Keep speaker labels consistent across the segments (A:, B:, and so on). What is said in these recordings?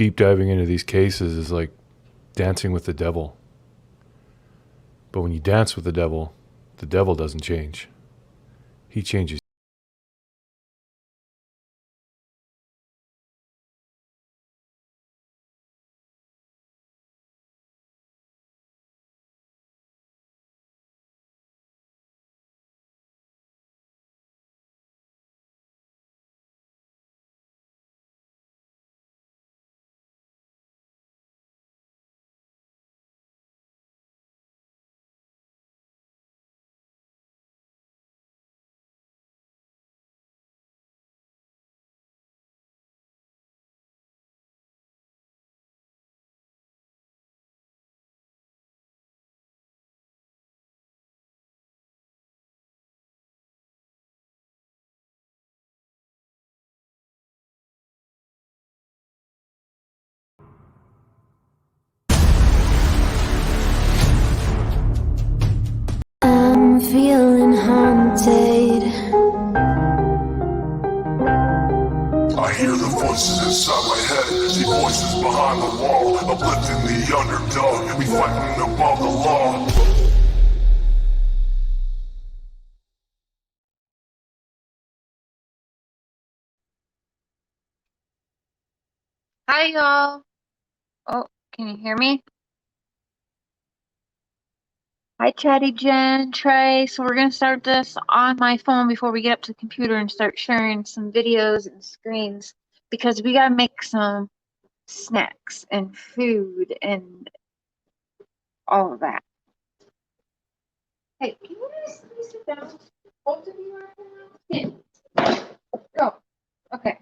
A: deep diving into these cases is like dancing with the devil. But when you dance with the devil doesn't change. He changes.
B: I'm feeling haunted.
C: I hear the voices inside my head, see voices behind the wall, uplifting the underdog, we fighting above the law.
D: Hi, y'all. Oh, can you hear me? Hi, Chatty Jen, Trey. So we're going to start this on my phone before we get up to the computer and start sharing some videos and screens because we got to make some snacks and food and all of that. Hey, can you guys please sit down? Both of you are here? Yeah. Go. Okay.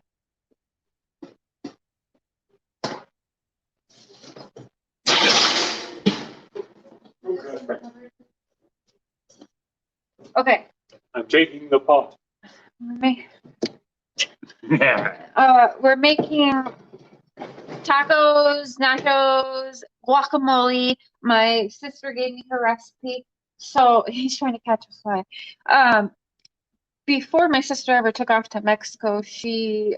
D: Okay.
E: I'm taking the pot.
D: We're making tacos, nachos, guacamole. My sister gave me her recipe, so he's trying to catch a fly. Before my sister ever took off to Mexico, she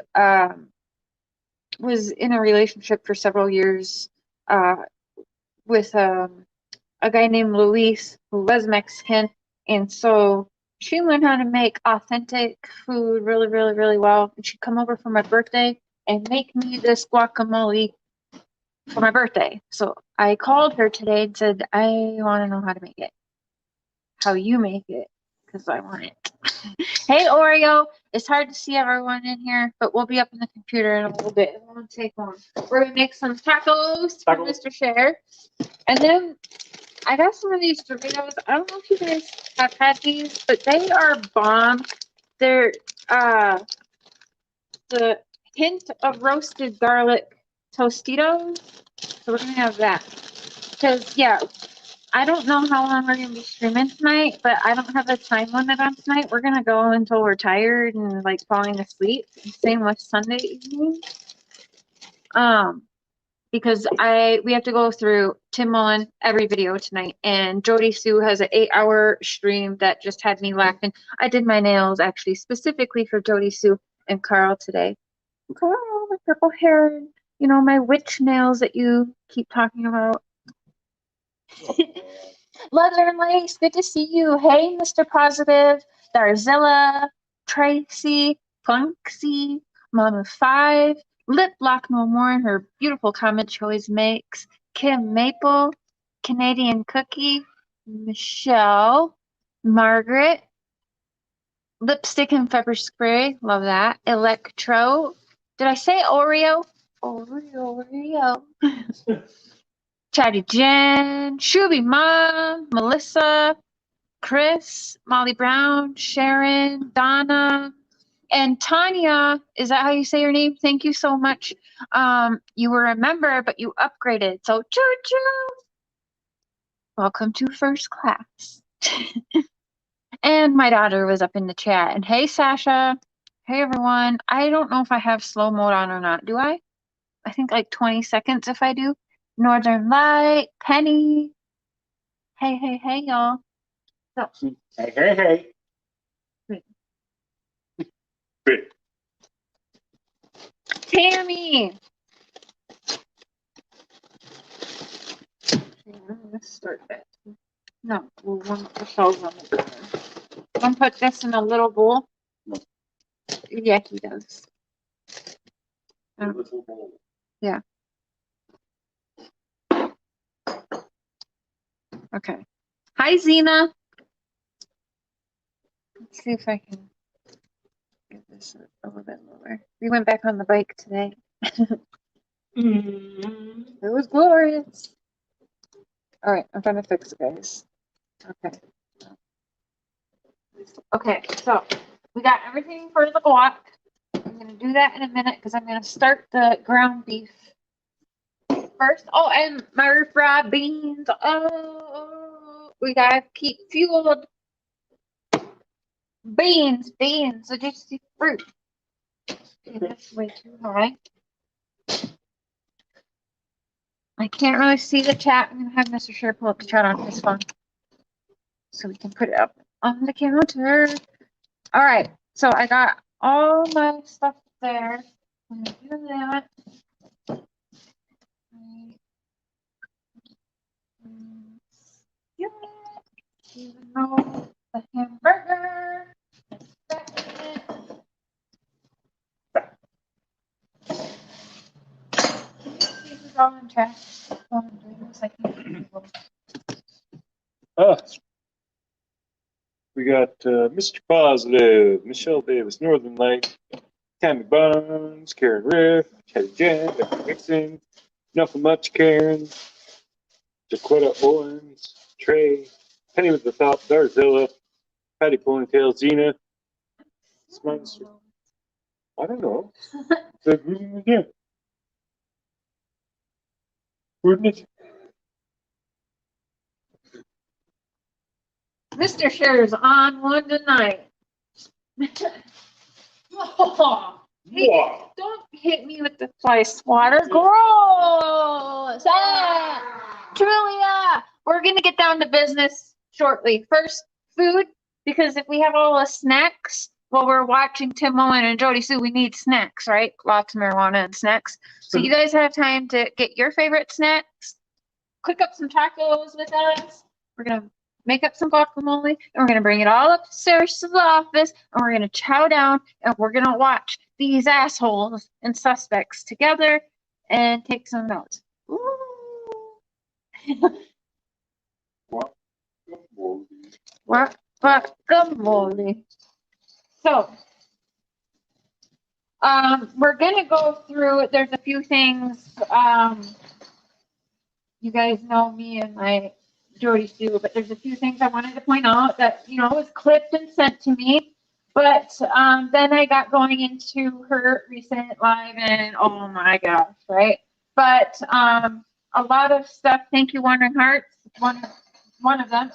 D: was in a relationship for several years with a guy named Luis who was Mexican, and so she learned how to make authentic food really, really, really well. And she'd come over for my birthday and make me this guacamole for my birthday. So I called her today and said, I want to know how to make it, how you make it, because I want it. Hey, Oreo. It's hard to see everyone in here, but we'll be up in the computer in a little bit. It won't take long. We're going to make some tacos for Mr. Cher. And then I got some of these Doritos. I don't know if you guys have had these, but they are bomb. They're the hint of roasted garlic Tostitos. So we're gonna have that. Because yeah, I don't know how long we're gonna be streaming tonight, but I don't have a time limit on tonight. We're gonna go until we're tired and like falling asleep. Same with Sunday evening. Because we have to go through Tim Mullen every video tonight, and JodieSue has an 8-hour stream that just had me laughing. I did my nails actually specifically for JodieSue and Carl today. Carl, my purple hair, you know, my witch nails that you keep talking about. Leather and Lace, good to see you. Hey, Mr. Positive, Darzilla, Tracy, Punxie, Mama 5, Lip Lock No More, and her beautiful comment she always makes, Kim Maple, Canadian Cookie, Michelle, Margaret, Lipstick and Pepper Spray, love that, Electro, did I say Oreo? Oreo. Chatty Jen, Shuby Mom, Melissa, Chris, Molly Brown, Sharon, Donna, and Tanya. Is that how you say your name? Thank you so much. You were a member, but you upgraded. So, Jojo, welcome to first class. And my daughter was up in the chat. And hey, Sasha. Hey, everyone. I don't know if I have slow mode on or not. Do I? I think like 20 seconds if I do. Northern Light, Penny. Hey, y'all. So,
E: Hey.
D: Tammy. Actually, I'm gonna start that. No, we'll put the shells on the counter. I'm gonna put this in a little bowl. Yeah, he does. Yeah. Okay. Hi, Zena. Let's see if I can get this a little bit lower. We went back on the bike today. It was glorious. All right, I'm trying to fix it, guys. Okay. Okay, so we got everything for the guac. I'm gonna do that in a minute because I'm gonna start the ground beef first. Oh, and my fried beans. Oh, we gotta keep fueled. Beans. So just see fruit. Okay, that's way too high. I can't really see the chat. I'm gonna have Mr. Cher pull up the chat on his phone so we can put it up on the counter. All right, so I got all my stuff there. I'm gonna do that. Even though the hamburger is back in it. This is all in trash. While I'm doing this, I can
E: We got Mr. Positive, Michelle Davis, Northern Light, Tammy Buns, Karen Riff, Chatty Jen, Becky Nixon, Nothing Much Karen, Jaquetta Owens, Trey, Penny with the Thought, Darzilla, Patty Ponytail, Zena, Smiles. I don't know. The greeting again. Wouldn't it?
D: Mr. Cher's on one tonight. Oh, hey,
E: Wow.
D: don't hit me with the fly swatter. Gross! Trulia, we're gonna get down to business shortly. First, food, because if we have all the snacks while we're watching Tim Mullen and JodieSue, we need snacks, right? Lots of marijuana and snacks. So you guys have time to get your favorite snacks, cook up some tacos with us. We're gonna make up some guacamole, and we're gonna bring it all upstairs to the office, and we're gonna chow down, and we're gonna watch these assholes and suspects together and take some notes. Ooh. What guacamole? So, we're gonna go through. There's a few things. You guys know me and my JodieSue, but there's a few things I wanted to point out that, you know, was clipped and sent to me. But then I got going into her recent live and oh my gosh, right? But a lot of stuff, thank you, Wandering Hearts, one of them,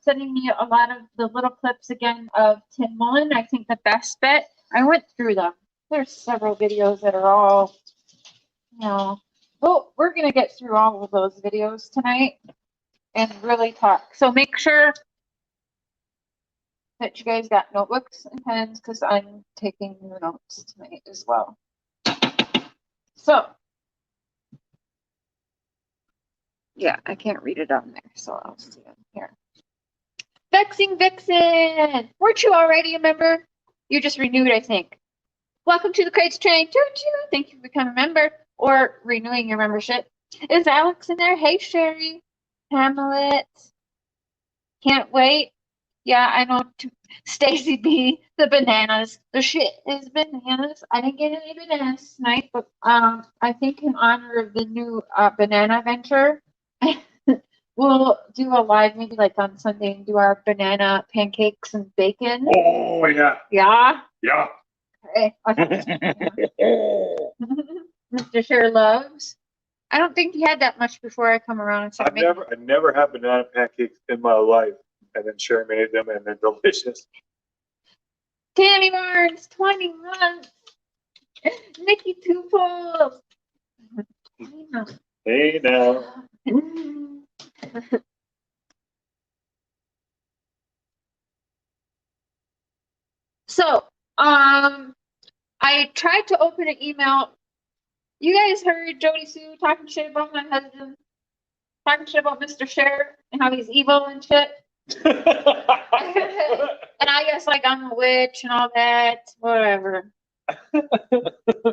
D: sending me a lot of the little clips again of Tim Mullen. I think the best bet, I went through them. There's several videos that are all, you know, well, we're going to get through all of those videos tonight and really talk. So make sure that you guys got notebooks and pens because I'm taking new notes tonight as well. So, yeah, I can't read it on there, so I'll see it here. Vexing Vixen! Weren't you already a member? You just renewed, I think. Welcome to the Crazy Train. Thank you for becoming a member or renewing your membership. Is Alex in there? Hey, Sherry. Hamlet. Can't wait. Yeah, I know. Stacy B. The bananas. The shit is bananas. I didn't get any bananas tonight, but I think in honor of the new banana venture, we'll do a live maybe like on Sunday and do our banana pancakes and bacon.
E: Oh, yeah.
D: Yeah.
E: Yeah.
D: Okay. Mr. Cher loves. I don't think he had that much before I come around and start making.
E: I never had banana pancakes in my life, and then Cher made them, and they're delicious.
D: Tammy Barnes, 20 months. Nikki Tuples.
E: Hey now.
D: So, I tried to open an email. You guys heard JodieSue talking shit about my husband? talking shit about Mr. Cher and how he's evil and shit. And I guess like I'm a witch and all that. Whatever.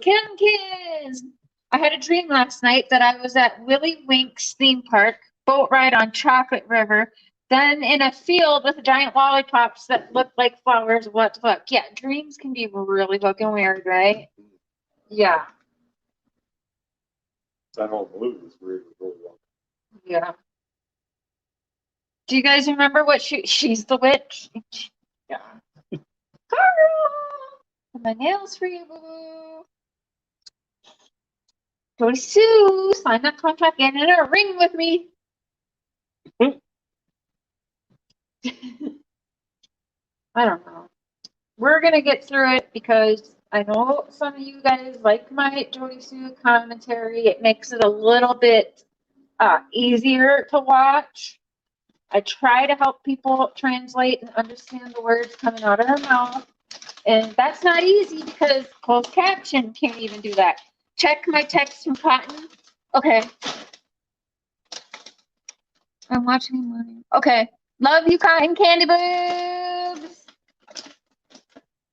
D: Kids. I had a dream last night that I was at Willy Wink's theme park, boat ride on Chocolate River, then in a field with giant lollipops that looked like flowers. What the fuck? Yeah, dreams can be really fucking weird, right? Yeah.
E: That whole movie was weird.
D: Yeah. Do you guys remember what she's the witch? Yeah. Carl! My nails for you, boo. JodieSue, sign that contract and in a ring with me. I don't know. We're gonna get through it because I know some of you guys like my JodieSue commentary. It makes it a little bit easier to watch. I try to help people translate and understand the words coming out of their mouth. And that's not easy because closed caption can't even do that. Check my text from Kotton. Okay. I'm watching money. Okay. Love you, Cotton Candy Boobs.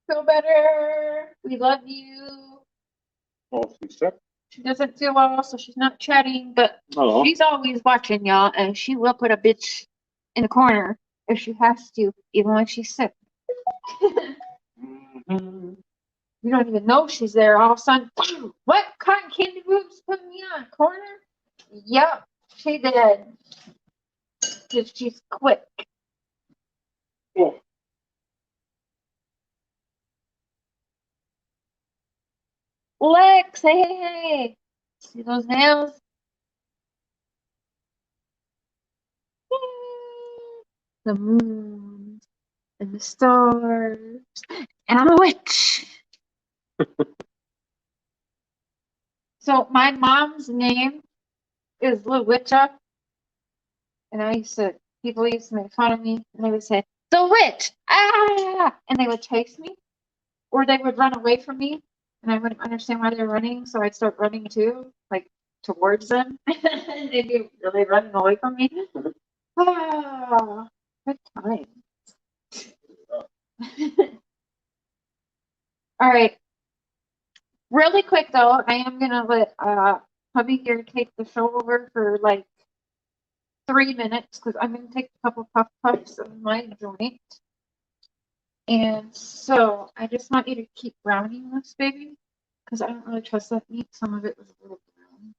D: Feel better. We love you.
E: Oh, she's sick.
D: She doesn't feel well, so she's not chatting, but
E: Oh.
D: she's always watching y'all, and she will put a bitch in the corner if she has to, even when she's sick. You don't even know she's there. All of a sudden, what? Cotton Candy Boobs put me on corner? Yep, she did. Because she's quick.
E: Oh.
D: Lex, hey. See those nails? The moon and the stars. And I'm a witch. So my mom's name is LaWitcha. And people used to make fun of me. And they would say, the witch! Ah! And they would chase me. Or they would run away from me. And I wouldn't understand why they're running. So I'd start running too. Like towards them. And they'd be really running away from me. Ah, good time. All right. Really quick though, I am gonna let hubby here take the show over for like 3 minutes because I'm gonna take a couple puffs of my joint. And so I just want you to keep browning this baby because I don't really trust that meat. Some of it was a little brown.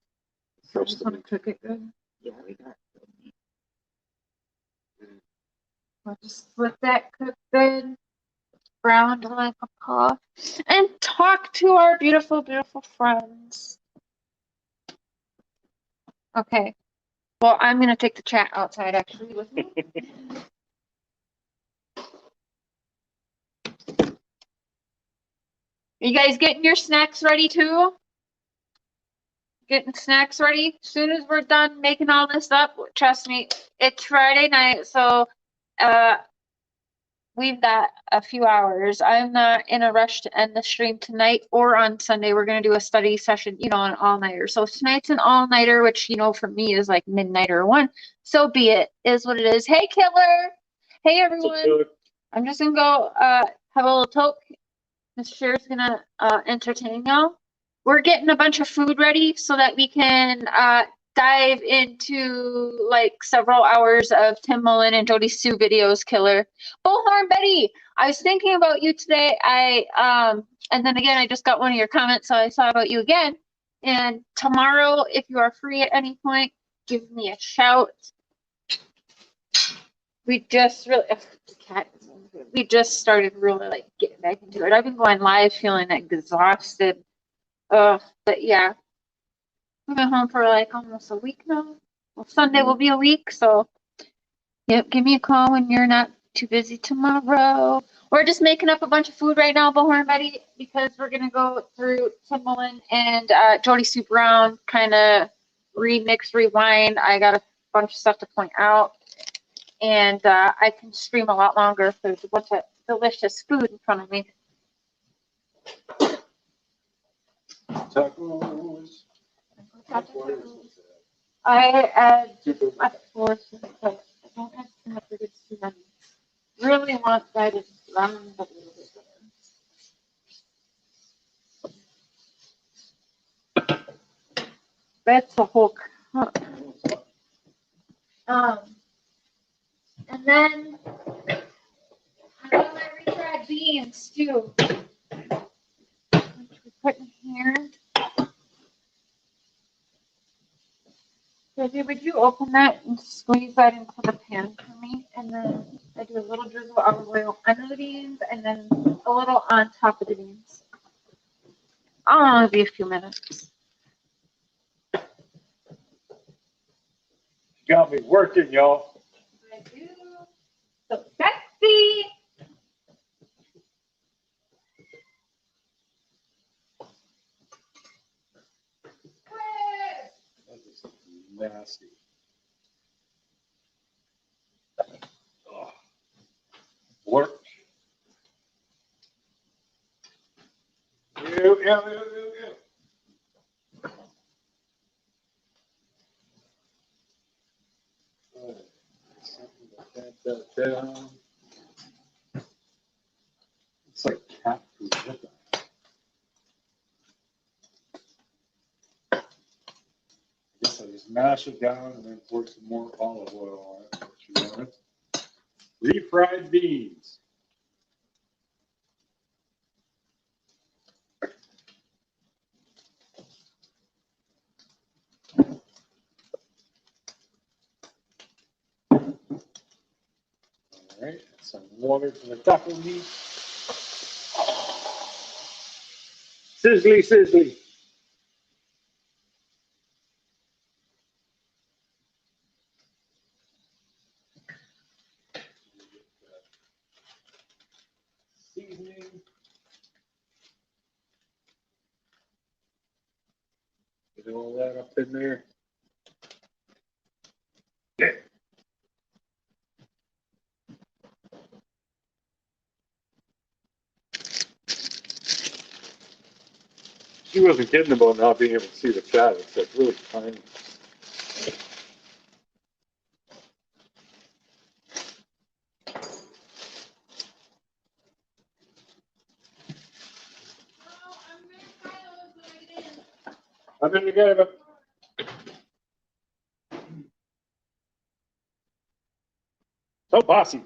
D: So I just want to cook it good. Yeah, we got good meat. I'll just let that cook good. Browned like a paw. And talk to our beautiful, beautiful friends. Okay. Well, I'm going to take the chat outside actually with me. You guys getting your snacks ready too? Getting snacks ready? As soon as we're done making all this up, trust me, it's Friday night, so we've got a few hours. I'm not in a rush to end the stream tonight or on Sunday. We're going to do a study session, an all-nighter. So tonight's an all-nighter, which, for me is like midnight or 1. So be it, is what it is. Hey, Killer. Hey, everyone. I'm just going to go have a little talk. Miss Cher's going to entertain y'all. We're getting a bunch of food ready so that we can dive into like several hours of Tim Mullen and JodieSue videos, Killer. Bullhorn Betty, I was thinking about you today. And then again, I just got one of your comments, so I thought about you again. And tomorrow, if you are free at any point, give me a shout. We just started really like getting back into it. I've been going live feeling exhausted. But yeah. We've been home for like almost a week now. Well, Sunday will be a week, so yep, give me a call when you're not too busy tomorrow. We're just making up a bunch of food right now, Bullhorn Betty, because we're gonna go through Tim Mullen and JodieSue Brown, kind of remix, rewind. I got a bunch of stuff to point out, and I can stream a lot longer if there's a bunch of delicious food in front of me.
E: Tacos.
D: I add my portion, but I don't add too much if it's too many. Really want that to brown a little bit better. That's a whole cup. And then I want my refried beans too. Which we put in here. Rosie, would you open that and squeeze that into the pan for me? And then I do a little drizzle of olive oil under the beans and then a little on top of the beans. I'll only be a few minutes.
E: Got me working, y'all.
D: I do. So sexy.
E: That is nasty. Oh. Work. Ew. Down. It's like cat food. What the heck? I guess I just mash it down and then pour some more olive oil on it. What you want. Refried beans. All right, some water for the taco meat. Sizzly. Seasoning. Get all that up in there. Yeah. She wasn't kidding about not being able to see the chat. It's like really tiny. I'm in together. So bossy.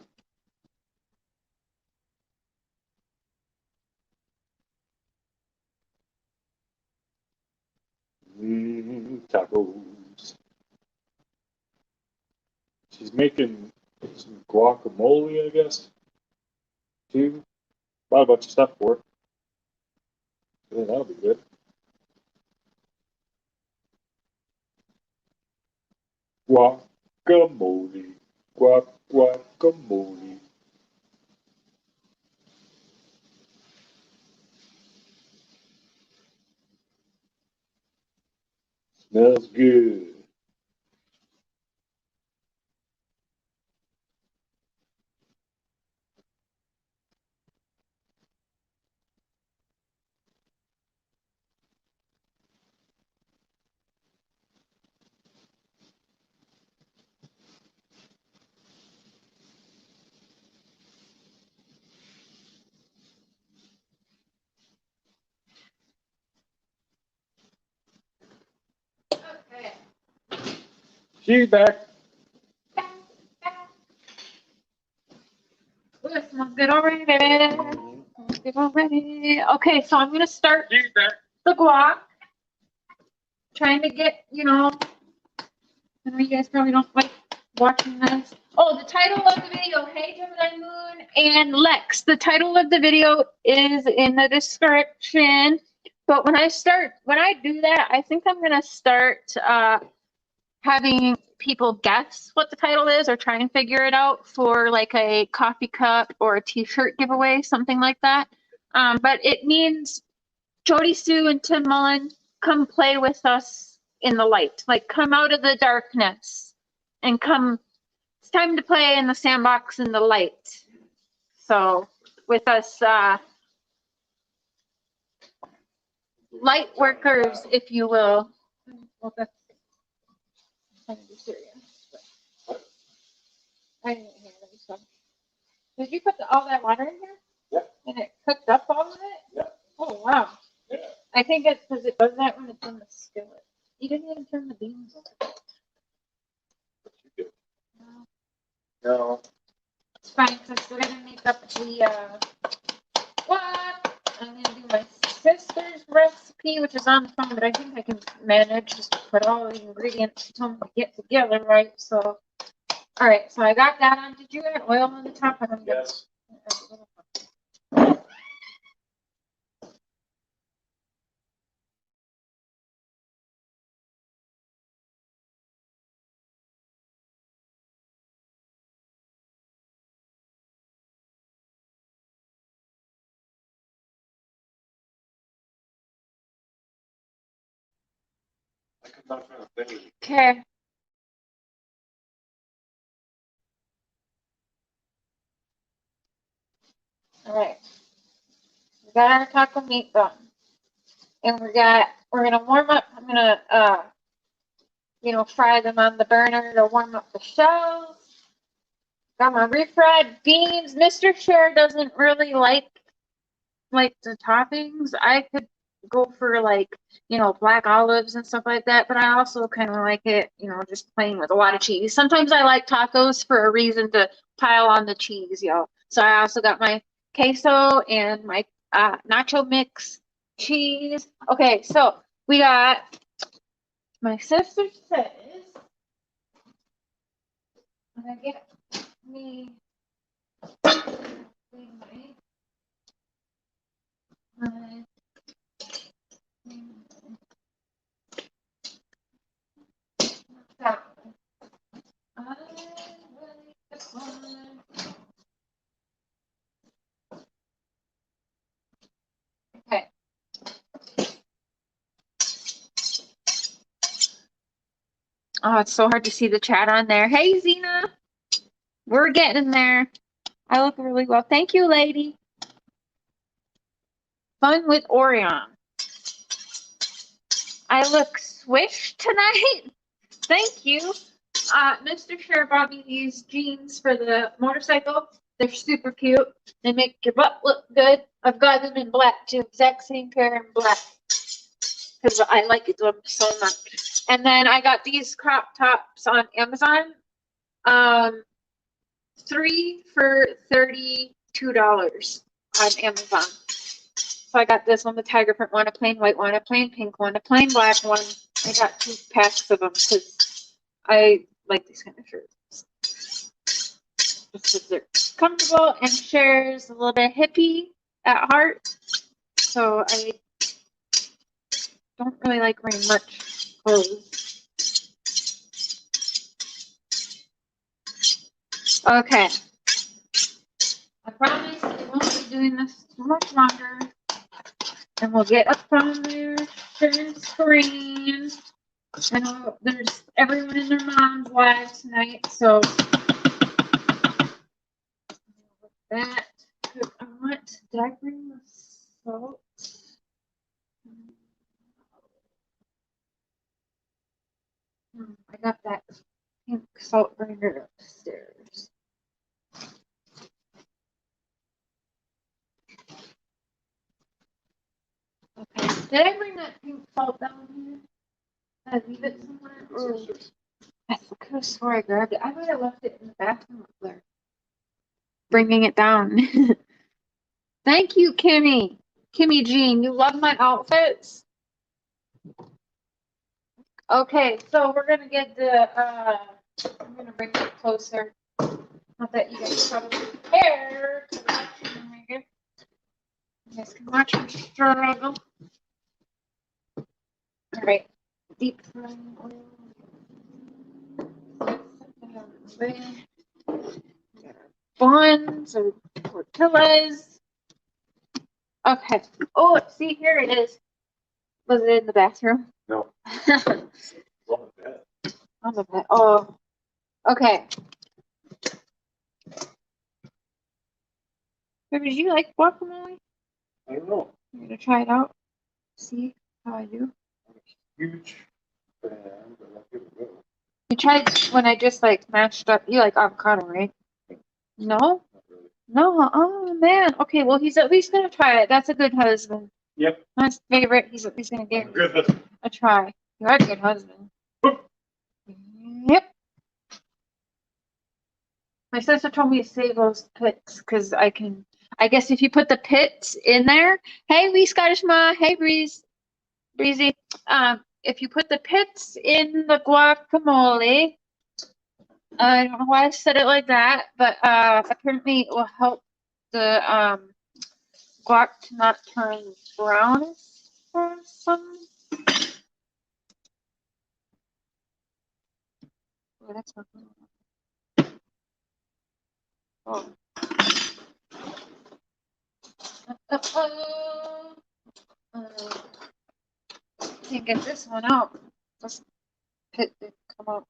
E: Tacos. She's making some guacamole, I guess. Too. Bought a bunch of stuff for it. Yeah, that'll be good. Guacamole. Guacamole. Smells good.
D: Okay.
E: She's back.
D: Ooh, it smells good already. Smells good already. Okay, so I'm gonna start
E: She's back.
D: the guac. Trying to get, I know you guys probably don't like watching this. Oh, the title of the video, Hey Gemini Moon and Lex. The title of the video is in the description. But when I do that, I think I'm gonna start having people guess what the title is or try and figure it out for like a coffee cup or a t-shirt giveaway, something like that. But it means JodieSue and Tim Mullen, come play with us in the light. Like, come out of the darkness and come. It's time to play in the sandbox in the light. So, with us light workers, if you will. trying to be serious. But I didn't hear them, so. Did you put all that water in here?
E: Yeah.
D: And it cooked up all of it?
E: Yeah.
D: Oh, wow.
E: Yeah.
D: I think it's because it does that when it's in the skillet. You didn't even turn the beans on.
E: No.
D: It's fine, because I'm still going to make up the, what? I'm going to do my sister's recipe, which is on the phone, but I think I can manage just to put all the ingredients she told me to get together, right? So, all right, so I got that on. Did you add oil on the top? I don't
E: Yes. I could not find a thing.
D: Okay. All right. We got our taco meat done. And we're gonna warm up. I'm gonna fry them on the burner to warm up the shells. Got my refried beans. Mr. Cher doesn't really like the toppings. I could go for black olives and stuff like that, but I also kind of like it, just plain with a lot of cheese. Sometimes I like tacos for a reason to pile on the cheese, yo. So I also got my queso and my nacho mix cheese. Okay, so we got my sister says I'm gonna get me my that one. I like this one. Okay. Oh, it's so hard to see the chat on there. Hey, Zena. We're getting there. I look really well. Thank you, lady. Fun with Orion. I look swish tonight. Thank you. Mr. Cher bought me these jeans for the motorcycle. They're super cute. They make your butt look good. I've got them in black too. Exact same pair in black. Because I like them so much. And then I got these crop tops on Amazon. 3 for $32 on Amazon. So I got this one, the tiger print one, a plain white one, a plain pink one, a plain black one. I got 2 packs of them because I like these kind of shirts. Just because they're comfortable and Chers a little bit hippie at heart. So I don't really like wearing much clothes. Okay. I promise I won't be doing this too much longer. And we'll get up on their screen. I know there's everyone in their mom's live tonight, so that I want. Did I bring the salt? I got that pink salt grinder upstairs. Okay. Did I bring that pink salt down here? Did I leave it somewhere? Or I could have swore I grabbed it. I might have left it in the bathroom up there. Bringing it down. Thank you, Kimmy. Kimmy Jean, you love my outfits? Okay, so we're gonna get the I'm gonna bring it closer. Not that you guys probably care to watch me, you guys can watch me struggle. Alright, deep frying oil. Buns or tortillas. Okay. Oh, see, here it is. Was it in the bathroom?
E: No.
D: On the bed. Oh, okay. Baby, do you like guacamole?
E: I don't know.
D: I'm gonna try it out. See how I do.
E: I'm a huge fan, but I'll give it a go.
D: You tried when I just like mashed up. You like avocado, right? No?
E: Not really.
D: No. Oh man. Okay. Well, he's at least gonna try it. That's a good husband.
E: Yep.
D: My favorite. He's at least gonna give
E: I'm good husband.
D: a try. You are a good husband. Yep. My sister told me to save those pits because I can. I guess if you put the pits in there. Hey, wee Scottish Ma. Hey, Breezy. If you put the pits in the guacamole, I don't know why I said it like that, but apparently it will help the guac to not turn brown or some. Oh, that's not good. Oh. Can't get this one out. This pit didn't come out.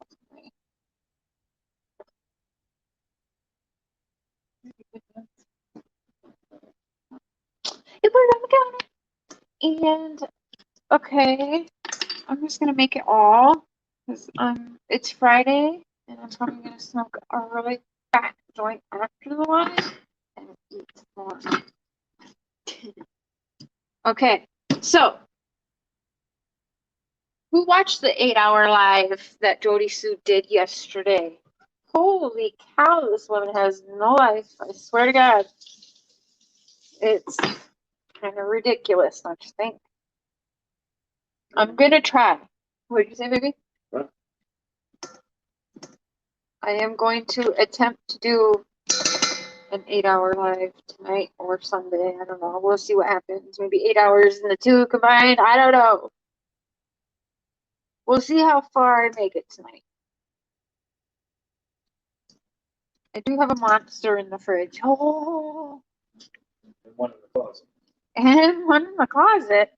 D: It went on the counter. And okay, I'm just gonna make it all because it's Friday and I'm probably gonna smoke a really fat joint after the live and eat more. Okay, so who watched the 8-hour live that JodieSue did yesterday? Holy cow, this woman has no life. I swear to God. It's kind of ridiculous, don't you think? I'm gonna try. What did you say, baby?
E: What?
D: I am going to attempt to do an 8-hour live tonight or Sunday. I don't know. We'll see what happens. Maybe 8 hours and the two combined. I don't know. We'll see how far I make it tonight. I do have a monster in the fridge. Oh,
E: And one in the closet.
D: and one in the closet.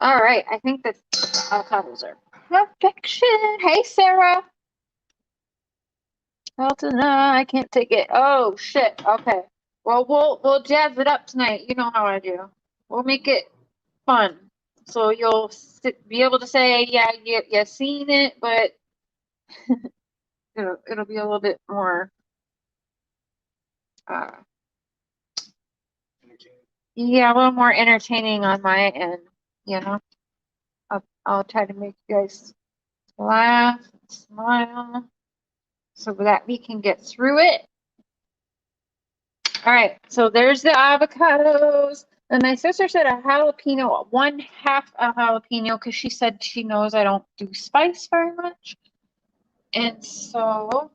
D: All right. I think that avocados are perfection. Hey, Sarah. Elton, I can't take it. Oh shit. Okay. Well, we'll jazz it up tonight. You know how I do. We'll make it fun. So you'll be able to say, yeah, you seen it, but it'll be a little bit more. Yeah, a little more entertaining on my end. You know, I'll try to make you guys laugh, and smile, so that we can get through it. All right, so there's the avocados. And my sister said a jalapeno, 1/2 a jalapeno, because she said she knows I don't do spice very much. And so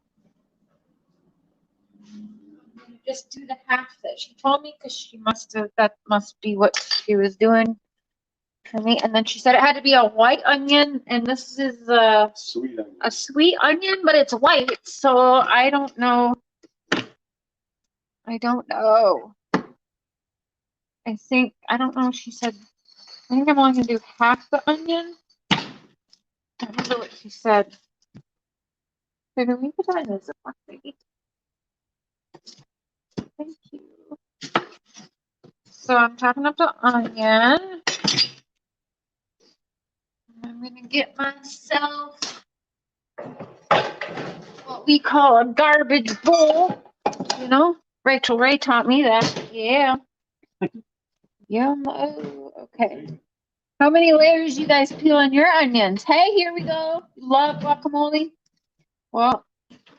D: just do the half that she told me, because that must be what she was doing for me. And then she said it had to be a white onion, and this is
E: Sweet onion.
D: a sweet onion, but it's white, so I don't know. I don't know. I don't know. She said, I think I'm only gonna do half the onion. I remember what she said. Baby, we put that in the Ziploc, baby. Thank you. So I'm chopping up the onion. I'm gonna get myself what we call a garbage bowl. You know, Rachel Ray taught me that. Yeah. Yum. Oh, okay. How many layers you guys peel on your onions? Hey, here we go. Love guacamole. Well,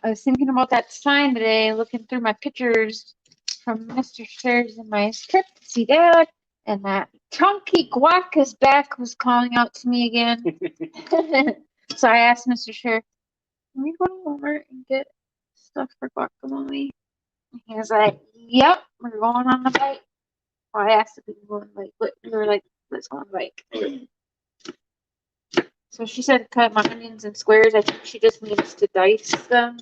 D: I was thinking about that sign today, looking through my pictures from Mr. Chers and my trip to see Dad, and that chunky guac back was calling out to me again. So I asked Mr. Cher, can we go to Walmart and get stuff for guacamole? And he was like, yep, we're going on the bike. Well, I asked if we were going like, we were like, let's go on the bike. So she said cut my onions in squares. I think she just means to dice them.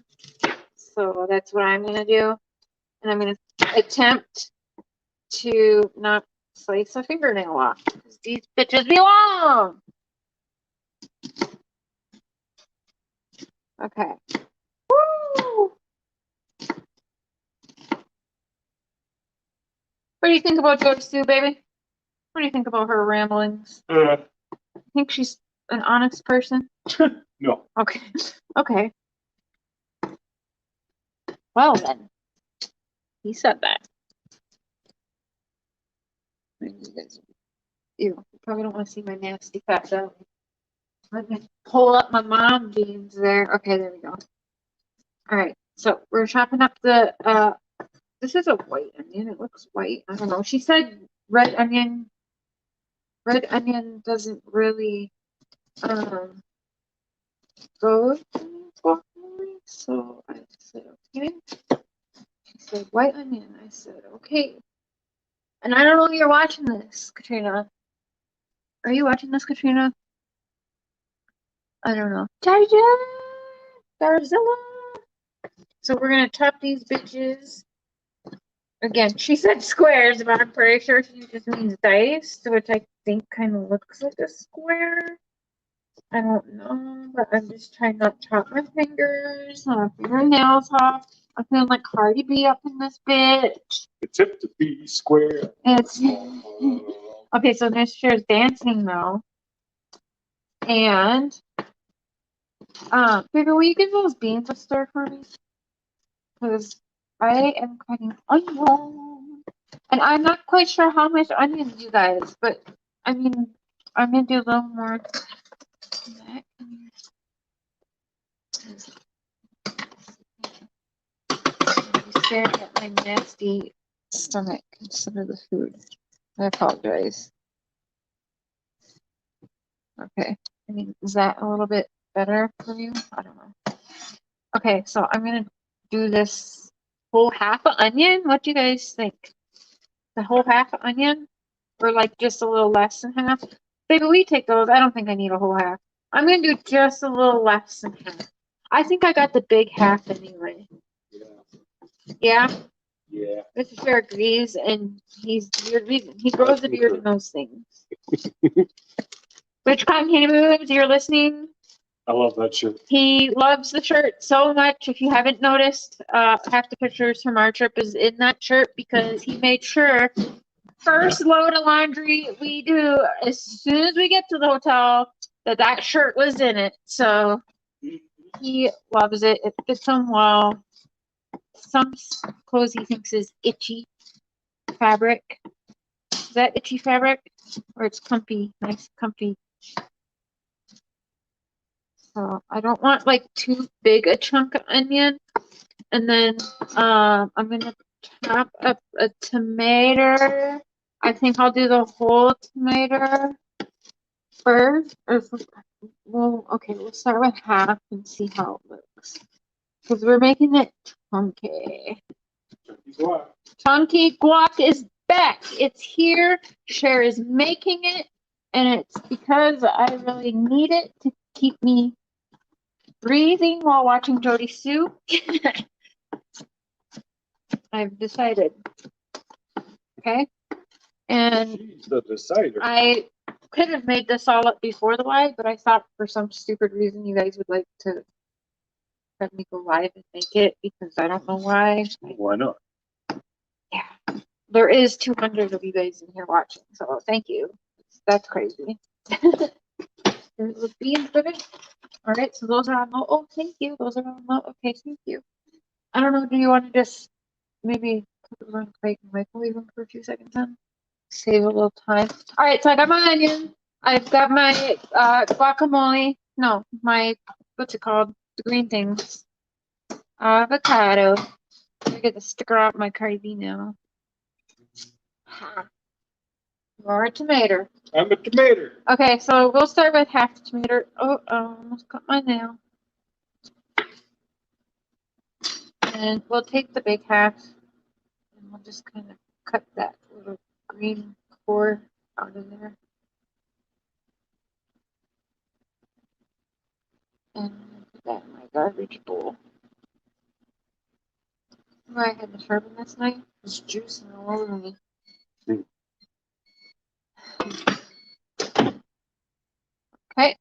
D: So that's what I'm going to do. And I'm going to attempt to not slice a fingernail off, because these bitches belong. Okay. Woo! What do you think about JodieSue, baby? What do you think about her ramblings? I think she's an honest person?
E: No.
D: Okay. Okay. Well then, he said that. Maybe you guys, you probably don't want to see my nasty fat belly. Let me pull up my mom jeans there. Okay, there we go. All right, so we're chopping up the. This is a white onion. It looks white. I don't know. She said red onion. Red onion doesn't really go to guacamole, so I said okay. She said white onion. I said okay. And I don't know if you're watching this, Katrina. Are you watching this, Katrina? I don't know. Chatty Jen, Garzilla. So we're gonna chop these bitches. Again, she said squares, but I'm pretty sure she just means dice, which I think kind of looks like a square. I don't know, but I'm just trying not to chop my fingers, not fingernails off. I'm feeling like Cardi B up in this bitch.
E: The tip to be square.
D: It's okay. So there's Cher's dancing though, and baby, will you give those beans a stir for me? Because I am cutting onion, and I'm not quite sure how much onions, you guys, but I mean, I'm gonna do a little more. I'm staring at my nasty stomach instead of the food. I apologize. Okay, I mean, is that a little bit better for you? I don't know. Okay, so I'm gonna do this whole half of onion. What do you guys think? The whole half of onion? Or like just a little less than half? Baby, we take those. I don't think I need a whole half. I'm gonna do just a little less than half. I think I got the big half anyway. Yeah?
E: Yeah.
D: Mr. Cher agrees, and he's he grows a beard in those things. Which Kandy moves, you're listening?
E: I love that shirt.
D: He loves the shirt so much. If you haven't noticed, half the pictures from our trip is in that shirt because he made sure first load of laundry we do as soon as we get to the hotel that shirt was in it. So he loves it. It fits him well. Some clothes he thinks is itchy fabric. Is that itchy fabric? Or it's comfy, nice comfy. So I don't want like too big a chunk of onion. And then I'm gonna chop up a tomato. I think I'll do the whole tomato first. Well, okay, we'll start with half and see how it looks. Because we're making it chunky. Chunky guac is back. It's here. Cher is making it. And it's because I really need it to keep me breathing while watching JodieSue. I've decided. Okay? And
E: She's the decider.
D: I could have made this all up before the live, but I thought for some stupid reason you guys would like to let me go live and make it because I don't know why.
E: Why not?
D: Yeah. There is 200 of you guys in here watching, so thank you. That's crazy. There's the beans with it. All right, so those are on low. Oh, thank you. Those are on low. Okay, thank you. I don't know. Do you want to just maybe put it on plate and microwave them for a few seconds then? Save a little time. All right, so I got my onion. I've got my guacamole. No, my, what's it called? The green things. Avocado. I get the sticker off my Cardi B now. More a tomato.
E: I'm a tomato.
D: Okay, so we'll start with half the tomato. Oh, I almost cut my nail. And we'll take the big half and we'll just kind of cut that little green core out of there. And put that in my garbage bowl. I had the sharpen this night. It's juicing all over me. Okay.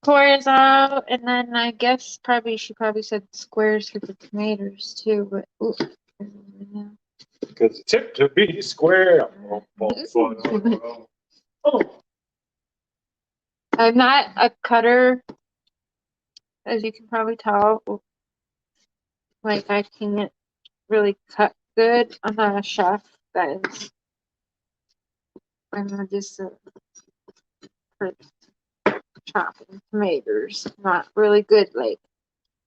D: Squares out, and then I guess she probably said squares for the tomatoes too, but ooh,
E: Because the tip to be square.
D: Oh. I'm not a cutter, as you can probably tell. Like, I can't really cut good. I'm not a chef, guys. I'm just for chopping tomatoes. Not really good, like.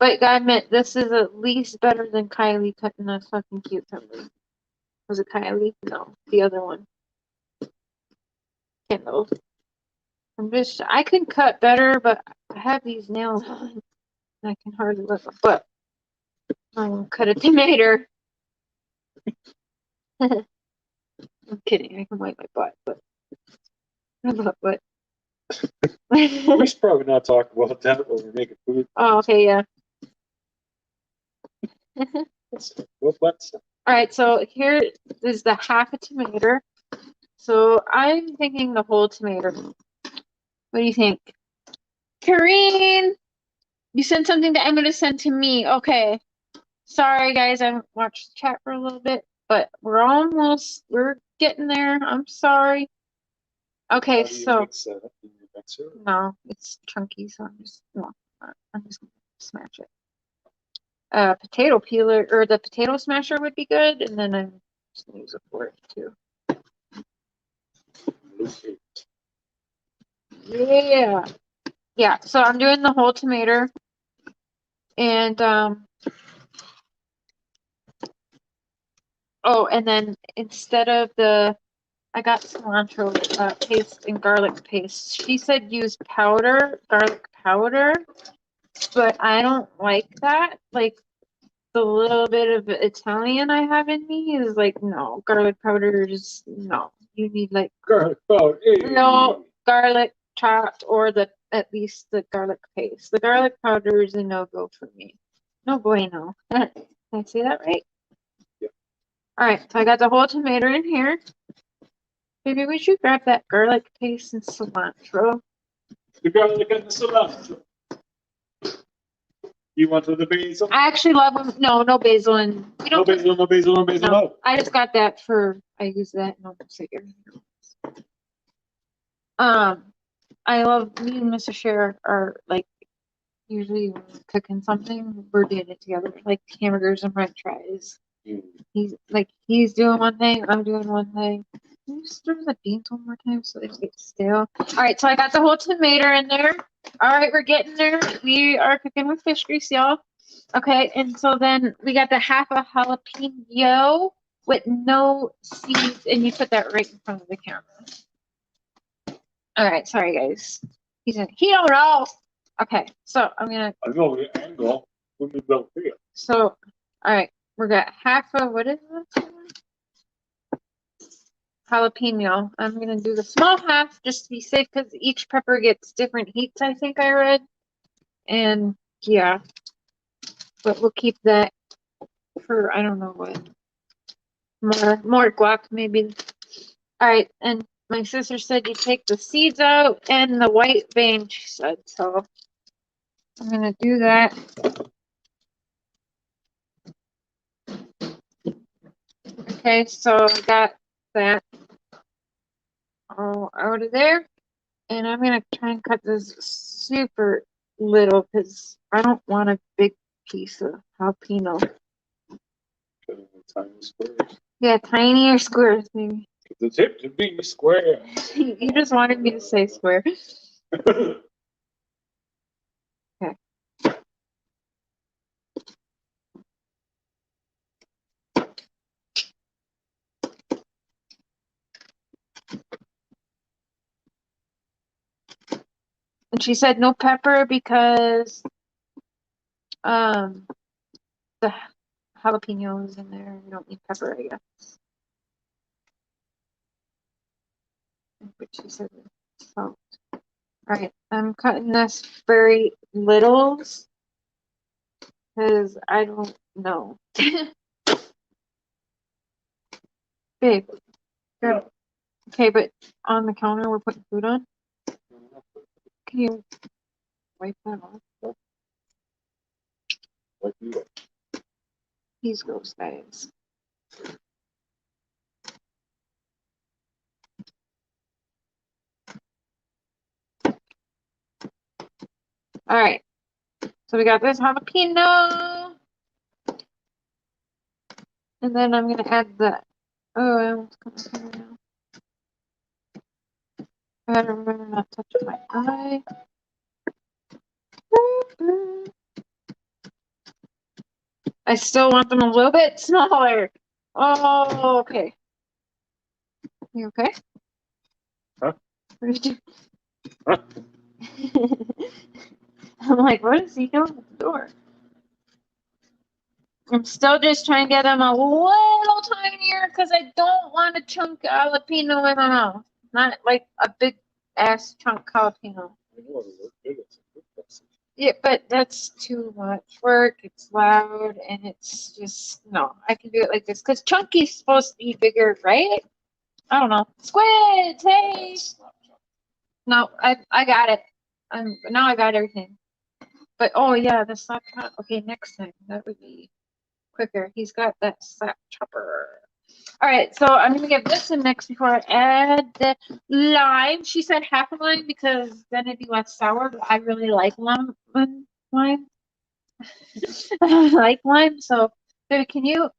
D: But I admit, this is at least better than Kylie cutting a fucking cucumber. Was it Kylie? No, the other one. Kendall. I can cut better, but I have these nails on. And I can hardly lift my butt. I'm gonna cut a tomato. I'm kidding. I can wipe my butt, but what?
E: We should probably not talk about that when we're making food.
D: Oh, okay, yeah.
E: What?
D: All right, so here is the half a tomato. So I'm thinking the whole tomato. What do you think? Kareen, you sent something that I'm gonna send to me. Okay. Sorry, guys, I haven't watched the chat for a little bit, but we're getting there. I'm sorry. Okay,
E: How do you
D: so
E: mix that up in your mixer?
D: no, it's chunky, so I'm just gonna smash it. Potato peeler or the potato smasher would be good, and then I'm just gonna use a fork too. Yeah. Yeah, so I'm doing the whole tomato, and oh, and then instead of I got cilantro paste and garlic paste. She said use garlic powder, but I don't like that. Like, the little bit of Italian I have in me is like, no, garlic powder is no. You need like
E: Garlic powder.
D: no garlic chopped or at least the garlic paste. The garlic powder is a no-go for me. No bueno. Can I say that right?
E: Yeah.
D: All right, so I got the whole tomato in here. Maybe we should grab that garlic paste and cilantro.
E: The garlic and the cilantro. You want the basil?
D: I actually love them. No basil and we
E: No
D: don't.
E: basil, no basil, no basil, no.
D: I just got that I use that in almost like everything else. I love me and Mr. Cher are like usually when we're cooking something, we're doing it together, like hamburgers and french fries. He's doing one thing, I'm doing one thing. Can you stir the beans one more time so they don't get stale? All right, so I got the whole tomato in there. All right, we're getting there. We are cooking with fish grease, y'all. Okay, and so then we got the half a jalapeno with no seeds, and you put that right in front of the camera. All right, sorry guys. He don't know. Okay, so I'm gonna.
E: I know the angle. When we built here.
D: So, all right, we got half a what is this? Jalapeno. I'm gonna do the small half just to be safe because each pepper gets different heats. I think I read, and yeah, but we'll keep that for I don't know what more guac maybe. All right, and my sister said you take the seeds out and the white vein. She said so. I'm gonna do that. Okay, so I got that all out of there. And I'm gonna try and cut this super little because I don't want a big piece of jalapeno.
E: Tiny squares.
D: Yeah, tinier squares, maybe.
E: The tip to be square.
D: You just wanted me to say square. Okay. And she said no pepper because the jalapeno is in there. You don't need pepper, I guess. But she said salt. All right, I'm cutting this very littles because I don't know. Babe, grab. Okay, but on the counter we're putting food on. Can you wipe that off?
E: Like you.
D: These gross guys. All right. So we got this jalapeno. And then I'm going to add the, oh, I almost got my finger now. I gotta remember not to touch my eye. I still want them a little bit smaller. Oh, okay. You okay?
E: Huh?
D: What did you
E: Huh?
D: do? I'm like, what is he doing at the door? I'm still just trying to get them a little tinier because I don't want a chunk jalapeno in my mouth. Not like a big ass chunk jalapeno. Yeah, but that's too much work. It's loud and it's just, no, I can do it like this because chunky's supposed to be bigger, right? I don't know. Squids, hey! No, I got it. Now I got everything. But oh yeah, the slap chop. Okay, next time that would be quicker. He's got that slap chopper. All right, so I'm gonna give this a mix before I add the lime. She said half a lime because then it'd be less sour. But I really like lime. I like lime. So, baby, can you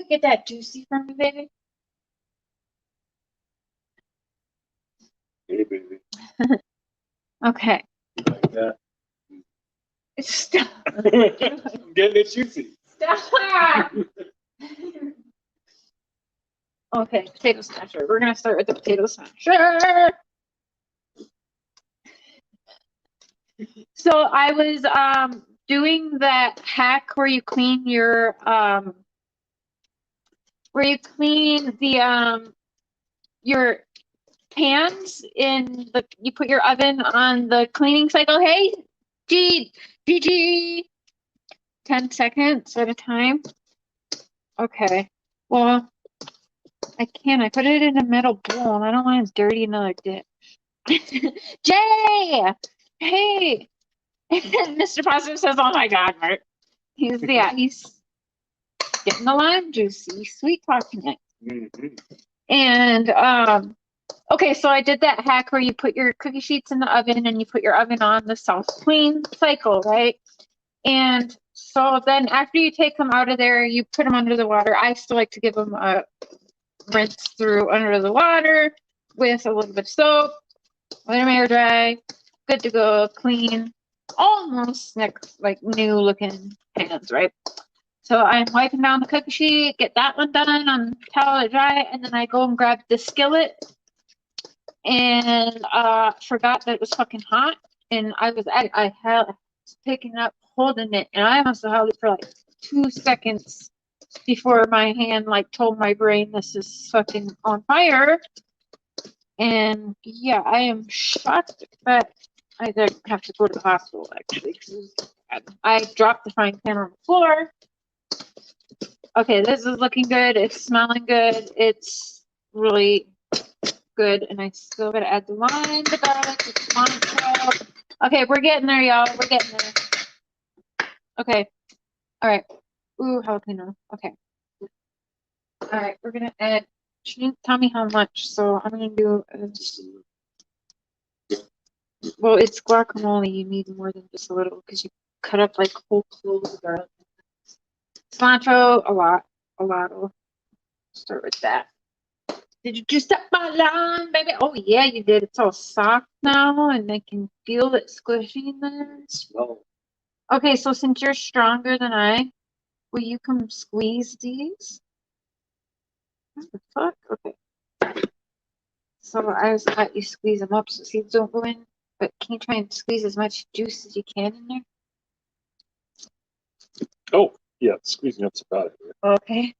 D: get that juicy for me, baby?
E: Hey, baby.
D: Okay.
E: Like that.
D: Stop.
E: I'm getting it juicy.
D: Stop. Okay, potato smasher. We're gonna start with the potato smasher. So I was doing that hack where you clean your where you clean the your pans in the you put your oven on the cleaning cycle. Hey, GG 10 seconds at a time. Okay. Well, I can. I put it in a metal bowl and I don't want to dirty another dish. Jay! Hey! Mr. Positive says, oh my God, Mark. He's getting the lime juice. He's sweet talking it.
E: Mm-hmm.
D: And okay, so I did that hack where you put your cookie sheets in the oven and you put your oven on the self-clean cycle, right? And so then after you take them out of there, you put them under the water. I still like to give them a rinse through under the water with a little bit of soap, let them air dry, good to go, clean, almost like new looking pans, right? So I'm wiping down the cookie sheet, get that one done on towel to dry, and then I go and grab the skillet and forgot that it was fucking hot, and I held picking up, holding it, and I must have held it for like 2 seconds before my hand like told my brain this is fucking on fire. And yeah, I am shocked that I didn't have to go to the hospital actually because I dropped the frying pan on the floor. Okay, this is looking good. It's smelling good. It's really good. And I still gotta add the lime, the garlic, the cilantro. Okay, we're getting there, y'all. We're getting there. Okay. All right. Ooh, jalapeno. Okay. All right, we're gonna add. She didn't tell me how much, so I'm gonna do. Well, it's guacamole. You need more than just a little because you cut up like whole cloves of garlic. Cilantro, a lot. I'll start with that. Did you just step my line, baby? Oh yeah, you did. It's all soft now, and I can feel it squishing in there.
E: Smell.
D: Okay, so since you're stronger than I, will you come squeeze these? What the fuck? Okay. So I just let you squeeze them up so seeds don't go in. But can you try and squeeze as much juice as you can in there?
E: Oh, yeah, squeezing up's about it.
D: Okay.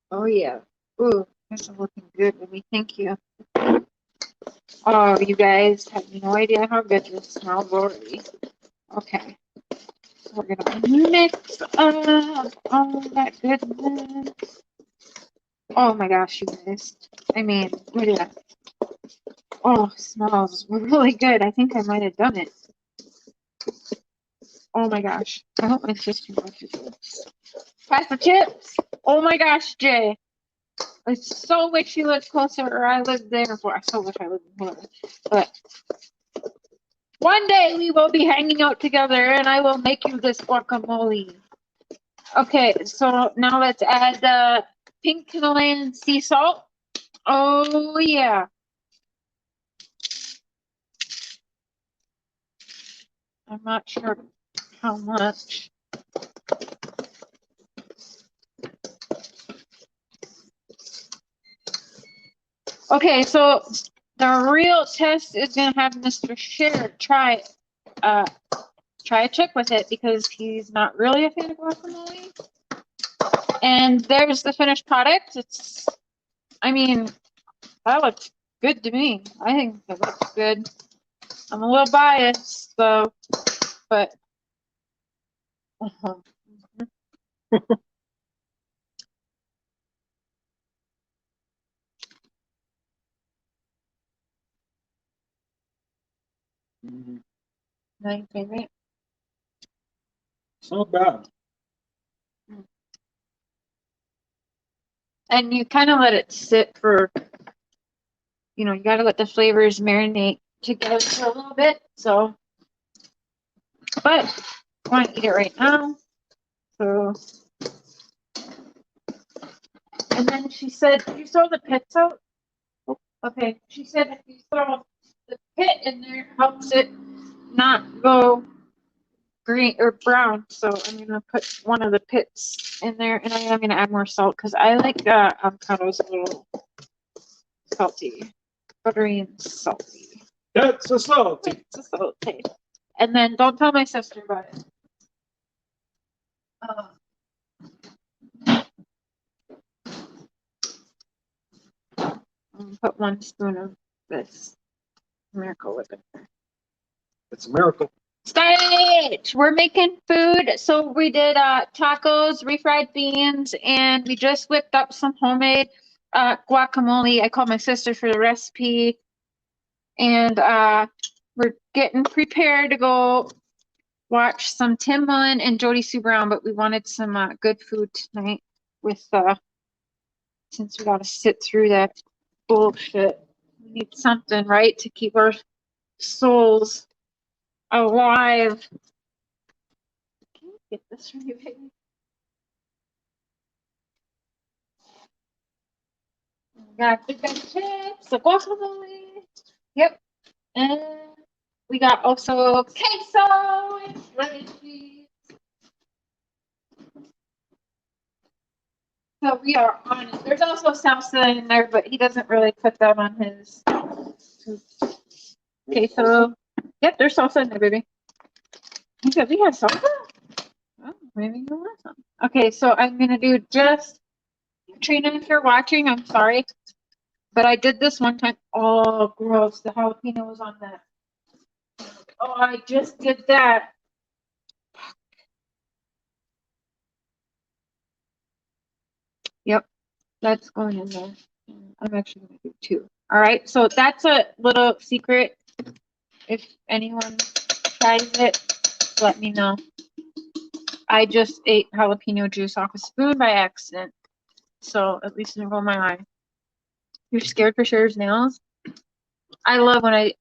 D: Oh yeah. Ooh, this is looking good, baby. Thank you. Oh, you guys have no idea how good this smells already. Okay. We're gonna mix up all that goodness. Oh my gosh, you guys. I mean, look at that. Oh, smells really good. I think I might have done it. Oh my gosh. I hope my sister watches this. Pass the chips. Oh my gosh, Jay. I so wish you lived closer or I lived there before. I so wish I lived in Florida. But one day we will be hanging out together and I will make you this guacamole. Okay, so now let's add the pink Himalayan sea salt. Oh yeah. I'm not sure how much. Okay, so the real test is gonna have Mr. Cher try a trick with it because he's not really a fan of guacamole. And there's the finished product. I mean, that looks good to me. I think it looks good. I'm a little biased, though, but. My favorite.
E: It's not bad.
D: And you kind of let it sit for, you got to let the flavors marinate together for a little bit. So, but I want to eat it right now. So, and then she said, "Did you throw the pits out?" Oh, okay. She said if you throw the pit in there, it helps it not go green or brown. So I'm gonna put one of the pits in there, and I am gonna add more salt because I like avocados a little salty, buttery and salty.
E: That's a salty.
D: It's a salty. And then don't tell my sister about it. I'm gonna put 1 spoon of this Miracle Whip in there.
E: It's a miracle.
D: Stage! We're making food. So we did tacos, refried beans, and we just whipped up some homemade guacamole. I called my sister for the recipe. And we're getting prepared to go watch some Tim Mullen and JodieSue Brown, but we wanted some good food tonight with since we gotta sit through that bullshit. We need something, right, to keep our souls alive. Can you get this from you, baby? Got the chips, the guacamole. Yep. And we got also queso and shredded cheese. So we are on it. There's also salsa in there, but he doesn't really put that on his queso. Yep, there's salsa in there, baby. Okay, we have salsa? Oh, maybe you want some. Okay, so I'm going to do just, Trina, if you're watching, I'm sorry. But I did this one time. Oh, gross. The jalapeno was on that. Oh, I just did that. Yep, that's going in there. I'm actually going to do 2. All right, so that's a little secret. If anyone tries it, let me know. I just ate jalapeno juice off a spoon by accident. So at least it didn't go in my eye. You're scared for Cher's nails? I love when I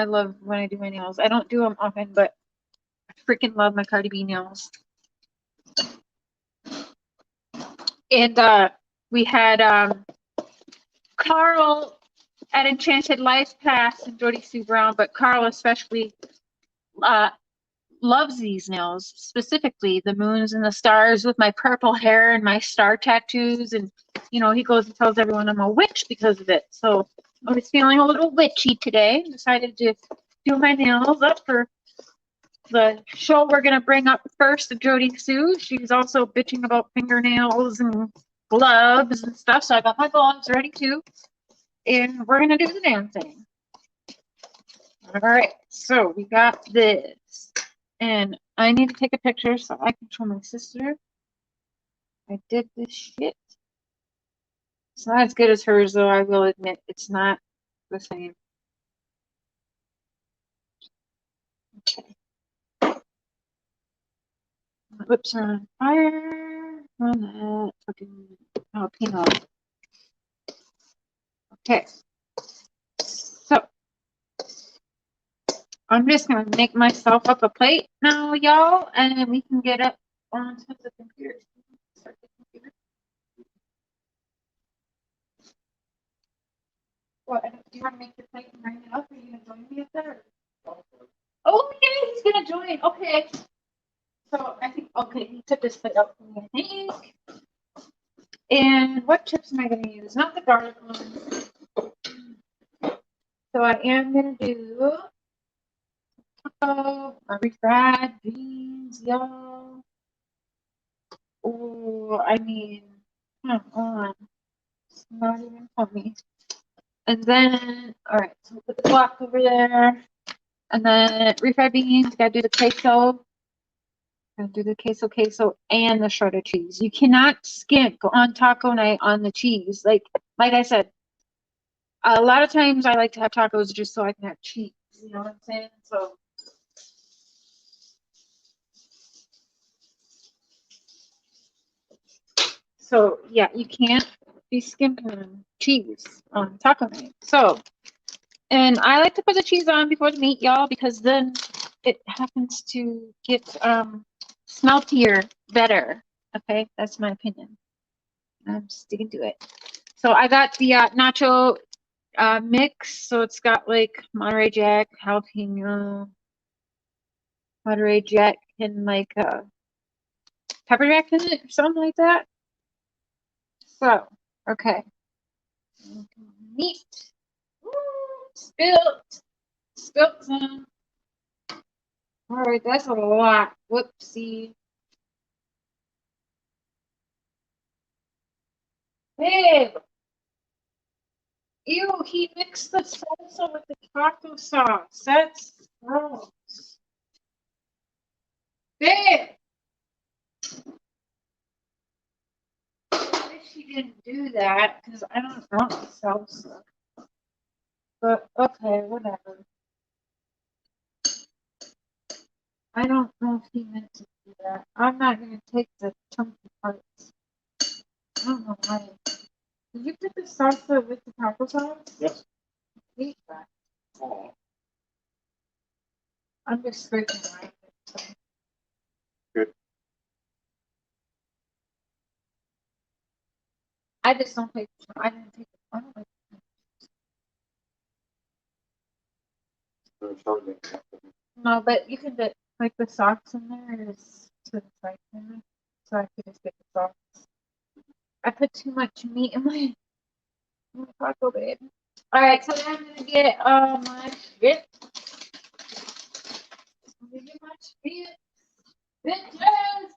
D: love when I do my nails. I don't do them often, but I freaking love my Cardi B nails. And we had Carl at Enchanted Life Pass and JodieSue Brown, but Carl especially loves these nails, specifically the moons and the stars with my purple hair and my star tattoos. And, he goes and tells everyone I'm a witch because of it. So I was feeling a little witchy today. Decided to do my nails up for the show we're going to bring up first of JodieSue. She's also bitching about fingernails and gloves and stuff. So I got my gloves ready too. And we're going to do the damn thing. All right, so we got this. And I need to take a picture so I can show my sister. I did this shit. It's not as good as hers, though, I will admit. It's not the same. Okay. My lips are on fire. On that fucking jalapeno. Okay. So, I'm just going to make myself up a plate now, y'all, and we can get up onto the computer. Start the computer. What? Do you want to make the plate and bring it up? Are you going to join me up there? Oh, yeah, he's going to join. Okay. So, I think, okay, he took this plate out for me, I think. And what chips am I going to use? Not the garlic ones. So, I am going to do refried beans, y'all. Oh, I mean, come on. It's not even funny. And then, all right, so put the guac over there. And then refried beans, gotta do the queso. Gotta do the queso, and the shredded cheese. You cannot skimp on taco night on the cheese. Like I said, a lot of times I like to have tacos just so I can have cheese. You know what I'm saying? So yeah, you can't be skimping on cheese on taco night. So, and I like to put the cheese on before the meat, y'all, because then it happens to get smeltier better. Okay, that's my opinion. I'm sticking to it. So I got the nacho mix. So it's got like Monterey Jack, jalapeno, Monterey Jack, and like pepper jack in it or something like that. So, okay. Meat. Woo, spilt some. All right, that's a lot. Whoopsie. Babe. Ew, he mixed the salsa with the taco sauce. That's gross. Babe. I wish he didn't do that because I don't want salsa. But okay, whatever. I don't know if he meant to do that. I'm not going to take the chunky parts. I don't know why. Did you put the salsa with the taco sauce?
E: Yes.
D: I hate that. Oh. I'm just scraping right. So.
E: Good.
D: I just don't take. I didn't take it. I don't like it. No, but you can get like the sauce in there is to the side in there, so I could just get the sauce. I put too much meat in my taco, babe. All right, so then I'm gonna get my shit. I'm gonna get my shit. Bitches.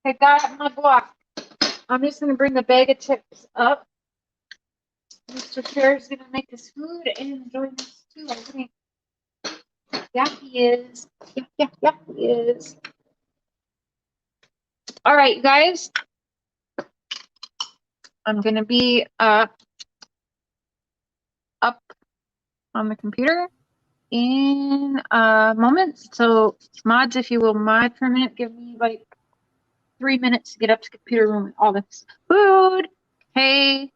D: I got my block. I'm just gonna bring the bag of chips up. Mr. Cher's gonna make this food and join us too, I think. Yeah, he is. Yeah, he is. All right, you guys. I'm gonna be up on the computer in a moment. So mods, if you will mod for a minute, give me like 3 minutes to get up to the computer room with all this food. Hey.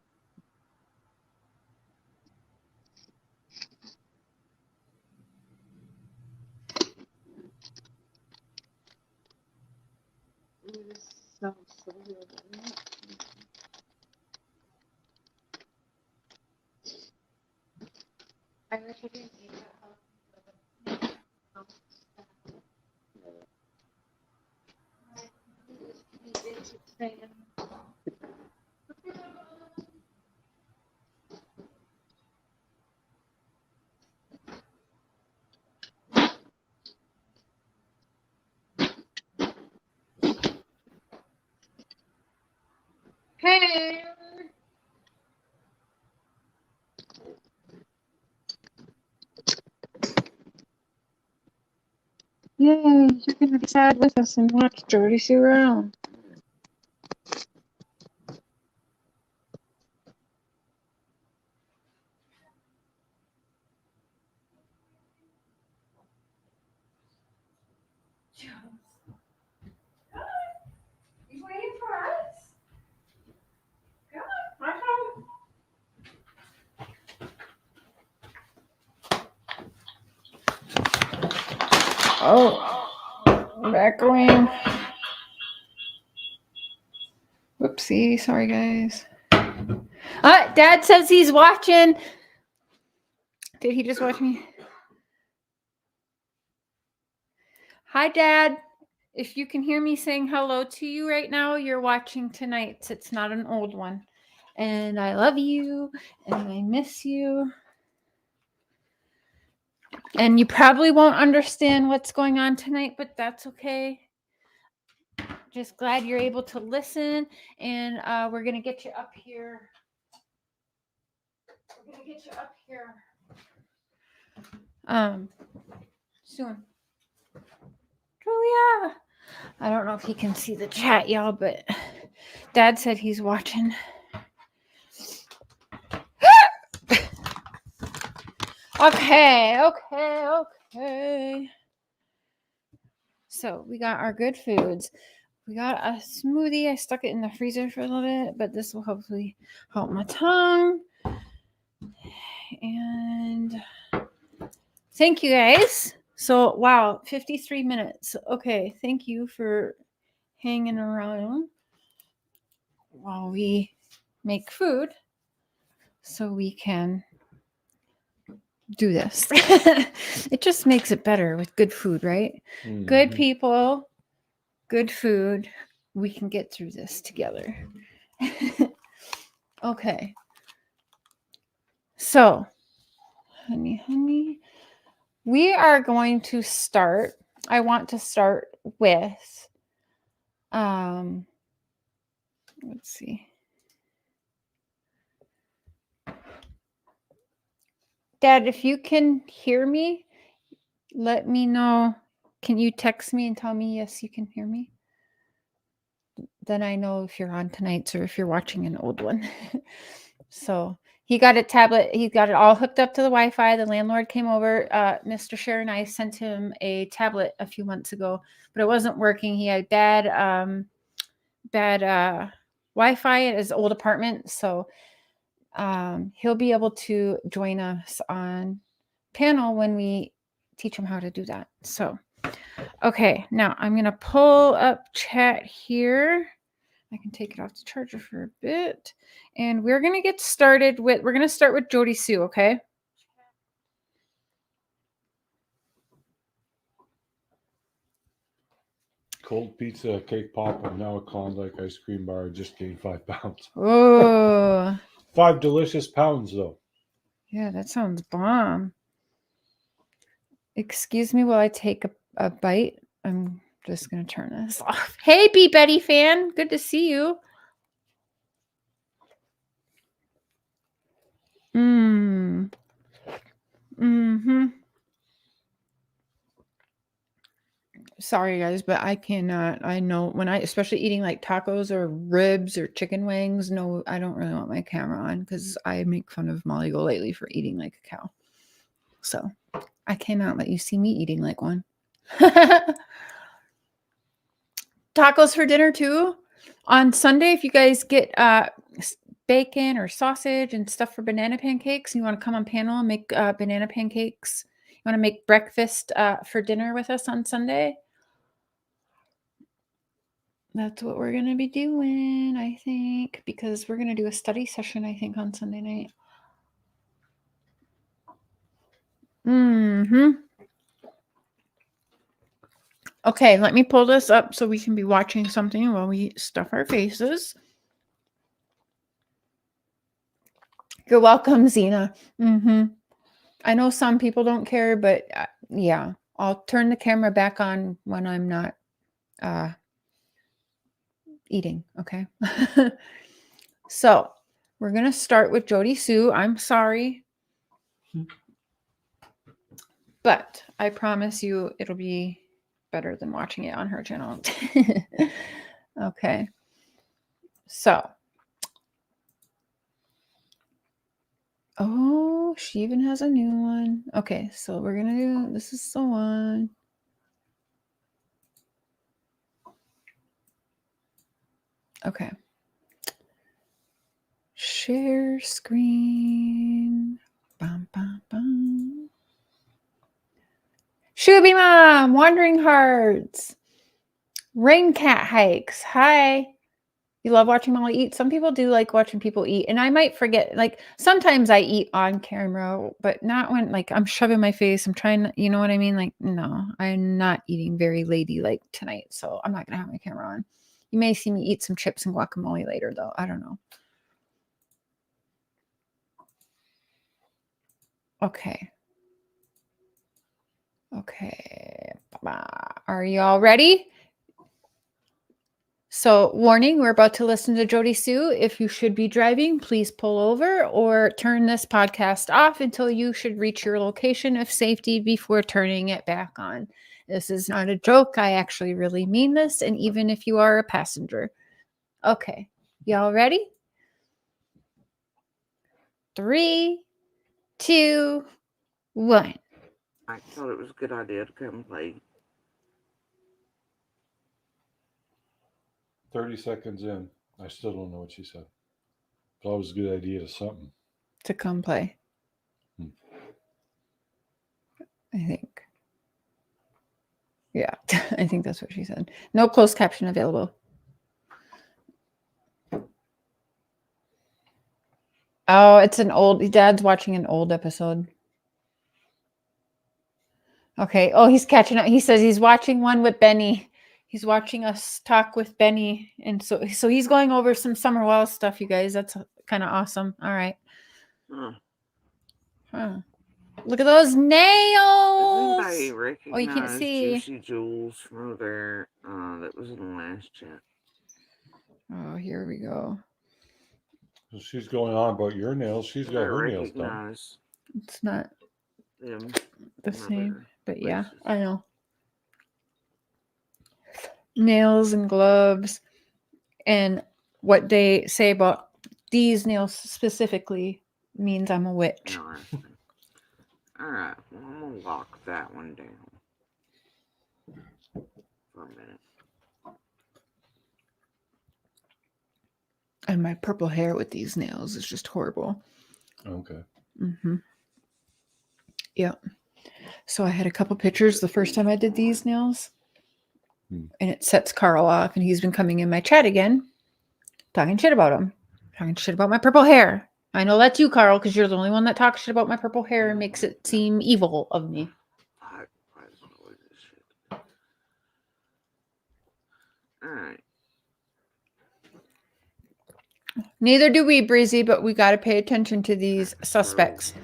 D: So I wish I didn't eat that. Hey. Yay, you're gonna be sad with us and watch JodieSue around. He's waiting for us. Come on, oh, back going. Whoopsie, sorry guys. Dad says he's watching. Did he just watch me? Hi, Dad. If you can hear me saying hello to you right now, you're watching tonight's. It's not an old one. And I love you, and I miss you. And you probably won't understand what's going on tonight, but that's okay. Just glad you're able to listen, and we're going to get you up here. We're going to get you up here soon. Julia! I don't know if he can see the chat, y'all, but Dad said he's watching. Okay. So we got our good foods. We got a smoothie. I stuck it in the freezer for a little bit, but this will hopefully help my tongue. And thank you guys. So, wow, 53 minutes. Okay, thank you for hanging around while we make food so we can do this. It just makes it better with good food, right? Mm-hmm. Good people, good food. We can get through this together. Okay. So, honey, we are going to start. I want to start with, let's see. Dad, if you can hear me, let me know. Can you text me and tell me yes, you can hear me? Then I know if you're on tonight's or if you're watching an old one. So he got a tablet. He got it all hooked up to the Wi-Fi. The landlord came over. Mr. Cher and I sent him a tablet a few months ago, but it wasn't working. He had bad Wi-Fi at his old apartment. So he'll be able to join us on panel when we teach him how to do that. So, okay, now I'm going to pull up chat here. I can take it off the charger for a bit. And we're going to get started with, we're going to start with JodieSue, okay?
A: Cold pizza, cake pop, and now a Klondike ice cream bar. Just gained 5 pounds.
D: Oh.
A: 5 delicious pounds, though.
D: Yeah, that sounds bomb. Excuse me while I take a bite. I'm just going to turn this off. Hey, B. Betty fan. Good to see you. Sorry, guys, but I cannot. I know when especially eating like tacos or ribs or chicken wings, no, I don't really want my camera on because I make fun of Molly Golightly for eating like a cow. So I cannot let you see me eating like one. Tacos for dinner too. On Sunday, if you guys get bacon or sausage and stuff for banana pancakes, you want to come on panel and make banana pancakes. You want to make breakfast for dinner with us on Sunday? That's what we're going to be doing, I think, because we're going to do a study session, I think, on Sunday night. Okay, let me pull this up so we can be watching something while we stuff our faces. You're welcome, Zena. I know some people don't care, but yeah, I'll turn the camera back on when I'm not eating, okay?
F: So we're going to start with JodieSue. I'm sorry. But I promise you it'll be better than watching it on her channel. Okay. So. Oh, she even has a new one. Okay, so we're going to do, this is the one. Okay. Share screen. Bum, bum, bum. Shooby Mom, Wandering Hearts. Rain Cat Hikes. Hi. You love watching Molly eat? Some people do like watching people eat. And I might forget, like, sometimes I eat on camera, but not when, like, I'm shoving my face. I'm trying, you know what I mean? Like, no, I'm not eating very ladylike tonight. So I'm not going to have my camera on. You may see me eat some chips and guacamole later, though. I don't know. Okay. Okay. Are you all ready? So, warning, we're about to listen to JodieSue. If you should be driving, please pull over or turn this podcast off until you should reach your location of safety before turning it back on. This is not a joke. I actually really mean this. And even if you are a passenger. Okay. Y'all ready? 3, 2, 1.
G: I thought it was a good idea to come play.
A: 30 seconds in. I still don't know what she said. Thought it was a good idea to something.
F: To come play. I think. Yeah, I think that's what she said. No closed caption available. Oh, it's an old, Dad's watching an old episode. Okay. Oh, he's catching up. He says he's watching one with Benny. He's watching us talk with Benny. And so he's going over some Summer Wells stuff, you guys. That's kind of awesome. All right. Huh. Look at those nails.
G: Anybody recognize
F: you can't see.
G: Juicy Jules from there? That was in the last chat.
F: Oh, here we go.
A: So she's going on about your nails. She's got her nails done.
F: It's not
G: them
F: the same, but yeah,
G: places.
F: I know. Nails and gloves, and what they say about these nails specifically means I'm a witch.
G: All right, well, I'm gonna lock that one down for a minute.
F: And my purple hair with these nails is just horrible.
A: Okay.
F: Mm-hmm. Yeah. So I had a couple pictures the first time I did these nails. And it sets Carl off, and he's been coming in my chat again, talking shit about him, talking shit about my purple hair. I know that's you, Carl, because you're the only one that talks shit about my purple hair and makes it seem evil of me.
G: All right.
F: Neither do we, Breezy, but we got to pay attention to these suspects.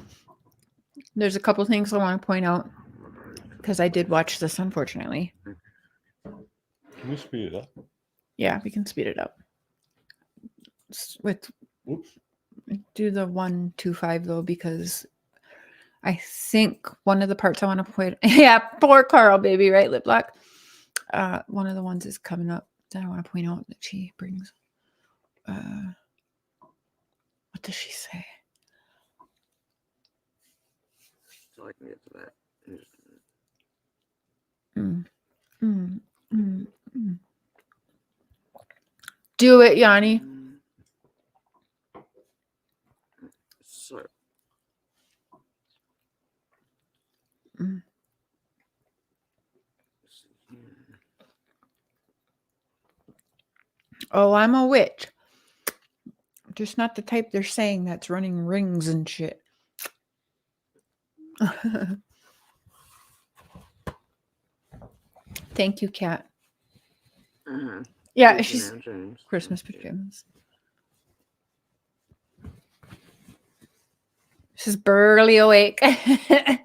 F: There's a couple things I want to point out because I did watch this, unfortunately.
A: Can we speed it up?
F: Yeah, we can speed it up. Do the 125 though, because I think one of the parts I want to point. Yeah, poor Carl, baby, right? Lip lock. One of the ones is coming up that I want to point out that she brings. What does she say?
G: So I can get to that.
F: Do it, Yanni.
G: So.
F: Oh, I'm a witch. Just not the type they're saying that's running rings and shit. Thank you, Kat. Yeah, she's Christmas pajamas. She's barely awake. It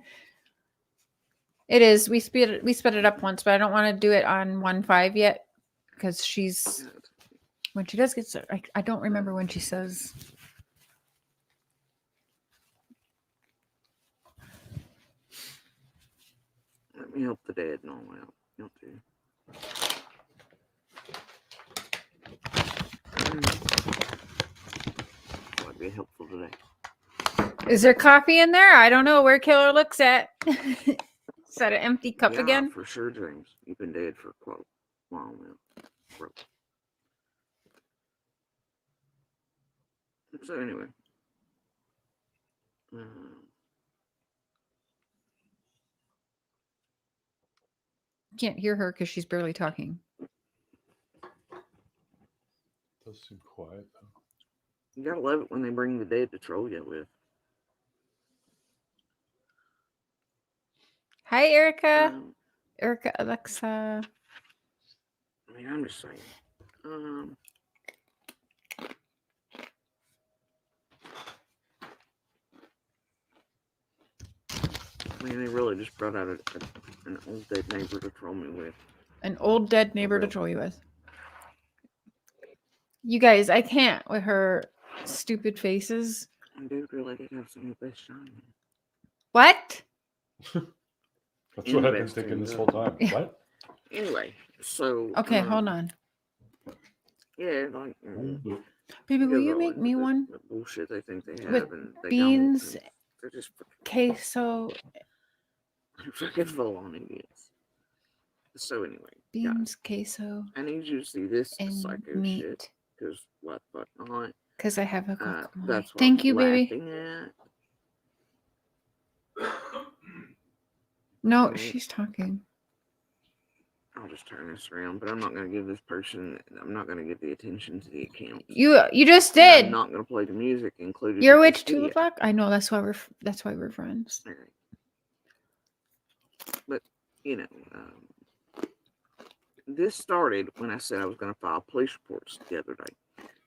F: is. We sped it up once, but I don't want to do it on 1.5 yet because she's When she does get, I don't remember when she says.
G: Let me help the dad and all out. You'll do. Might be helpful today.
F: Is there coffee in there? I don't know where Killer looks at. Is that an empty cup
G: Yeah,
F: again?
G: For sure, James. You've been dead for quite a while now. Bro. So anyway.
F: Can't hear her because she's barely talking.
A: Does seem quiet though.
G: You gotta love it when they bring the dead to troll you with.
F: Hi, Erica. Erica, Alexa.
G: I mean, I'm just saying. I mean, they really just brought out an old dead neighbor to troll me with.
F: An old dead neighbor to troll you with. You guys, I can't with her stupid faces.
G: Dude really did have some of the best shine.
F: What?
A: That's what I've been thinking this whole time. What?
G: Anyway, so...
F: Okay, hold on.
G: Yeah, like...
F: Baby, will you make me one?
G: The bullshit they think they have,
F: with
G: and they
F: beans,
G: don't. They're just
F: queso,
G: fucking full on idiots. So anyway,
F: beans, queso,
G: I need you to see this
F: and
G: psycho
F: meat.
G: shit, because what the fuck not?
F: Because I have a guacamole.
G: That's what
F: Thank you,
G: I'm
F: baby.
G: laughing at.
F: No,
G: Right.
F: she's talking.
G: I'll just turn this around, but I'm not going to give this person, I'm not going to give the attention to the account.
F: You just
G: And
F: did.
G: I'm not going to play the music included.
F: You're
G: with
F: witch
G: this
F: 2
G: video.
F: o'clock. I know that's why we're friends.
G: All right. But you know, this started when I said I was going to file police reports the other day.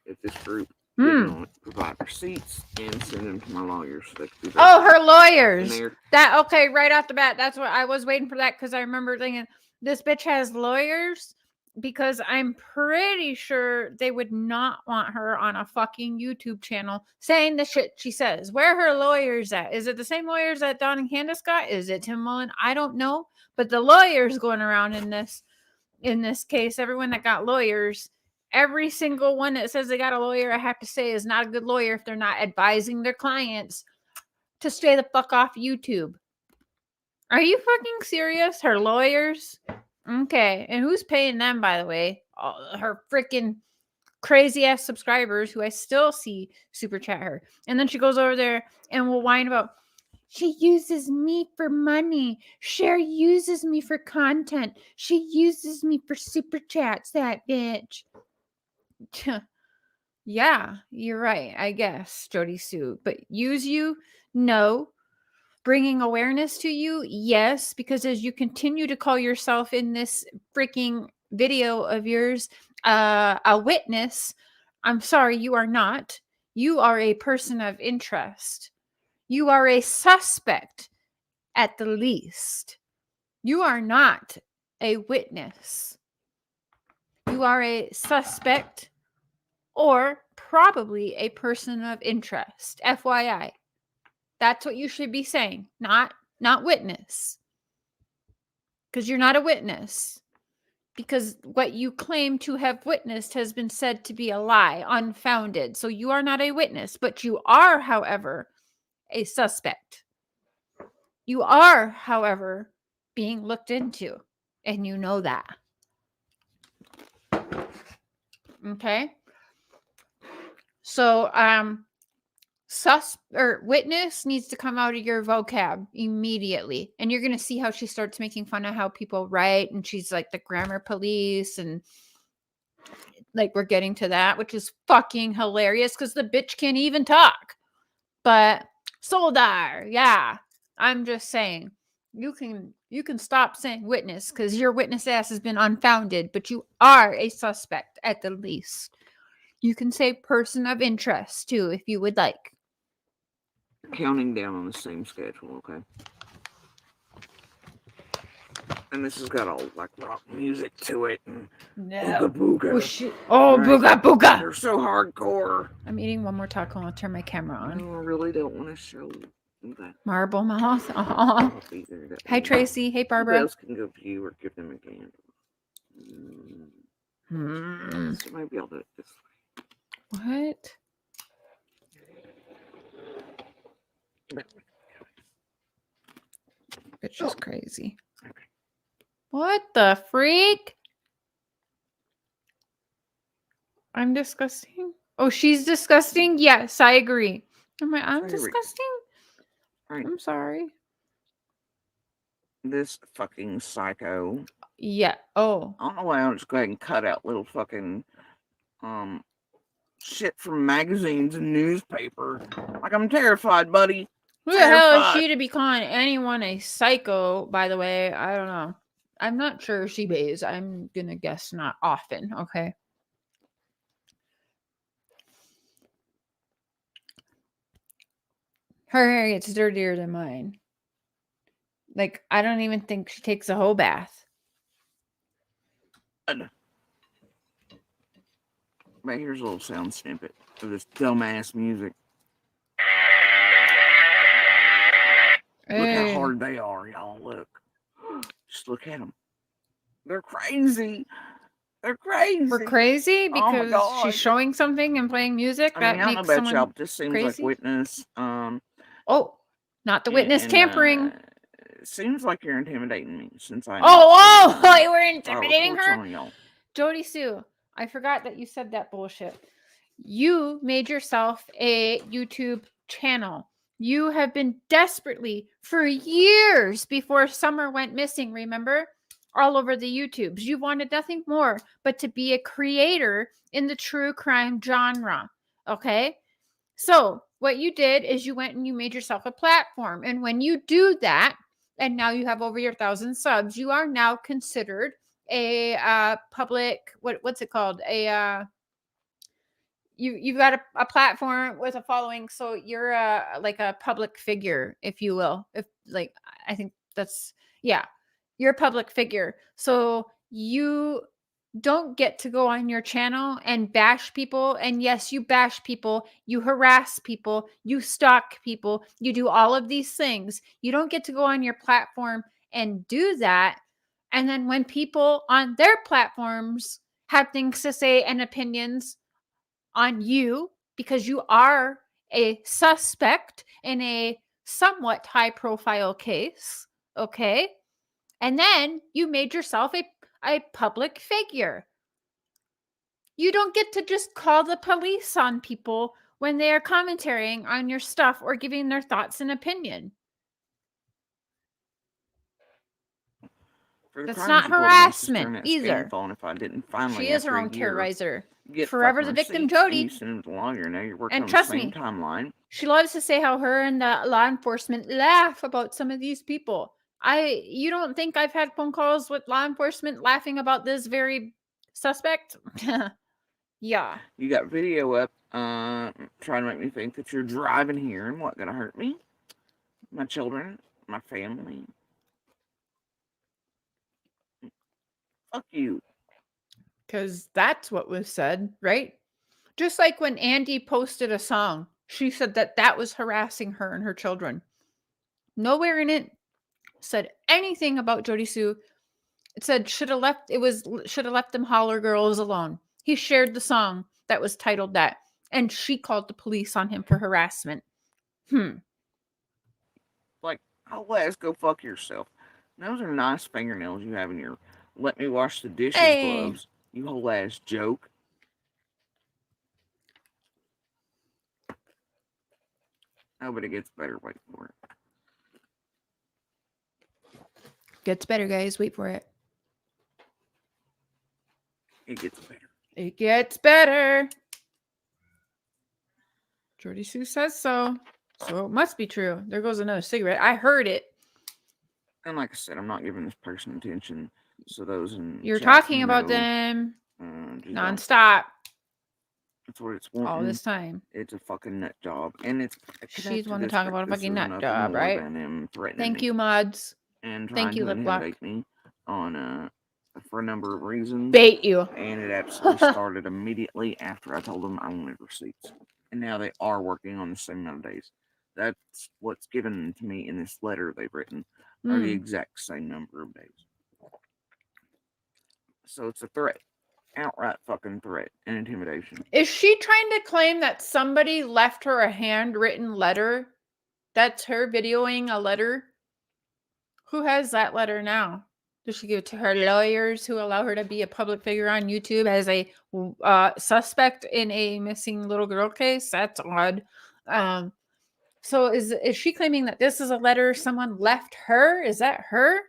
G: If this group did not provide receipts and send them to my lawyers, so they could do
F: Oh, her lawyers.
G: and
F: That okay, right off the bat. That's what I was waiting for that because I remember thinking this bitch has lawyers because I'm pretty sure they would not want her on a fucking YouTube channel saying the shit she says. Where are her lawyers at? Is it the same lawyers that Don and Candace got? Is it Tim Mullen? I don't know. But the lawyers going around in this case, everyone that got lawyers, every single one that says they got a lawyer, I have to say is not a good lawyer if they're not advising their clients to stay the fuck off YouTube. Are you fucking serious? Her lawyers? Okay. And who's paying them, by the way? Her freaking crazy ass subscribers who I still see super chat her. And then she goes over there and will whine about, she uses me for money. Cher uses me for content. She uses me for super chats, that bitch. Yeah, you're right, I guess, JodieSue. But use you? No. Bringing awareness to you? Yes, because as you continue to call yourself in this freaking video of yours a witness, I'm sorry, you are not. You are a person of interest. You are a suspect at the least. You are not a witness. You are a suspect or probably a person of interest. FYI. That's what you should be saying, not witness. Because you're not a witness. Because what you claim to have witnessed has been said to be a lie, unfounded. So you are not a witness, but you are, however, a suspect. You are, however, being looked into, and you know that. Okay? So, witness needs to come out of your vocab immediately. And you're going to see how she starts making fun of how people write. And she's like the grammar police. And like, we're getting to that, which is fucking hilarious because the bitch can't even talk. But Soldar, yeah, I'm just saying you can stop saying witness because your witness ass has been unfounded, but you are a suspect at the least. You can say person of interest too, if you would like.
G: counting down on the same schedule, okay? And this has got all like rock music to it. And
F: No.
G: booga booga.
F: Oh, shit. Oh,
G: Right.
F: booga booga.
G: They're so hardcore.
F: I'm eating one more taco and I'll turn my camera on.
G: No, I really don't want to show that.
F: Marble mouth. Aw.
G: Coffee there that
F: Hi,
G: way.
F: Tracy. Hey,
G: Who
F: Barbara.
G: else can go view or give them a candle? So maybe I'll do it this way.
F: What? It's just crazy.
G: Okay.
F: What the freak? I'm disgusting. Oh, she's disgusting? Yes, I agree. I'm
G: agree.
F: disgusting?
G: Right.
F: I'm sorry.
G: This fucking psycho.
F: Yeah. Oh.
G: I don't know why I don't just go ahead and cut out little fucking shit from magazines and newspaper. Like, I'm terrified, buddy.
F: Who the hell is she to be calling anyone a psycho, by the way? I don't know. I'm not sure if she is. I'm going to guess not often, okay? Her hair gets dirtier than mine. Like, I don't even think she takes a whole bath.
G: But here's a little sound snippet of this dumbass music. Look how hard they are, y'all. Look. Just look at them. They're crazy. They're crazy.
F: We're crazy because she's showing something and playing music.
G: I mean,
F: that
G: I don't
F: makes
G: know about
F: someone
G: y'all, but this seems
F: crazy?
G: like Witness.
F: Oh, not the witness tampering.
G: It seems like you're intimidating me since I.
F: You were intimidating her? JodieSue, I forgot that you said that bullshit. You made yourself a YouTube channel. You have been desperately for years before Summer went missing, remember? All over the YouTubes. You wanted nothing more but to be a creator in the true crime genre. Okay? So what you did is you went and you made yourself a platform. And when you do that, and now you have over your 1,000 subs, you are now considered a public, what's it called? You've got a platform with a following, so you're like a public figure, if you will. If like, I think that's, yeah, you're a public figure. So you don't get to go on your channel and bash people. And yes, you bash people, you harass people, you stalk people, you do all of these things. You don't get to go on your platform and do that. And then when people on their platforms have things to say and opinions on you, because you are a suspect in a somewhat high profile case, okay? And then you made yourself a public figure. You don't get to just call the police on people when they are commentating on your stuff or giving their thoughts and opinion. That's not harassment either.
G: If I didn't finally,
F: she is her own terrorizer.
G: Get
F: forever the victim, Jodie.
G: And
F: trust me,
G: timeline.
F: She loves to say how her and the law enforcement laugh about some of these people. You don't think I've had phone calls with law enforcement laughing about this very suspect? Yeah.
G: You got video up trying to make me think that you're driving here and what, gonna hurt me? My children, my family. Fuck you.
F: Because that's what was said, right? Just like when Andy posted a song, she said that was harassing her and her children. Nowhere in it said anything about JodieSue. It said should have left them holler girls alone. He shared the song that was titled that, and she called the police on him for harassment.
G: Like, oh, let's go fuck yourself. Those are nice fingernails you have in your let me wash the dishes gloves. You whole ass joke. Oh, but it gets better. Wait for it.
F: Gets better, guys. Wait for it.
G: It gets better.
F: It gets better. JodieSue says so. So it must be true. There goes another cigarette. I heard it.
G: And like I said, I'm not giving this person attention. So those in
F: you're talking about them nonstop.
G: That's what it's wanting.
F: All this time.
G: It's a fucking nut job. And it's
F: she's one to talk about a fucking nut job, right? Thank you, mods.
G: And
F: thank you, Lip Lock.
G: Me. on for a number of reasons.
F: Bait you.
G: And it absolutely started immediately after I told them I wanted receipts. And now they are working on the same amount of days. That's what's given to me in this letter they've written, are the exact same number of days. So it's a threat. Outright fucking threat and intimidation.
F: Is she trying to claim that somebody left her a handwritten letter? That's her videoing a letter? Who has that letter now? Does she give it to her lawyers who allow her to be a public figure on YouTube as a suspect in a missing little girl case? That's odd. So is she claiming that this is a letter someone left her? Is that her?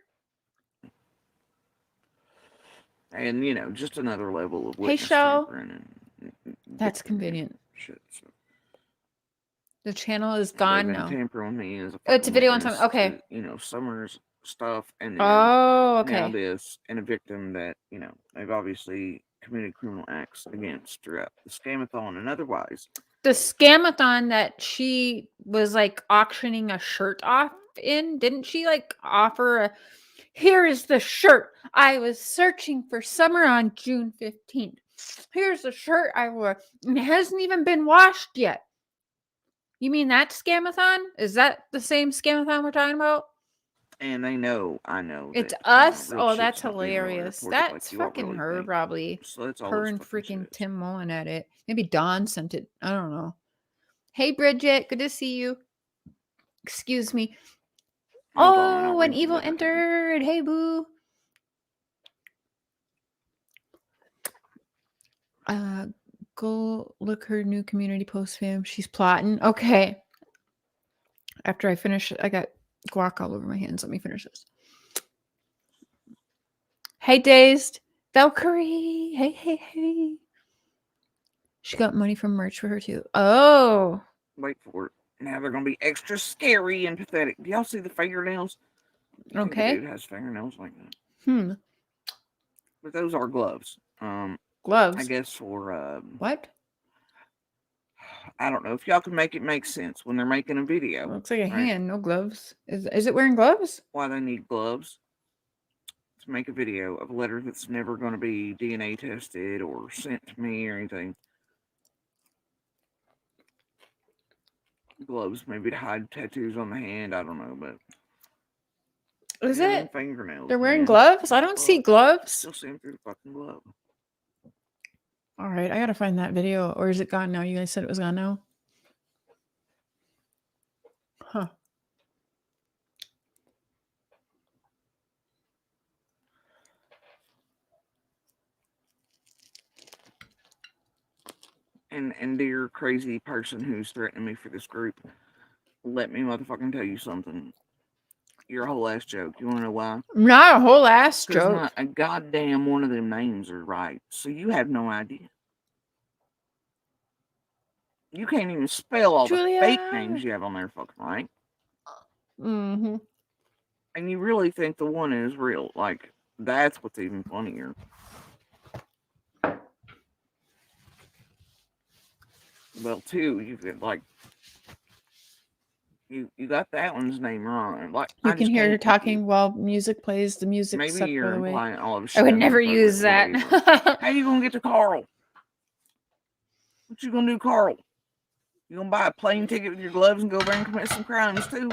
G: And, you know, just another level of
F: Hey,
G: witness
F: Shell.
G: tampering and
F: That's convenient.
G: shit. So
F: The channel is
G: they've
F: gone
G: been
F: now.
G: tampering with me as a
F: It's a video on
G: witness
F: time. Okay.
G: to, you know, Summer's stuff and then
F: Oh,
G: now
F: okay.
G: this, and a victim that, you know, they've obviously committed criminal acts against throughout the scamathon and otherwise.
F: The scamathon that she was like auctioning a shirt off in, didn't she like offer a, here is the shirt I was searching for summer on June 15th. Here's the shirt I wore, and it hasn't even been washed yet. You mean that scamathon? Is that the same scamathon we're talking about?
G: And they know, I know.
F: It's
G: that,
F: us?
G: real
F: Oh,
G: shit's
F: that's
G: not being really
F: hilarious.
G: reported like
F: That's
G: you all
F: fucking
G: really
F: her,
G: think.
F: probably.
G: So that's all
F: Her
G: this
F: and
G: fucking
F: freaking
G: shit is.
F: Tim Mullen at it. Maybe Dawn sent it. I don't know. Hey, Bridget. Good to see you. Excuse me.
G: Hold on, and I'll
F: Oh, an
G: read the
F: evil
G: letter.
F: entered. Hey, boo. Go look her new community post, fam. She's plotting. Okay. After I finish, I got guac all over my hands. Let me finish this. Hey, Dazed. Valkyrie. Hey, hey, hey. She got money from merch for her, too. Oh.
G: Wait for it. Now they're going to be extra scary and pathetic. Do y'all see the fingernails? I think the
F: Okay.
G: dude has fingernails like that. But those are gloves.
F: Gloves.
G: I guess for
F: What?
G: I don't know if y'all can make it make sense when they're making a video.
F: Looks like a
G: right?
F: hand, no gloves. Is it wearing gloves?
G: Why they need gloves to make a video of a letter that's never going to be DNA tested or sent to me or anything. Gloves, maybe to hide tattoos on the hand. I don't know, but
F: Is
G: yeah,
F: it?
G: them fingernails.
F: They're wearing
G: man.
F: gloves? I don't see
G: Fuck.
F: gloves.
G: Still see them through the fucking glove.
F: All right, I gotta find that video. Or is it gone now? You guys said it was gone now? Huh.
G: And dear crazy person who's threatening me for this group, let me motherfucking tell you something. You're a whole ass joke. You wanna know why?
F: Not a whole ass
G: Because
F: joke.
G: not a goddamn one of them names are right. So you have no idea. You can't even spell all
F: Julia.
G: the fake names you have on there fucking right.
F: Mm-hmm.
G: And you really think the one is real. Like, that's what's even funnier. Well, two, you could like you got that one's name wrong. Like
F: You
G: I
F: can
G: just
F: hear her
G: can't-
F: talking while music plays. The music
G: Maybe
F: sucked, by
G: you're
F: the way.
G: implying all of
F: I would
G: shit
F: never
G: inappropriate,
F: use that.
G: whatever. How you gonna get to Carl? What you gonna do, Carl? You gonna buy a plane ticket with your gloves and go over and commit some crimes too?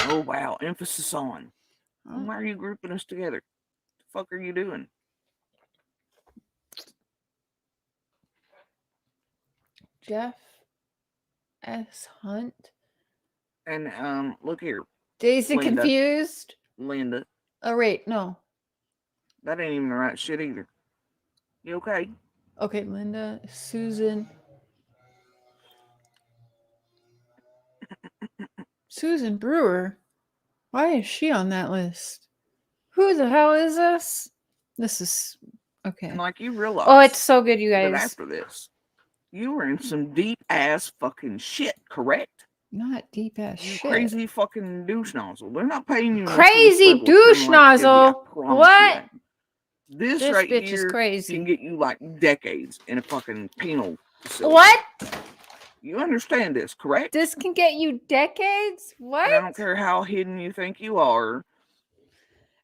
G: Oh wow, emphasis on. Why are you grouping us together? The fuck are you doing?
F: Jeff S. Hunt.
G: And look here,
F: Daisy
G: Linda.
F: confused.
G: Linda.
F: Oh wait, no.
G: That ain't even the right shit either. You okay?
F: Okay, Linda, Susan. Susan Brewer. Why is she on that list? Who the hell is this? This is okay.
G: And like you realize.
F: Oh, it's so good, you
G: that
F: guys.
G: after this, you were in some deep ass fucking shit, correct?
F: Not deep ass
G: You
F: shit.
G: crazy fucking douche nozzle. They're not paying you enough
F: Crazy
G: for this level of
F: douche
G: criminal activity, I
F: nozzle.
G: promise you
F: What?
G: that. This
F: This
G: right
F: bitch is
G: here
F: crazy.
G: can get you like decades in a fucking penal facility.
F: What?
G: You understand this, correct?
F: This can get you decades?
G: And I don't
F: What?
G: care how hidden you think you are.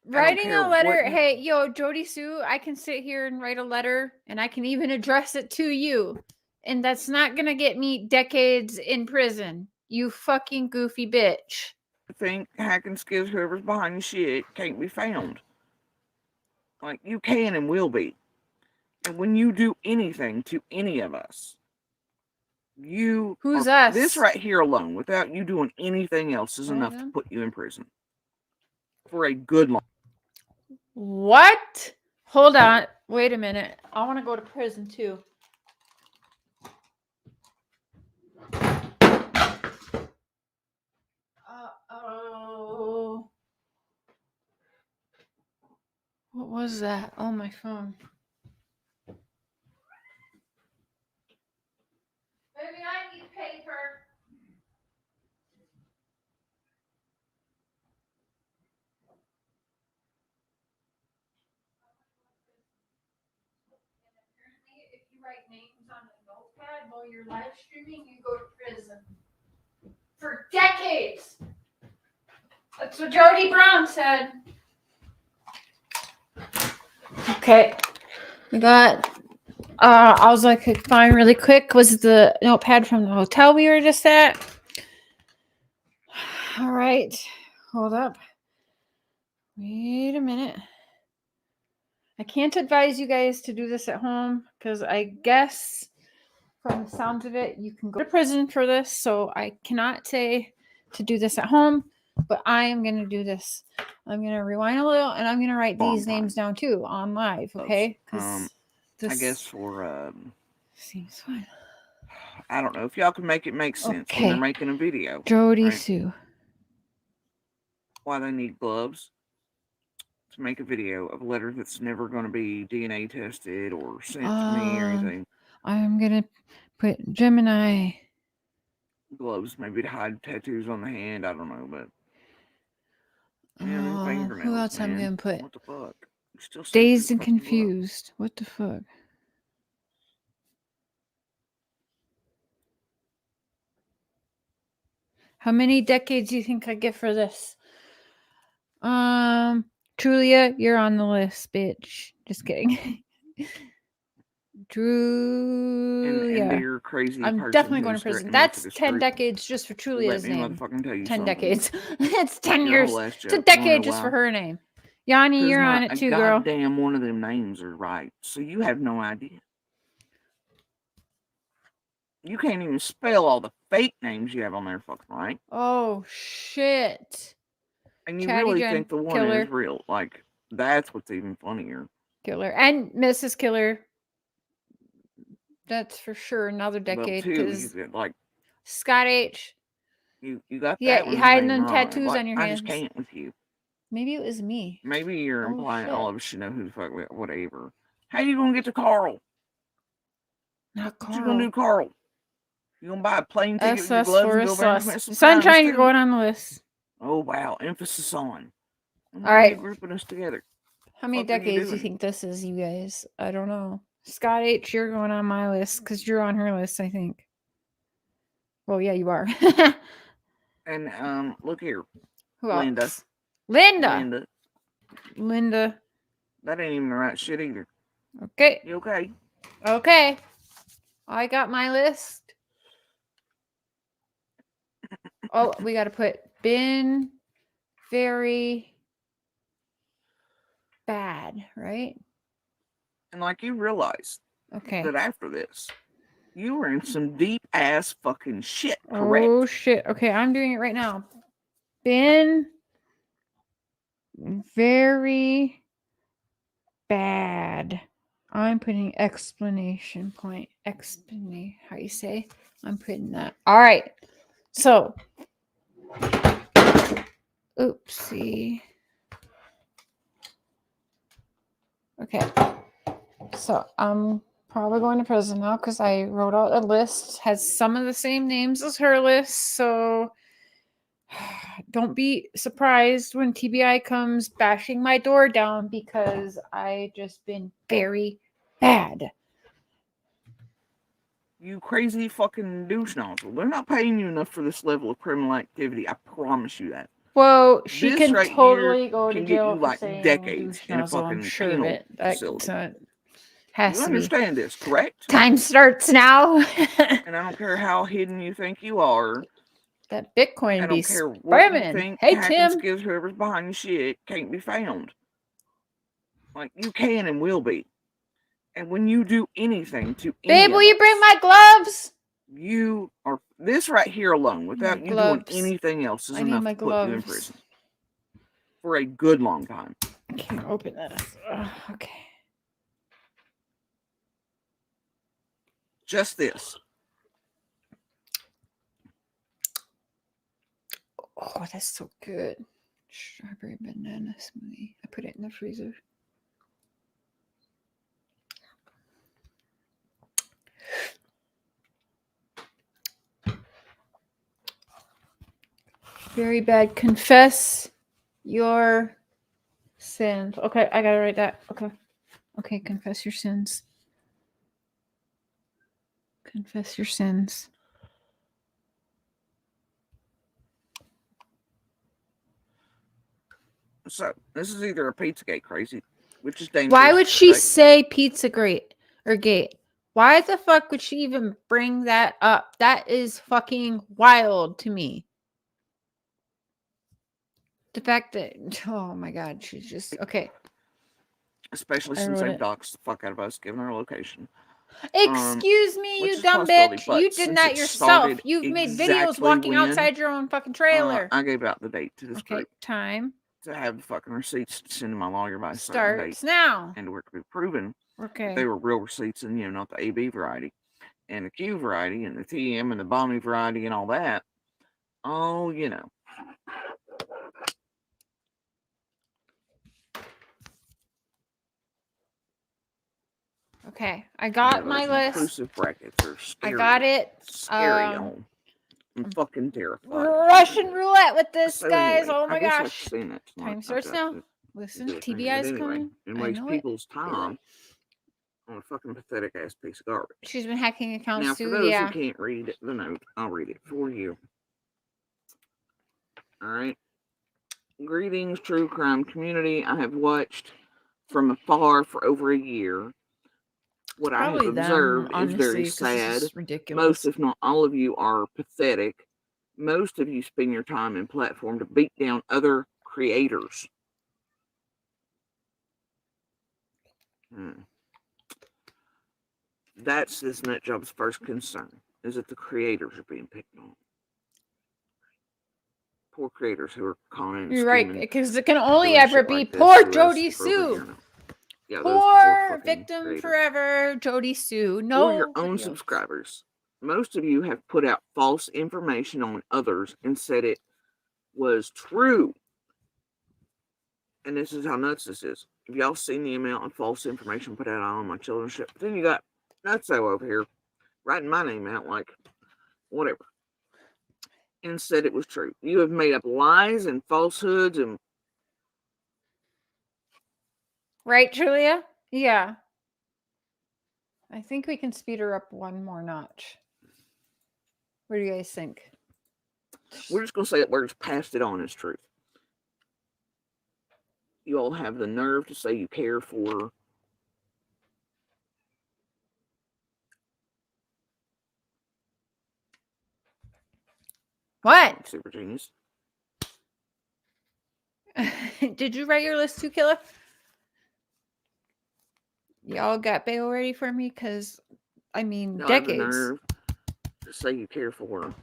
F: writing
G: care
F: a letter.
G: what you-
F: Hey, yo, JodieSue, I can sit here and write a letter, and I can even address it to you, and that's not gonna get me decades in prison. You fucking goofy bitch.
G: think hacking skills, whoever's behind your shit can't be found. Like, you can and will be. And when you do anything to any of us,
F: Who's us?
G: This right here alone, without you doing anything else, is
F: Oh,
G: enough
F: yeah.
G: to put you in prison for a good long.
F: What? Hold on. Wait a minute. I want to go to prison too. Oh. What was that? Oh, my phone. Baby, I need paper. If you write names on a notepad while you're live streaming, you go to prison. For decades. That's what Jody Brown said. Okay. We got, I was like, could find really quick was the notepad from the hotel we were just at. All right. Hold up. Wait a minute. I can't advise you guys to do this at home because I guess from the sounds of it, you can go to prison for this. So I cannot say to do this at home, but I am going to do this. I'm going to rewind a little and I'm going to write these names down too on live. Okay.
G: I guess for,
F: seems fine.
G: I don't know if y'all can make it make sense when they're making a video.
F: JodieSue.
G: Right? Why they need gloves to make a video of a letter that's never going to be DNA tested or sent to me or anything. I'm
F: going to put Gemini.
G: Gloves, maybe to hide tattoos on the hand. I don't know, but yeah, them fingernails.
F: Who else
G: man.
F: I'm going to put?
G: What the fuck? Still
F: Dazed and confused. What the fuck? How many decades do you think I get for this? Julia, you're on the list, bitch. Just kidding. Julia.
G: And you're crazy.
F: I'm definitely going to prison. That's 10 decades just for Julia's name. 10 decades. It's 10 years. It's a decade just for her name. Yanni, you're on it too, girl.
G: Goddamn, one of them names are right. So you have no idea. You can't even spell all the fake names you have on there, fucking right.
F: Oh, shit.
G: And you
F: Chatty
G: really
F: Jen,
G: think the one
F: Killer.
G: is real. Like, that's what's even funnier.
F: Killer. And Mrs. Killer. That's for sure another decade.
G: Like
F: Scott H.
G: You got that.
F: Yeah,
G: you
F: hiding them tattoos on your hands.
G: I just can't with you.
F: Maybe it was me.
G: Maybe you're implying all of us should know who the fuck, whatever. How you gonna get to Carl?
F: Not Carl.
G: What you gonna do, Carl? You gonna buy a plane ticket with your
F: SS
G: gloves
F: for
G: and go back and commit some
F: Sunshine,
G: crimes,
F: you're
G: too?
F: going on the list.
G: Oh wow, emphasis on.
F: All right,
G: grouping us together.
F: How many decades do you think this is, you guys? I don't know. Scott H, you're going on my list because you're on her list, I think. Well, yeah, you are.
G: And look here.
F: Who else?
G: Linda. That ain't even the right shit either.
F: Okay.
G: You okay?
F: Okay. I got my list. Oh, we got to put been very bad, right?
G: And like you realize that after this, you were in some deep ass fucking shit, correct?
F: Oh shit. Okay, I'm doing it right now. Been very bad. I'm putting explanation point. How you say? I'm putting that. All right. So, oopsie. Okay. So, I'm probably going to prison now because I wrote out a list. Has some of the same names as her list. So, don't be surprised when TBI comes bashing my door down because I just been very bad.
G: You crazy fucking douche nozzle. They're not paying you enough for this level of criminal activity. I promise you that.
F: quote, she
G: This
F: can
G: right
F: totally
G: here
F: go to
G: can get
F: jail
G: you
F: for
G: like
F: saying
G: decades in a
F: douche nozzle. I'm
G: fucking
F: sure of
G: penal
F: it. That
G: facility.
F: has
G: You
F: to be.
G: understand this, correct?
F: Time starts now.
G: And I don't care how hidden you think you are.
F: That Bitcoin
G: I
F: be
G: don't care what you
F: spreading.
G: think.
F: Hey,
G: Hacking
F: Tim.
G: skills, whoever's behind your shit can't be found. Like, you can and will be. And when you do anything to any
F: Babe,
G: of
F: will you
G: us,
F: bring my gloves?
G: you are, this right here alone, without you doing
F: gloves.
G: anything else, is
F: I need
G: enough
F: my
G: to put you in
F: gloves.
G: prison. For a good long time.
F: I can't open this. Ugh, okay.
G: Just this.
F: Oh, that's so good. Strawberry banana smoothie. I put it in the freezer. Very bad. Confess your sins. Okay, I gotta write that. Okay. Okay, confess your sins. Confess your sins.
G: So, this is either a Pizzagate crazy, which is dangerous.
F: Why would she
G: right?
F: say pizza grate or gate? Why the fuck would she even bring that up? That is fucking wild to me. The fact that, oh my God, she's just, okay.
G: Especially
F: I
G: since
F: wrote
G: they've
F: it.
G: doxed the fuck out of us, given our location.
F: Excuse me,
G: which
F: you
G: is
F: dumb
G: possibility,
F: bitch.
G: but
F: You did
G: since
F: that
G: it
F: yourself.
G: started
F: You've made videos
G: exactly
F: walking
G: when,
F: outside your own fucking trailer.
G: I gave out the date to this
F: Okay,
G: group
F: time
G: to have the fucking receipts to send to my lawyer by a certain date.
F: starts now.
G: And where it could be proven that
F: Okay.
G: they were real receipts and, not the AB variety. And the Q variety and the TM and the Bommy variety and all that. Oh,
F: Okay, I got
G: those
F: my list.
G: inclusive brackets are scary.
F: I got it.
G: Scary, y'all. I'm fucking terrified.
F: Russian roulette with this,
G: So
F: guys.
G: anyway,
F: Oh my
G: I guess I've
F: gosh.
G: seen that tonight.
F: Time starts now. Listen, TBI is coming.
G: And
F: I
G: waste
F: know it.
G: people's time on a fucking pathetic ass piece of garbage.
F: She's been hacking accounts
G: Now,
F: too.
G: for those
F: Yeah.
G: who can't read the note, I'll read it for you. All right. Greetings, true crime community. I have watched from afar for over a year. What I have observed is very sad.
F: Ridiculous.
G: Most, if not all of you, are pathetic. Most of you spend your time and platform to beat down other creators. That's this nut job's first concern, is that the creators are being picked on. Poor creators who are calling.
F: You're right, because it can only ever be like poor JodieSue.
G: Yeah,
F: poor victim creators. Forever, JodieSue. No,
G: or your own subscribers. Most of you have put out false information on others and said it was true. And this is how nuts this is. If y'all seen the amount of false information put out on my children's ship, then you got Nutso over here writing my name out like whatever. And said it was true. You have made up lies and falsehoods and
F: right, Julia? Yeah. I think we can speed her up one more notch. What do you guys think?
G: We're just going to say that words passed it on as truth. You all have the nerve to say you care for
F: what?
G: Super Genius.
F: Did you write your list too, Killer? Y'all got bail ready for me? Because, I mean,
G: Y'all
F: decades.
G: have the nerve to say you care for her.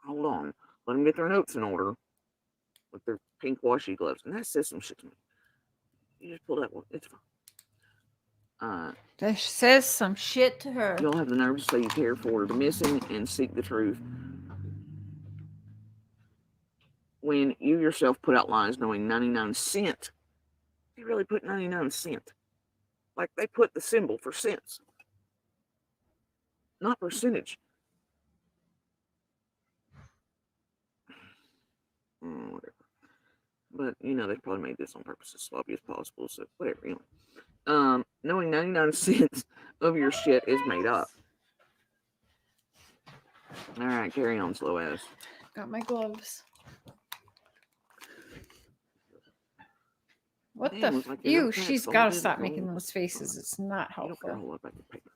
G: Hold on. Let them get their notes in order with their pink washy gloves. And that says some shit to me. You just pull that one. It's fine.
F: That says some shit to her.
G: Y'all have the nerve to say you care for the missing and seek the truth. When you yourself put out lies knowing 99 cents. They really put 99 cents. Like they put the symbol for cents. Not percentage. Whatever. But, they probably made this on purpose as sloppy as possible. So, whatever, anyway. Knowing 99 cents of your shit is made up. Alright, carry on, slow ass.
F: got my gloves. What
G: Damn,
F: the?
G: looks like you're
F: Ew,
G: not that
F: she's got to
G: folded,
F: stop
G: girl.
F: making those faces. It's not
G: You don't care a
F: helpful.
G: whole lot about the paper.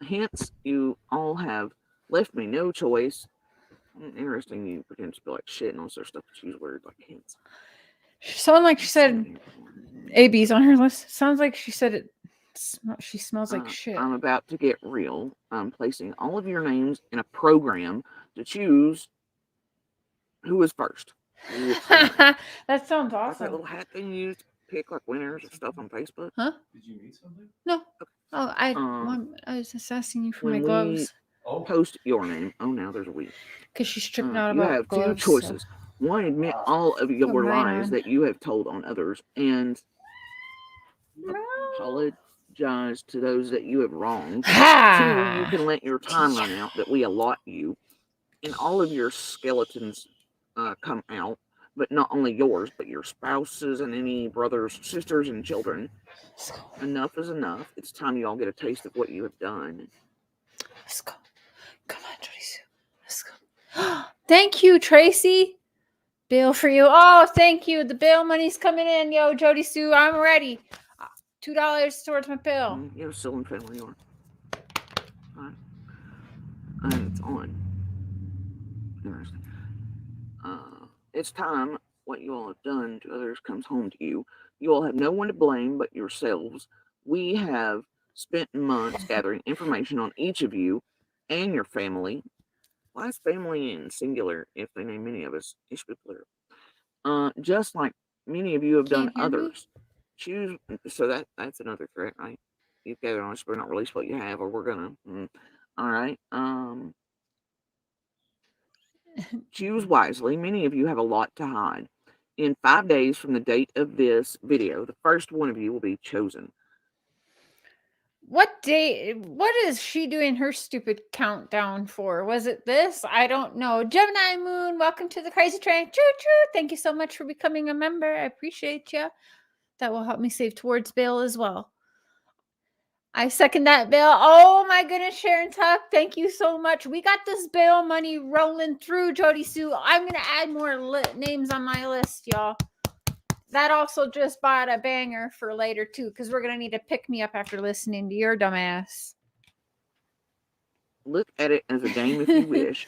G: Hence, you all have left me no choice. Interesting, you pretend to be like shit and all sort of stuff, but use words like hints.
F: She sounded like she said AB's on her list. Sounds like she said it. She smells like shit.
G: I'm about to get real. I'm placing all of your names in a program to choose who is first.
F: That sounds
G: Like that
F: awesome.
G: little hat thing you use to pick like winners and stuff on Facebook.
F: Huh?
A: Did you need something?
F: No. Oh, I was just asking you for my
G: When we
F: gloves
G: post your name, oh, now there's a we.
F: because she's tripping out
G: You
F: about
G: have
F: gloves.
G: two choices. One, admit all of your
F: Put mine
G: lies
F: on.
G: that you have told on others, and apologize to those that you have wronged. Two, you can let your time run out that we allot you, and all of your skeletons come out, but not only yours, but your spouses and any brothers, sisters, and children. Enough is enough. It's time you all get a taste of what you have done.
F: Let's go. Come on, JodieSue. Let's go. Thank you, Tracy. Bill for you. Oh, thank you. The bill money's coming in. Yo, JodieSue, I'm ready. $2 towards my bill.
G: You're still in family, you are. Alright. And it's on. Interesting. It's time what you all have done to others comes home to you. You all have no one to blame but yourselves. We have spent months gathering information on each of you and your family. Why is family in singular if they name many of us? It should be plural. Just like many of you have done others. Choose. So that's another threat, right? You've gathered on us, but not release what you have, or we're gonna. All right. Choose wisely. Many of you have a lot to hide. In 5 days from the date of this video, the first one of you will be chosen.
F: What day? What is she doing her stupid countdown for? Was it this? I don't know. Gemini Moon, welcome to the Crazy Train. Choo choo. Thank you so much for becoming a member. I appreciate you. That will help me save towards bail as well. I second that, Bill. Oh my goodness, Sharon Tuck. Thank you so much. We got this bail money rolling through, JodieSue. I'm going to add more names on my list, y'all. That also just bought a banger for later, too, because we're going to need to pick me up after listening to your dumbass.
G: Look at it as a game if you wish.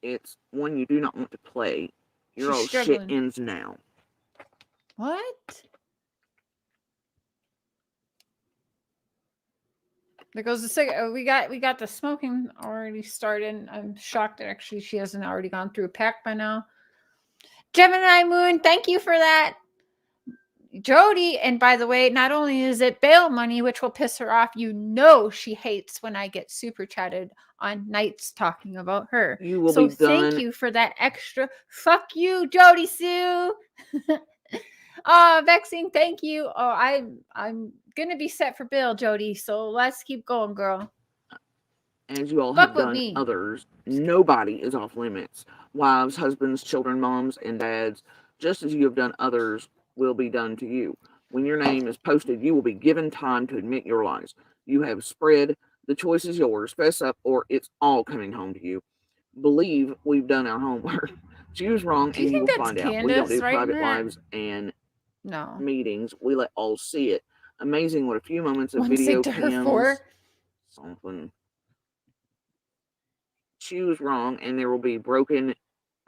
G: It's one you do not want to play. Your old shit ends now.
F: What? There goes the cigarette. We got the smoking already started. I'm shocked that actually she hasn't already gone through a pack by now. Gemini Moon, thank you for that. Jodie, and by the way, not only is it bail money, which will piss her off, you know she hates when I get super chatted on nights talking about her.
G: You will
F: so
G: be done.
F: Thank you for that extra. Fuck you, JodieSue. Oh, Vexing, thank you. Oh, I'm gonna be set for bail, Jodie. So let's keep going, girl.
G: As you all have done others, nobody is off limits. Wives, husbands, children, moms, and dads, just as you have done others, will be done to you. When your name is posted, you will be given time to admit your lies. You have spread. The choice is yours. Fess up, or it's all coming home to you. Believe we've done our homework. Choose wrong, and you will find out. We don't do private lives and meetings. We let all see it. Amazing what a few moments of video cams. Something. Choose wrong, and there will be broken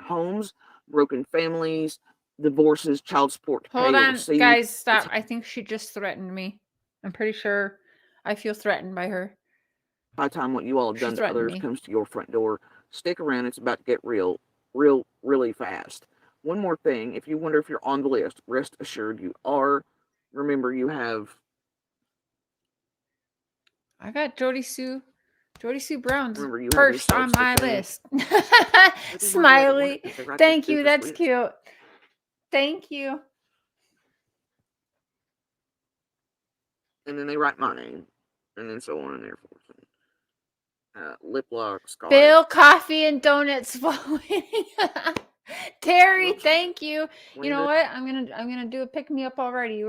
G: homes, broken families, divorces, child support to pay.
F: Hold on, guys, stop. I think she just threatened me. I'm pretty sure I feel threatened by her.
G: By the time what you all have done to others comes to your front door, stick around. It's about to get really fast. One more thing. If you wonder if you're on the list, rest assured you are. Remember, you have...
F: I got JodieSue Brown's first on my list. Smiley. Thank you. That's cute. Thank you.
G: And then they write my name. And then so on and there forth. Lip lock, Scott.
F: Bill, coffee, and donuts following. Terry, thank you. You know what? I'm gonna do a pick me up already.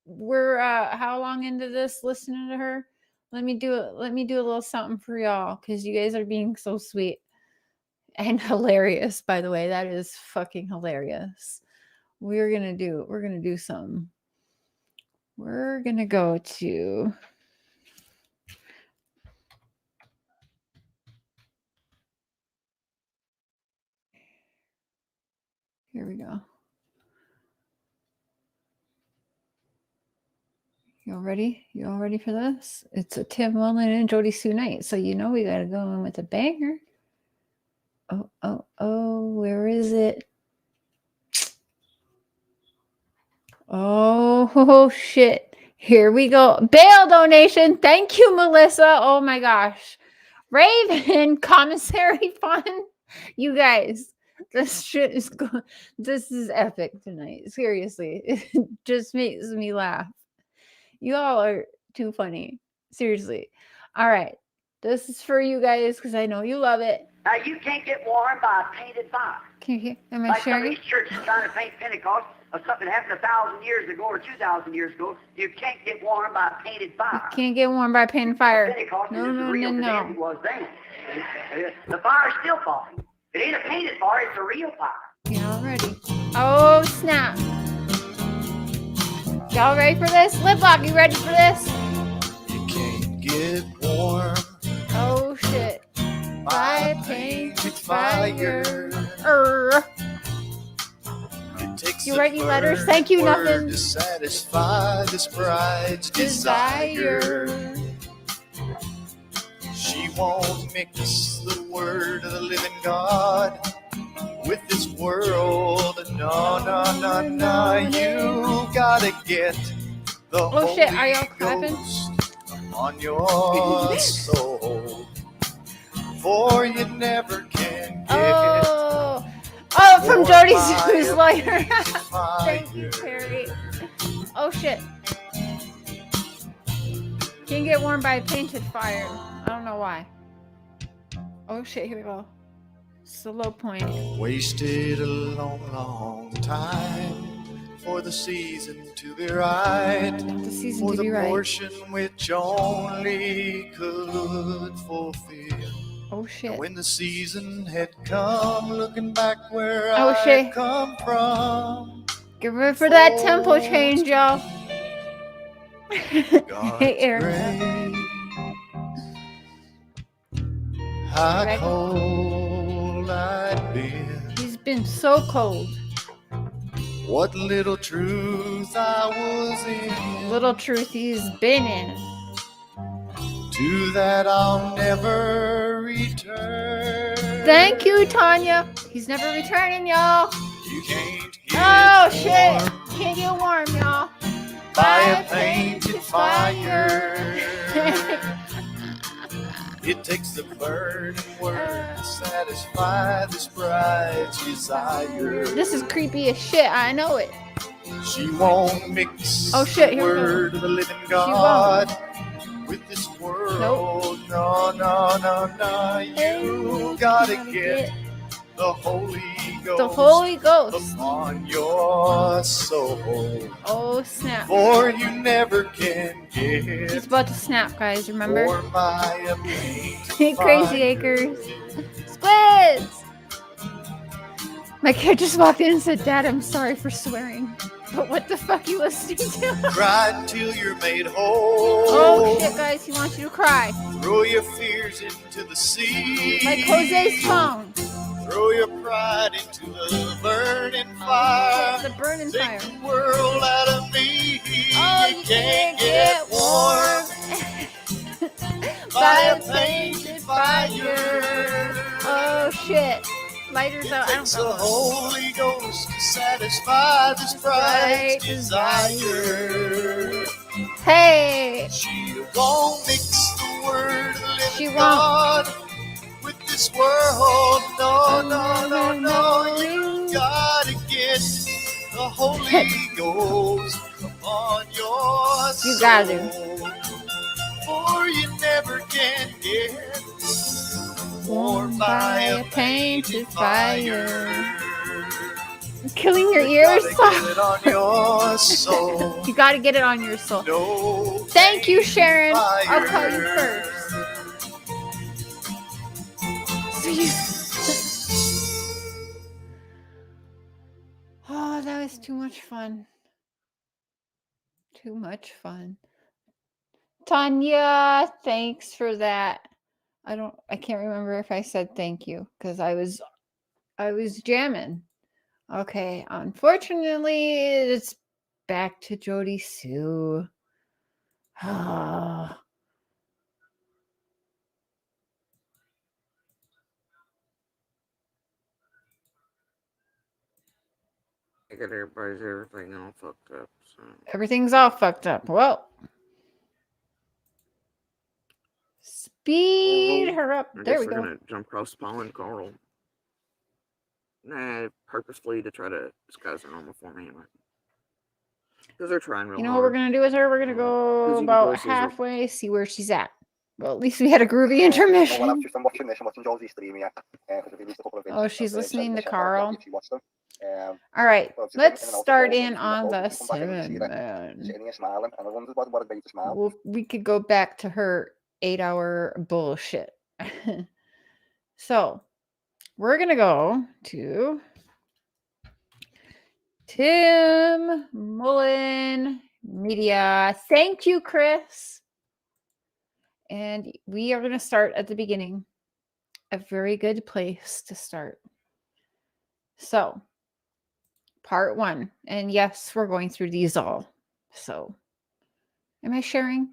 F: We're how long into this listening to her? Let me do a little something for y'all because you guys are being so sweet. And hilarious, by the way. That is fucking hilarious. We're gonna do some. We're gonna go to here we go. You all ready? You all ready for this? It's a Tim Mullen and JodieSue night, so you know we gotta go in with a banger. Oh, where is it? Oh shit. Here we go. Bail donation. Thank you, Melissa. Oh my gosh. Raven, commissary fund. You guys, this shit is good. This is epic tonight. Seriously. It just makes me laugh. You all are too funny. Seriously. All right. This is for you guys because I know you love it.
H: Now, you can't get warm by a painted fire.
F: Can you hear? Am I
H: Like some of
F: sharing?
H: these churches trying to paint Pentecost of something that happened 1,000 years ago or 2,000 years ago. You can't get warm by a painted fire.
F: Can't get warm by painting fire.
H: Pentecost
F: No,
H: is
F: no,
H: as real
F: no,
H: today
F: no.
H: as it was then. The fire's still falling. It ain't a painted fire, it's a real fire.
F: Y'all ready? Oh, snap. Y'all ready for this? Lip lock, you ready for this?
I: You can't get warm
F: Oh, shit.
I: by
F: By
I: painted
F: painted
I: fire.
F: fire.
I: It takes
F: You
I: a
F: write your letters?
I: firm
F: Thank you,
I: word
F: nothing.
I: to satisfy this bride's desire.
F: Desire.
I: She won't mix the word of the living God with this world. No, no, no, no. You gotta get the
F: Oh, shit. Are
I: Holy
F: y'all clapping?
I: Ghost on your soul, for you never can get
F: Oh, from
I: warm
F: JodieSue's
I: by a
F: lawyer.
I: painted
F: Thank you,
I: fire.
F: Terry. Oh, shit. Can't get warm by a painted fire. I don't know why. Oh, shit. Here we go. It's the low point.
I: Wasted a long, long time for the season to be right,
F: The season
I: for
F: to
I: the
F: be right.
I: portion which only could fulfill.
F: Oh,
I: And
F: shit.
I: when the season had come, looking baback where
F: Oh,
I: I
F: shit.
I: come from,
F: Get ready for that tempo change, y'all.
I: God's
F: Hey, Erica.
I: grace. How
F: Ready?
I: cold I'd been,
F: He's been so cold.
I: what little truth I was in.
F: Little truth he's been in.
I: To that I'll never return.
F: Thank you, Tanya. He's never returning, y'all.
I: You can't get
F: Oh, shit.
I: warm
F: Can't get warm, y'all.
I: by a painted fire. It takes the burning word to satisfy this bride's desire.
F: This is creepy as shit. I know it.
I: She won't mix
F: Oh, shit,
I: the
F: here we go.
I: word of the living
F: won't.
I: God with this world. No, no, no, no. You gotta get the Holy Ghost,
F: The Holy Ghost.
I: upon your soul,
F: Oh, snap.
I: for you never can
F: He's
I: get
F: about to snap, guys. Remember?
I: warm by a painted
F: Hey, Crazy
I: fire.
F: Acres. Squids! My kid just walked in and said, Dad, I'm sorry for swearing. But what the fuck you listening to?
I: Cry till you're made whole.
F: Oh, shit, guys. He wants you to cry.
I: Throw your fears into the sea.
F: Like Jose's phone.
I: Throw your pride into the burning fire.
F: The burning fire.
I: Take the world out of me.
F: Oh,
I: you can't get warm by a painted fire.
F: Oh, shit. Lighters out. I
I: It
F: don't
I: takes the
F: know.
I: Holy Ghost to satisfy this bride's desire.
F: Hey.
I: She won't mix the word of the living
F: She won't.
I: God with this world. No, no, no, no. You gotta get the Holy Ghost upon your soul.
F: You gotta.
I: For you never can get warm by a painted fire.
F: Killing your
I: You
F: ears.
I: gotta get it on your soul.
F: You gotta get it on your soul.
I: No
F: Thank you, Sharon. I'll
I: fire.
F: call you first. So too much fun. Too much fun. Tanya, thanks for that. I can't remember if I said thank you because I was jamming. Okay, unfortunately, it's back to JodieSue. Ah.
G: I got everything all fucked up. So.
F: Everything's all fucked up. Well, speed her up. There we go.
G: They're gonna jump across the pond, Carl. Nah, purposefully to try to disguise their normal form anyway. Because they're trying real hard.
F: You know what we're gonna do with her? We're gonna go about halfway, see where she's at. Well, at least we had a groovy intermission.
J: Well, I'm watching this. I'm watching Josie's stream here.
F: Oh, she's listening to Carl. All right, let's start in on the Sandman. Well, we could go back to her 8-hour bullshit. So, we're going to go to Tim Mullen Media. Thank you, Chris. And we are going to start at the beginning. A very good place to start. So, part 1. And yes, we're going through these all. So, am I sharing?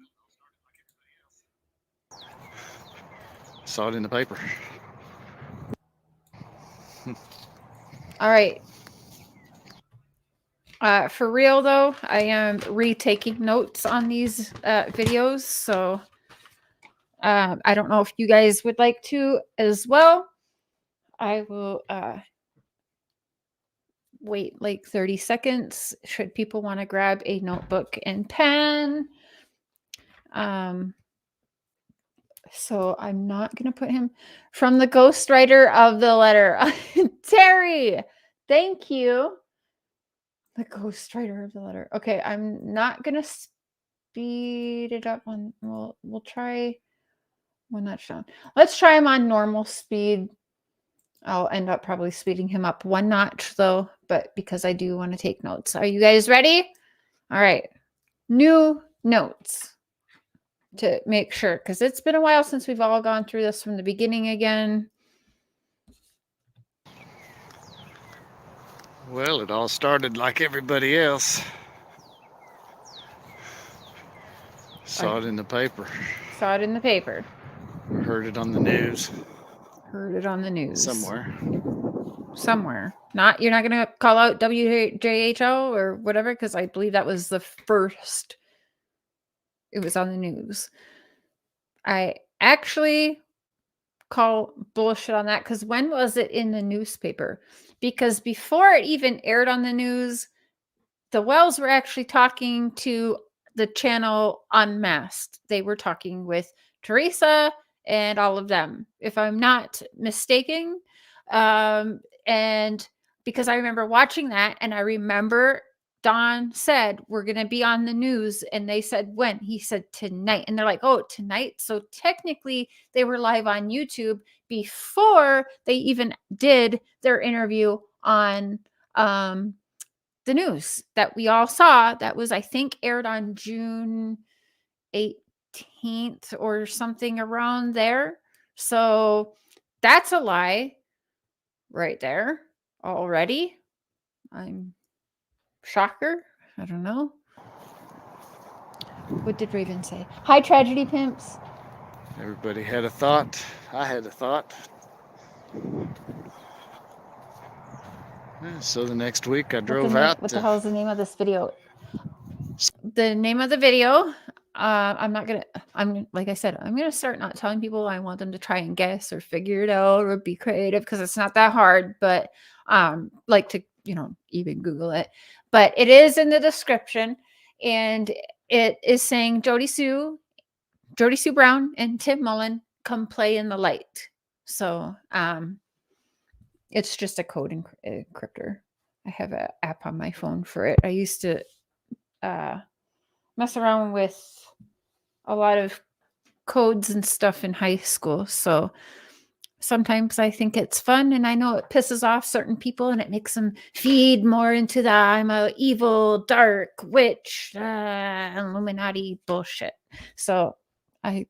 K: Saw it in the paper.
F: All right. For real, though, I am retaking notes on these videos. So, I don't know if you guys would like to as well. I will wait like 30 seconds should people want to grab a notebook and pen. So I'm not going to put him from the ghostwriter of the letter. Terry, thank you. The ghostwriter of the letter. Okay, I'm not going to speed it up on, we'll try one notch down. Let's try him on normal speed. I'll end up probably speeding him up one notch though, but because I do want to take notes. Are you guys ready? All right. New notes to make sure, because it's been a while since we've all gone through this from the beginning again.
K: Well, it all started like everybody else. Saw it in the paper.
F: Saw it in the paper.
K: Heard it on the news.
F: Heard it on the news.
K: Somewhere.
F: Not, you're not going to call out WJHL or whatever, because I believe that was the first. It was on the news. I actually call bullshit on that, because when was it in the newspaper? Because before it even aired on the news, the Wells were actually talking to the channel Unmasked. They were talking with Teresa and all of them, if I'm not mistaken. And because I remember watching that, and I remember Don said, we're going to be on the news. And they said, when? He said, tonight. And they're like, oh, tonight? So technically they were live on YouTube before they even did their interview on the news that we all saw. That was, I think, aired on June 18th or something around there. So that's a lie right there already. I'm shocker. I don't know. What did Raven say? Hi, Tragedy Pimps.
K: Everybody had a thought. I had a thought. So the next week I drove out.
F: What the hell is the name of this video? The name of the video. I'm like I said, I'm going to start not telling people. I want them to try and guess or figure it out or be creative, because it's not that hard, but like to, even Google it. But it is in the description, and it is saying JodieSue Brown and Tim Mullen come play in the light. So it's just a code encryptor. I have an app on my phone for it. I used to mess around with a lot of codes and stuff in high school. So Sometimes I think it's fun, and I know it pisses off certain people, and it makes them feed more into the I'm a evil, dark witch, Illuminati bullshit. So I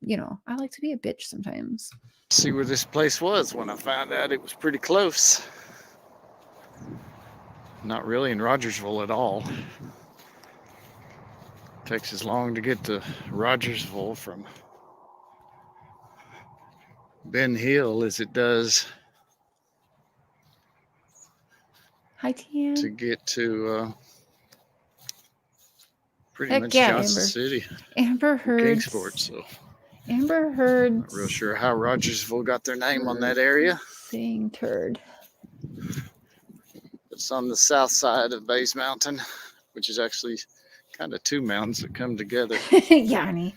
F: like to be a bitch sometimes.
K: See where this place was when I found out it was pretty close. Not really in Rogersville at all. Takes as long to get to Rogersville from Ben Hill as it does
F: Hi, Tian.
K: to get to pretty
F: Heck
K: much
F: yeah,
K: Johnson
F: Amber.
K: City,
F: Amber Heard.
K: Kingsport. So
F: Amber Heard.
K: not real sure how Rogersville got their name on that area.
F: Saying turd.
K: It's on the south side of Bays Mountain, which is actually kind of two mountains that come together.
F: Yanni.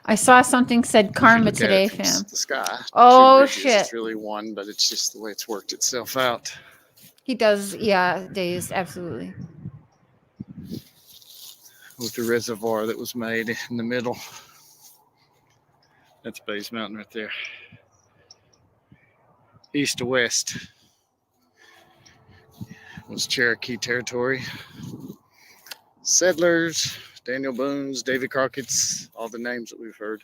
F: I saw something said karma today,
K: from
F: fam.
K: the sky.
F: Oh,
K: Two ridges,
F: shit.
K: It's really one, but it's just the way it's worked itself out.
F: He does, yeah, days, absolutely.
K: With the reservoir that was made in the middle. That's Bays Mountain right there. East to west was Cherokee territory. Settlers, Daniel Boone's, David Crockett's, all the names that we've heard.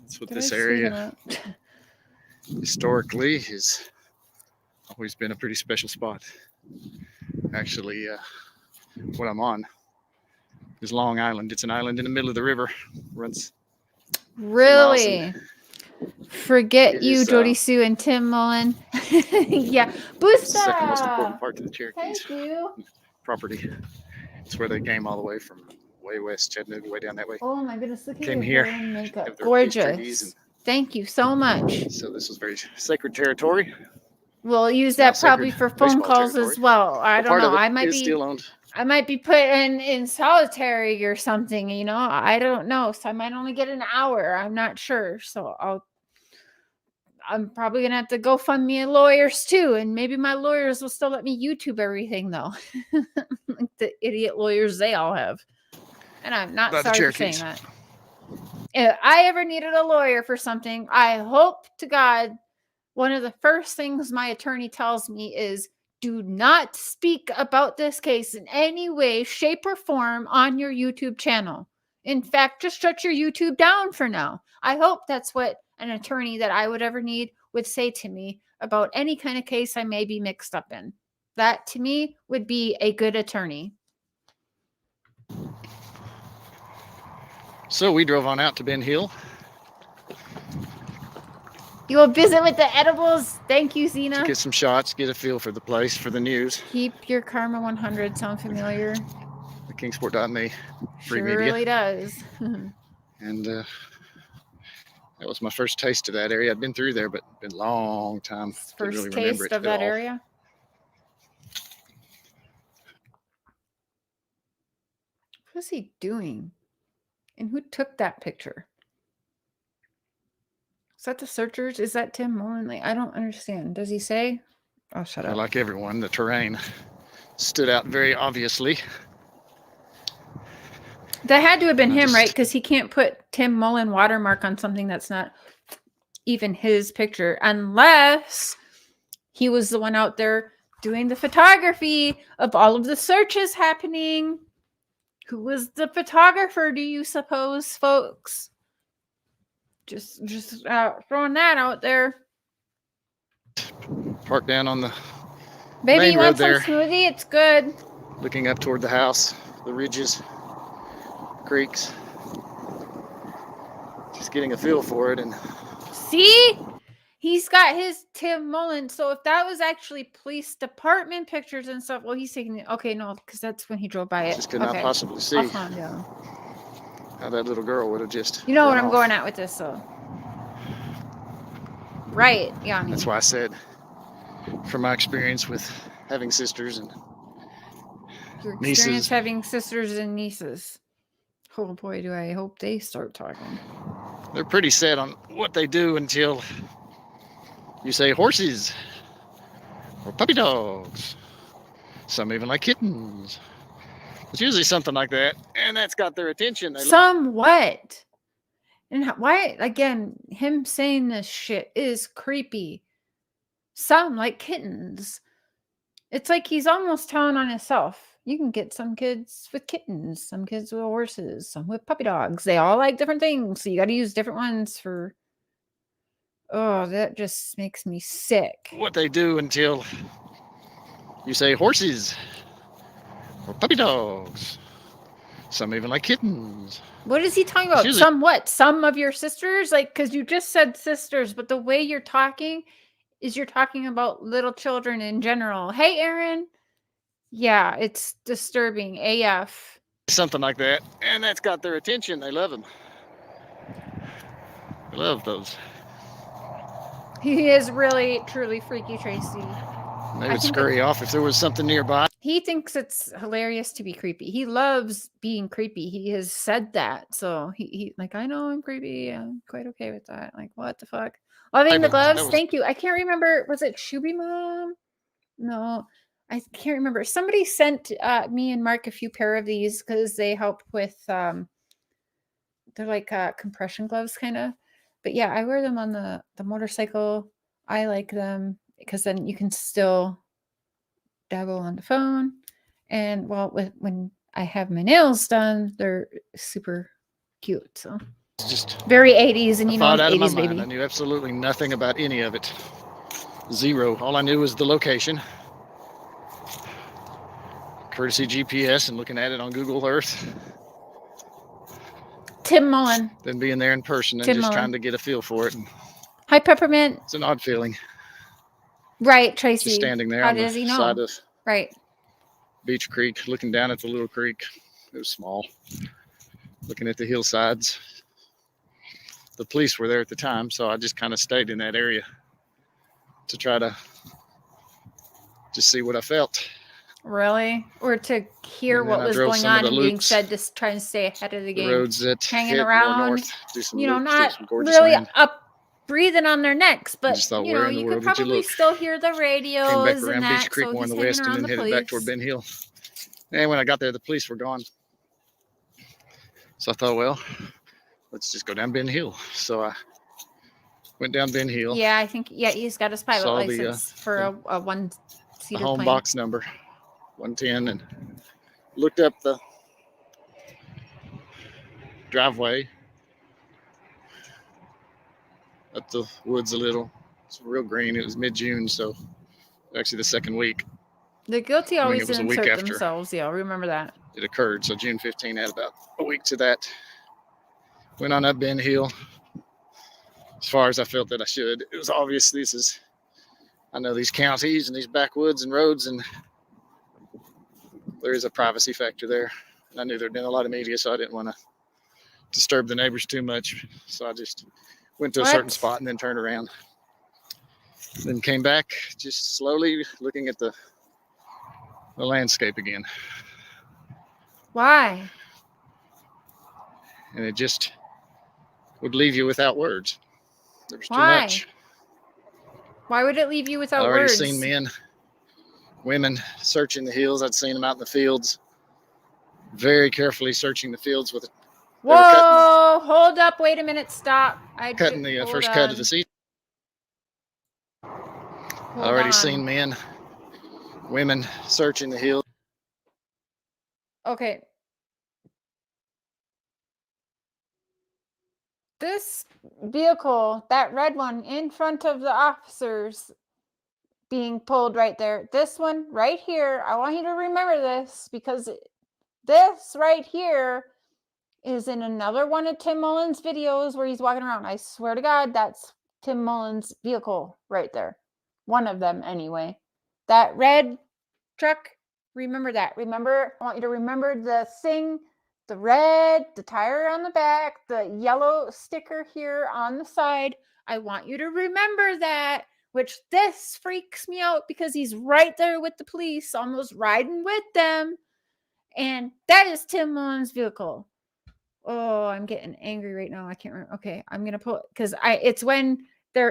K: That's what this area historically has always been a pretty special spot. Actually, what I'm on is Long Island. It's an island in the middle of the river. Runs
F: Really? Forget you, JodieSue and Tim Mullen. Yeah.
K: It's the second most
F: Booster.
K: important part to the Cherokees
F: Thank you.
K: property. It's where they came all the way from way west, Chattanooga, way down that way.
F: Oh my goodness, look at
K: Came
F: your
K: here,
F: hair and makeup.
K: have their peace treaties,
F: Gorgeous.
K: and
F: Thank you so much.
K: so this was very sacred territory.
F: We'll use that
K: Now
F: probably
K: sacred
F: for phone
K: baseball
F: calls
K: territory.
F: as well. I
K: But
F: don't
K: part
F: know.
K: of it
F: I might
K: is
F: be
K: still owned.
F: I might be put in solitary or something, you know. I don't know. So I might only get an hour. I'm not sure. So I'm probably gonna have to go fund me lawyers too, and maybe my lawyers will still let me YouTube everything though. Like the idiot lawyers they all have. And I'm not
K: About the
F: sorry for saying
K: Cherokees.
F: that. If I ever needed a lawyer for something, I hope to God one of the first things my attorney tells me is do not speak about this case in any way, shape, or form on your YouTube channel. In fact, just shut your YouTube down for now. I hope that's what an attorney that I would ever need would say to me about any kind of case I may be mixed up in. That to me would be a good attorney.
K: So we drove on out to Ben Hill.
F: You will visit with the edibles. Thank you, Zena.
K: To get some shots, get a feel for the place, for the news.
F: Keep your Karma 100 sound familiar.
K: The Kingsport.me free
F: Sure
K: media.
F: really does.
K: And that was my first taste of that area. I'd been through there, but been a long time. Didn't
F: First
K: really remember
F: taste
K: it
F: of
K: at
F: that
K: all.
F: area. What's he doing? And who took that picture? Is that the searchers? Is that Tim Mullen? Like, I don't understand. Does he say? Oh, shut up.
K: Like everyone, the terrain stood out very obviously.
F: That had to have been him, right? Because he can't put Tim Mullen watermark on something that's not even his picture, unless he was the one out there doing the photography of all of the searches happening. Who was the photographer, do you suppose, folks? Just throwing that out there.
K: Parked down on the
F: Baby,
K: main
F: you
K: road
F: want some
K: there,
F: smoothie? It's good.
K: looking up toward the house, the ridges, creeks. Just getting a feel for it. And
F: See? He's got his Tim Mullen. So if that was actually police department pictures and stuff, well, he's taking it. Okay, no, because that's when he drove by it.
K: just could not possibly see
F: I'll calm down.
K: how that little girl would have just
F: You know what
K: run
F: I'm
K: off.
F: going at with this, so. Right, Yanni.
K: That's why I said, from my experience with having sisters and
F: Your
K: nieces.
F: experience having sisters and nieces. Oh boy, do I hope they start talking.
K: They're pretty set on what they do until you say horses or puppy dogs. Some even like kittens. It's usually something like that, and that's got their attention. They
F: Somewhat. And why, again, him saying this shit is creepy. Some like kittens. It's like he's almost telling on himself. You can get some kids with kittens, some kids with horses, some with puppy dogs. They all like different things. So you got to use different ones for. Oh, that just makes me sick.
K: What they do until you say horses or puppy dogs. Some even like kittens.
F: What is he talking about? Some what? Some of your sisters? Like, because you just said sisters, but the way you're talking is you're talking about little children in general. Hey, Aaron. Yeah, it's disturbing AF.
K: Something like that. And that's got their attention. They love them. They love those.
F: He is really, truly freaky, Tracy.
K: They would scurry off if there was something nearby.
F: He thinks it's hilarious to be creepy. He loves being creepy. He has said that. So he like, I know I'm creepy. I'm quite okay with that. Like, what the fuck? Loving the gloves. Thank you. I can't remember. Was it Shuby Mom? No, I can't remember. Somebody sent me and Mark a few pair of these because they help with, they're like compression gloves kind of. But yeah, I wear them on the motorcycle. I like them because then you can still dabble on the phone. And well, when I have my nails done, they're super cute. So
K: it's just
F: very 80s, and you know, 80s baby.
K: I knew absolutely nothing about any of it. Zero. All I knew was the location. Courtesy GPS and looking at it on Google Earth.
F: Tim Mullen.
K: Then being there in person and just trying to get a feel for it. And
F: hi, Peppermint.
K: It's an odd feeling.
F: Right, Tracy.
K: Just standing there
F: How
K: on the
F: does he know?
K: side of
F: right.
K: Beach Creek, looking down at the little creek. It was small. Looking at the hillsides. The police were there at the time, so I just kind of stayed in that area to try to just see what I felt.
F: Really? Or to hear what was going on and being said, just trying to stay ahead of the game.
K: Roads that
F: hanging around,
K: north, do some
F: you know,
K: loops,
F: not really up breathing on their necks, but
K: thought,
F: you know, you could probably still hear the radios.
K: Came back around
F: and that,
K: Beach Creek
F: so
K: more in the
F: he's
K: west
F: hanging
K: and then
F: around the
K: headed back toward Ben Hill. And when I got there, the police were gone. So I thought, well, let's just go down Ben Hill. So I went down Ben Hill.
F: Yeah, I think, yeah, he's got his pilot license for a one-seater
K: home
F: plane.
K: Box number 110, and looked up the driveway up the woods a little. It's real green. It was mid-June, so actually the second week.
F: The guilty always
K: it was a week
F: insert
K: after
F: themselves. Yeah, remember that.
K: It occurred. So June 15 had about a week to that. Went on up Ben Hill as far as I felt that I should. It was obvious I know these counties and these backwoods and roads, and there is a privacy factor there. And I knew there'd been a lot of media, so I didn't want to disturb the neighbors too much. So I just went to a certain spot and then turned around. Then came back, just slowly looking at the landscape again.
F: Why?
K: And it just would leave you without words. There was too
F: Why?
K: much.
F: Why would it leave you without
K: I'd already
F: words?
K: seen men, women searching the hills. I'd seen them out in the fields, very carefully searching the fields with it.
F: Whoa, hold up, wait a minute, stop.
K: Cutting the first cut of the season. I'd already seen men, women searching the hills.
F: Okay. This vehicle, that red one in front of the officers being pulled right there. This one right here, I want you to remember this because this right here is in another one of Tim Mullen's videos where he's walking around. I swear to God, that's Tim Mullen's vehicle right there. One of them anyway. That red truck, remember that. Remember, I want you to remember the thing, the red, the tire on the back, the yellow sticker here on the side. I want you to remember that, which this freaks me out because he's right there with the police, almost riding with them. And that is Tim Mullen's vehicle. Oh, I'm getting angry right now. I can't remember. Okay, I'm going to pull it because it's when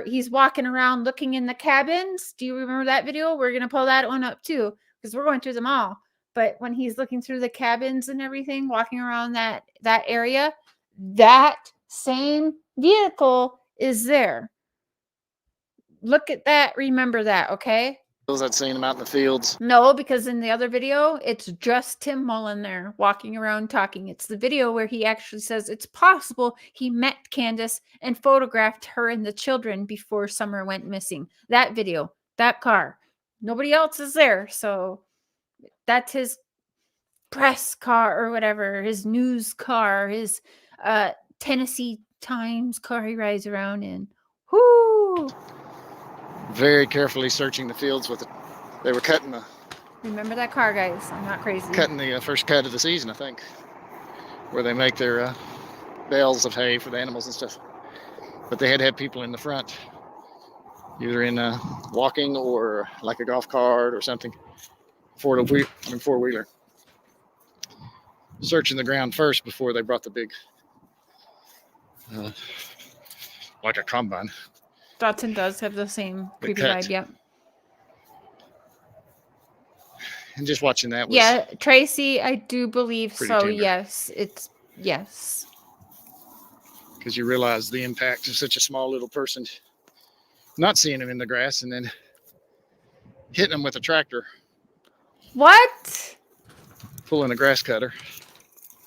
F: he's walking around looking in the cabins. Do you remember that video? We're going to pull that one up too because we're going through them all. But when he's looking through the cabins and everything, walking around that area, that Same vehicle is there. Look at that. Remember that, okay?
K: I'd seen him out in the fields.
F: No, because in the other video, it's just Tim Mullen there walking around talking. It's the video where he actually says it's possible he met Candace and photographed her and the children before Summer went missing. That video, that car. Nobody else is there. So that's his press car or whatever, his news car, his Tennessee Times car he rides around in. Whoo!
K: Very carefully searching the fields with it. They were cutting the.
F: Remember that car, guys. I'm not crazy.
K: Cutting the first cut of the season, I think, where they make their bales of hay for the animals and stuff. But they had to have people in the front, either in walking or like a golf cart or something, four-wheeler, searching the ground first before they brought the big, like a combine.
F: Dotson does have the same creepy vibe, yep.
K: And just watching that was...
F: Yeah, Tracy, I do believe so,
K: tender.
F: yes. It's, yes.
K: Because you realize the impact of such a small little person not seeing him in the grass and then hitting him with a tractor.
F: What?
K: Pulling a grass cutter.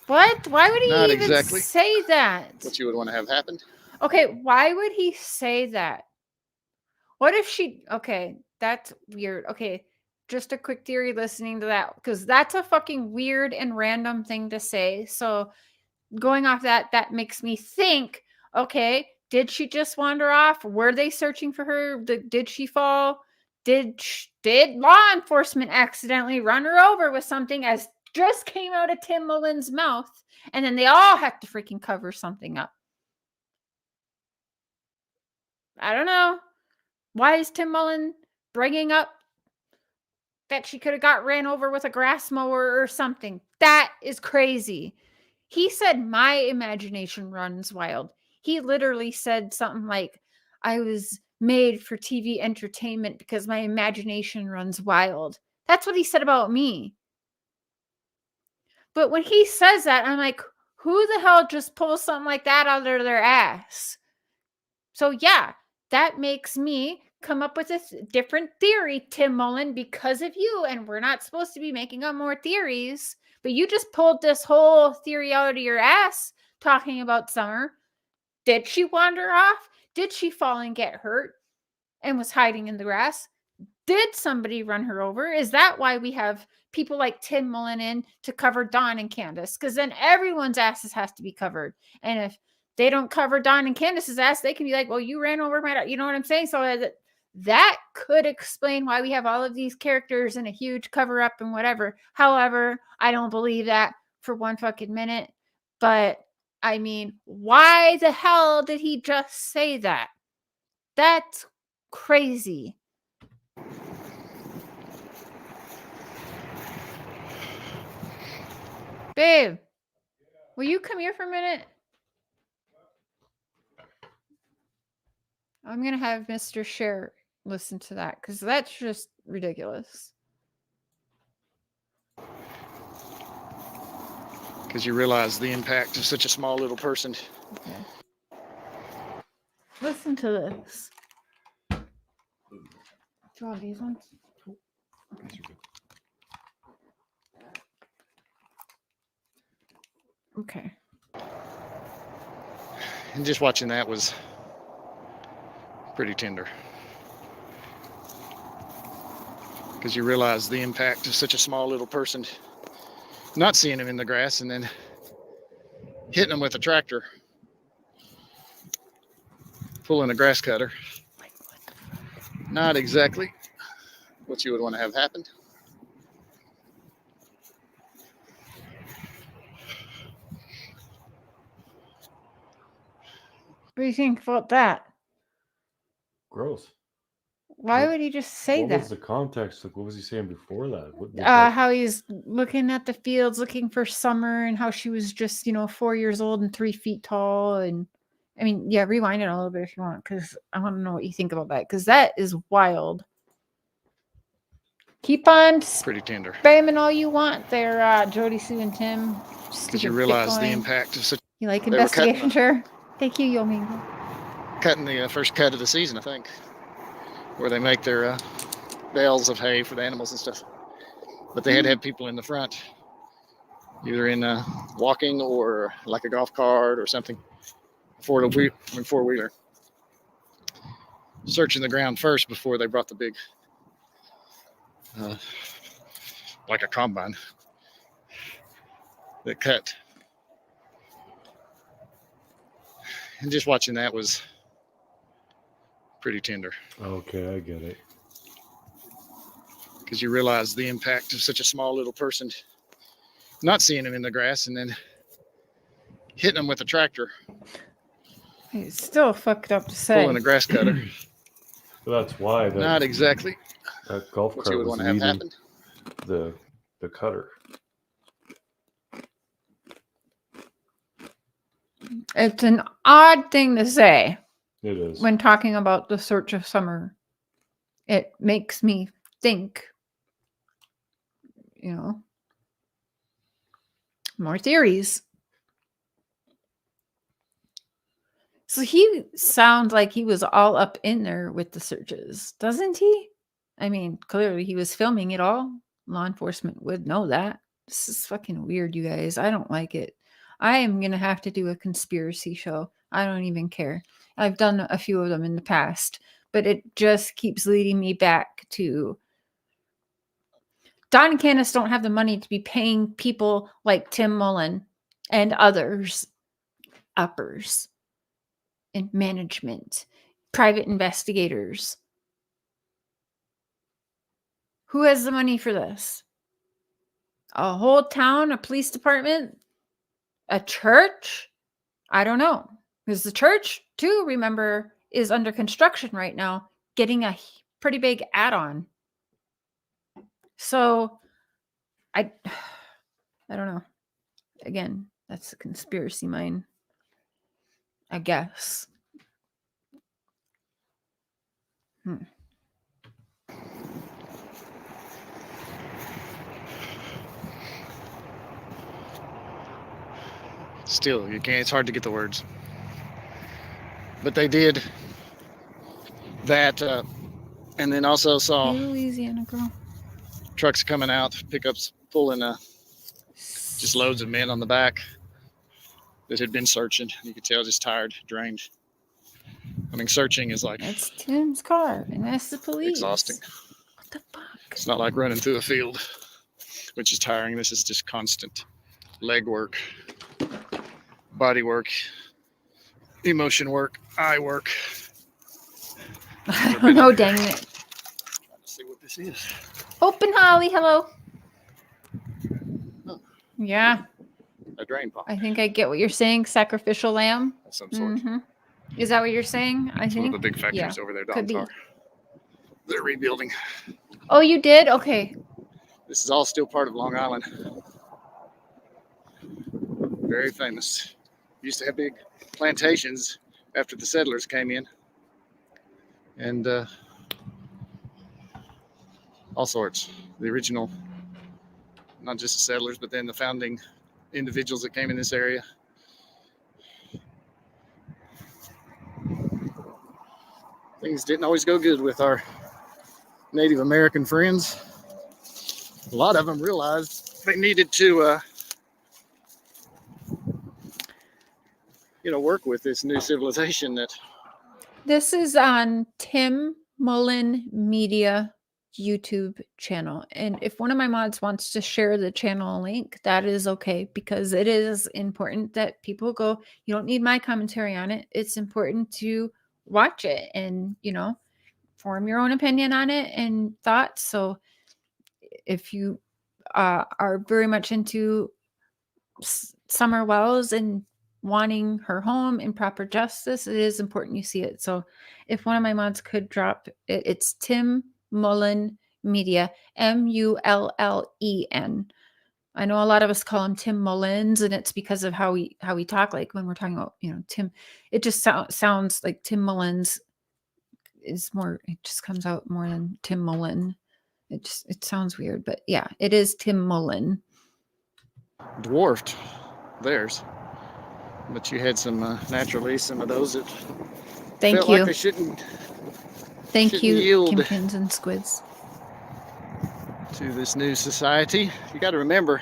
F: What? Why would he
K: Not
F: even
K: exactly
F: say that?
K: What you would want to have happened.
F: Okay, why would he say that? What if she... Okay, that's weird. Okay, just a quick theory listening to that, because that's a fucking weird and random thing to say. So going off that, that makes me think, okay, did she just wander off? Were they searching for her? Did she fall? Did law enforcement accidentally run her over with something as just came out of Tim Mullen's mouth, and then they all had to freaking cover something up? I don't know. Why is Tim Mullen bringing up that she could have got ran over with a grass mower or something? That is crazy. He said, my imagination runs wild. He literally said something like, I was made for TV entertainment because my imagination runs wild. That's what he said about me. But when he says that, I'm like, who the hell just pulls something like that out of their ass? So yeah, that makes me come up with a different theory, Tim Mullen, because of you. And we're not supposed to be making up more theories, but you just pulled this whole theory out of your ass talking about Summer. Did she wander off? Did she fall and get hurt and was hiding in the grass? Did somebody run her over? Is that why we have people like Tim Mullen in to cover Dawn and Candace? Because then everyone's asses has to be covered. And if they don't cover Dawn and Candace's ass, they can be like, well, you ran over my, you know what I'm saying? So that could explain why we have all of these characters in a huge cover up and whatever. However, I don't believe that for one fucking minute. But I mean, why the hell did he just say that? That's crazy. Babe, will you come here for a minute? I'm going to have Mr. Cher listen to that because that's just ridiculous.
K: Because you realize the impact of such a small little person.
F: Okay. Listen to this. Do you want these ones? Okay.
K: And just watching that was pretty tender. Because you realize the impact of such a small little person not seeing him in the grass and then hitting him with a tractor, pulling a grass cutter. Not exactly what you would want to have happened.
F: What do you think about that?
A: Gross.
F: Why would he just say
A: what
F: that?
A: What was the context? Like, what was he saying before that?
F: How he's looking at the fields, looking for Summer, and how she was just, 4 years old and 3 feet tall. And I mean, yeah, rewind it a little bit if you want, because I want to know what you think about that, because that is wild. Keep on
K: pretty tender.
F: Spamming all you want there, JodieSue and Tim.
K: Because you realize the impact of such.
F: You like investigation, sure? Thank you, Yomingo.
K: Cutting the first cut of the season, I think, where they make their bales of hay for the animals and stuff. But they had to have people in the front, either in walking or like a golf cart or something, four-wheeler, searching the ground first before they brought the big, like a combine, that cut. And just watching that was pretty tender.
A: Okay, I get it.
K: Because you realize the impact of such a small little person not seeing them in the grass and then hitting them with a tractor.
F: It's still fucked up to say.
K: Pulling a grass cutter.
A: Well, that's why that,
K: Not exactly
A: that golf
K: what you
A: cart
K: would
A: was
K: want to have
A: leading
K: happen.
A: the cutter.
F: It's an odd thing to say
A: It is.
F: when talking about the search of summer. It makes me think, more theories. So he sounds like he was all up in there with the searches, doesn't he? I mean, clearly he was filming it all. Law enforcement would know that. This is fucking weird, you guys. I don't like it. I am going to have to do a conspiracy show. I don't even care. I've done a few of them in the past, but it just keeps leading me back to Don and Candace don't have the money to be paying people like Tim Mullen and others, uppers in management, private investigators. Who has the money for this? A whole town, a police department, a church? I don't know. Because the church, too, remember, is under construction right now, getting a pretty big add-on. So, I don't know. Again, that's a conspiracy mind, I guess.
K: Still, you can't. It's hard to get the words. But they did that, and then also saw
F: Hey, Louisiana girl.
K: trucks coming out, pickups pulling just loads of men on the back that had been searching. You could tell just tired, drained. I mean, searching is like
F: That's Tim's car, and that's the police.
K: exhausting.
F: What the fuck?
K: It's not like running through a field, which is tiring. This is just constant leg work, body work, emotion work, eye work.
F: I don't know, dang it.
K: Let's see what this is.
F: Hope and Holly, hello.
K: Oh.
F: Yeah,
K: A drain pipe
F: I think I get what you're saying. Sacrificial lamb.
K: of some sort.
F: Is that what you're saying? I
K: It's one
F: think.
K: of the big factories over there,
F: could be.
K: Domtar. They're rebuilding.
F: Oh, you did? Okay.
K: This is all still part of Long Island. Very famous. Used to have big plantations after the settlers came in. And all sorts. The original, not just the settlers, but then the founding individuals that came in this area. Things didn't always go good with our Native American friends. A lot of them realized they needed to, work with this new civilization that.
F: This is on Tim Mullen Media YouTube channel. And if one of my mods wants to share the channel link, that is okay, because it is important that people go. You don't need my commentary on it. It's important to watch it and, form your own opinion on it and thoughts. So if you are very much into Summer Wells and wanting her home in proper justice, it is important you see it. So if one of my mods could drop it, it's Tim Mullen Media, Mullen. I know a lot of us call him Tim Mullins, and it's because of how we talk. Like when we're talking about, Tim, it just sounds like Tim Mullins is more, it just comes out more than Tim Mullen. It sounds weird, but yeah, it is Tim Mullen.
K: Dwarfed theirs. But you had some naturally some of those that
F: Thank
K: felt
F: you.
K: like they shouldn't
F: Thank you,
K: yield
F: Kimpkins and Squids.
K: to this new society. You got to remember,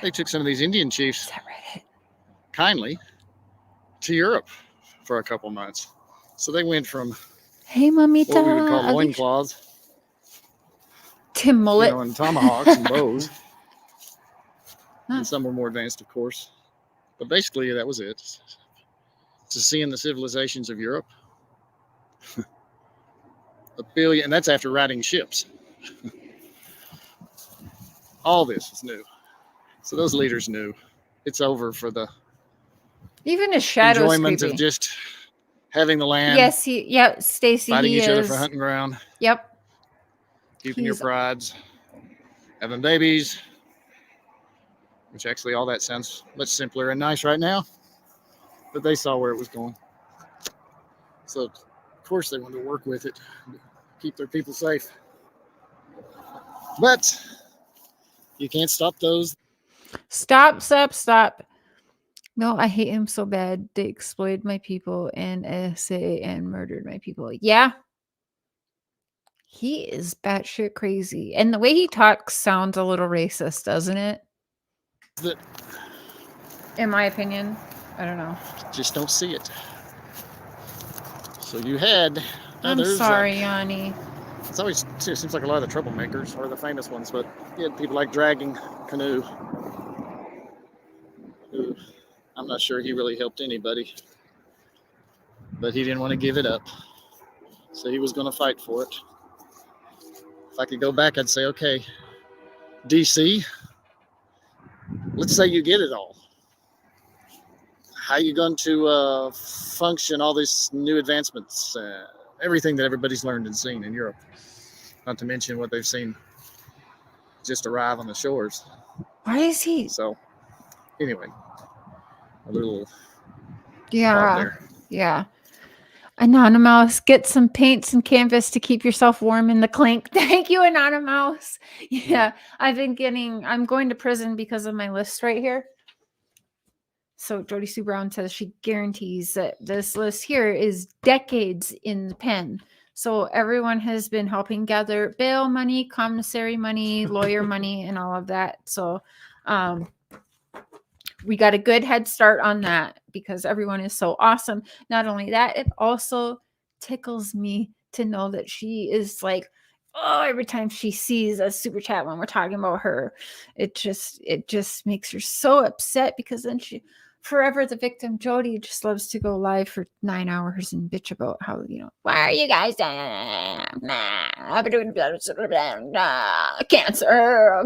K: they took some of these Indian chiefs kindly to Europe for a couple months. So they went from
F: Hey, Mamita.
K: what we would call
F: Alicia.
K: loincloths,
F: Tim Mullen.
K: and tomahawks and bows. And some were more advanced, of course. But basically, that was it. To seeing the civilizations of Europe. 1 billion, and that's after riding ships. All this is new. So those leaders knew it's over for the
F: Even his shadow's
K: enjoyment
F: creepy.
K: of just having the land.
F: Yes, Stacy,
K: fighting
F: he
K: each other
F: is.
K: for hunting ground.
F: Yep.
K: Keeping your prides. Having babies. Which actually all that sounds much simpler and nice right now. But they saw where it was going. So, of course, they wanted to work with it. Keep their people safe. But you can't stop those.
F: Stop. No, I hate him so bad. They exploited my people and and murdered my people. Yeah. He is batshit crazy. And the way he talks sounds a little racist, doesn't it? In my opinion. I don't know.
K: Just don't see it. So you had
F: I'm
K: others.
F: sorry, Yanni.
K: It's always, it seems like a lot of the troublemakers are the famous ones, but you had people like Dragging Canoe, who I'm not sure he really helped anybody, but he didn't want to give it up. So he was going to fight for it. If I could go back, I'd say, okay, DC, let's say you get it all. How are you going to function all these new advancements, everything that everybody's learned and seen in Europe? Not to mention what they've seen just arrive on the shores.
F: Why is he?
K: So, anyway, a little
F: Yeah.
K: there.
F: Yeah. Anonymous, get some paints and canvas to keep yourself warm in the clink. Thank you, Anonymous. Yeah, I'm going to prison because of my list right here. So JodieSue Brown says she guarantees that this list here is decades in the pen. So everyone has been helping gather bail money, commissary money, lawyer money, and all of that. So we got a good head start on that because everyone is so awesome. Not only that, it also tickles me to know that she is like, oh, every time she sees a super chat when we're talking about her, it just makes her so upset because then she forever the victim. Jodie just loves to go live for 9 hours and bitch about how, why are you guys I've been doing cancer.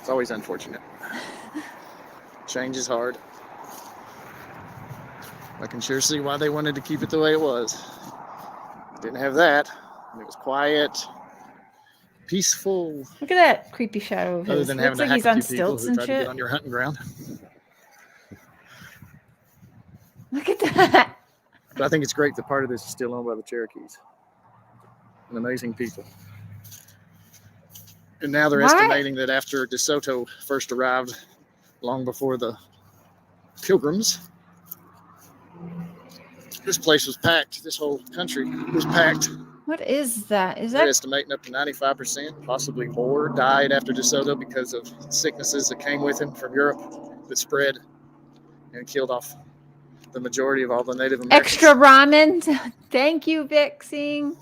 K: It's always unfortunate. Change is hard. I can sure see why they wanted to keep it the way it was. Didn't have that. It was quiet, peaceful.
F: Look at that creepy shadow of his.
K: Other than having
F: Looks
K: to
F: like
K: hack
F: he's
K: a
F: on
K: few people
F: stilts
K: who
F: and
K: tried to
F: shit.
K: get on your hunting ground.
F: Look at that.
K: But I think it's great that part of this is still owned by the Cherokees. An amazing people. And now they're estimating that after DeSoto first arrived, long before the Pilgrims, this place was packed. This whole country was packed.
F: What is that? Is
K: They're
F: that
K: estimating up to 95%, possibly more, died after DeSoto because of sicknesses that came with him from Europe that spread and killed off the majority of all the Native Americans.
F: extra ramen? Thank you, Vixing.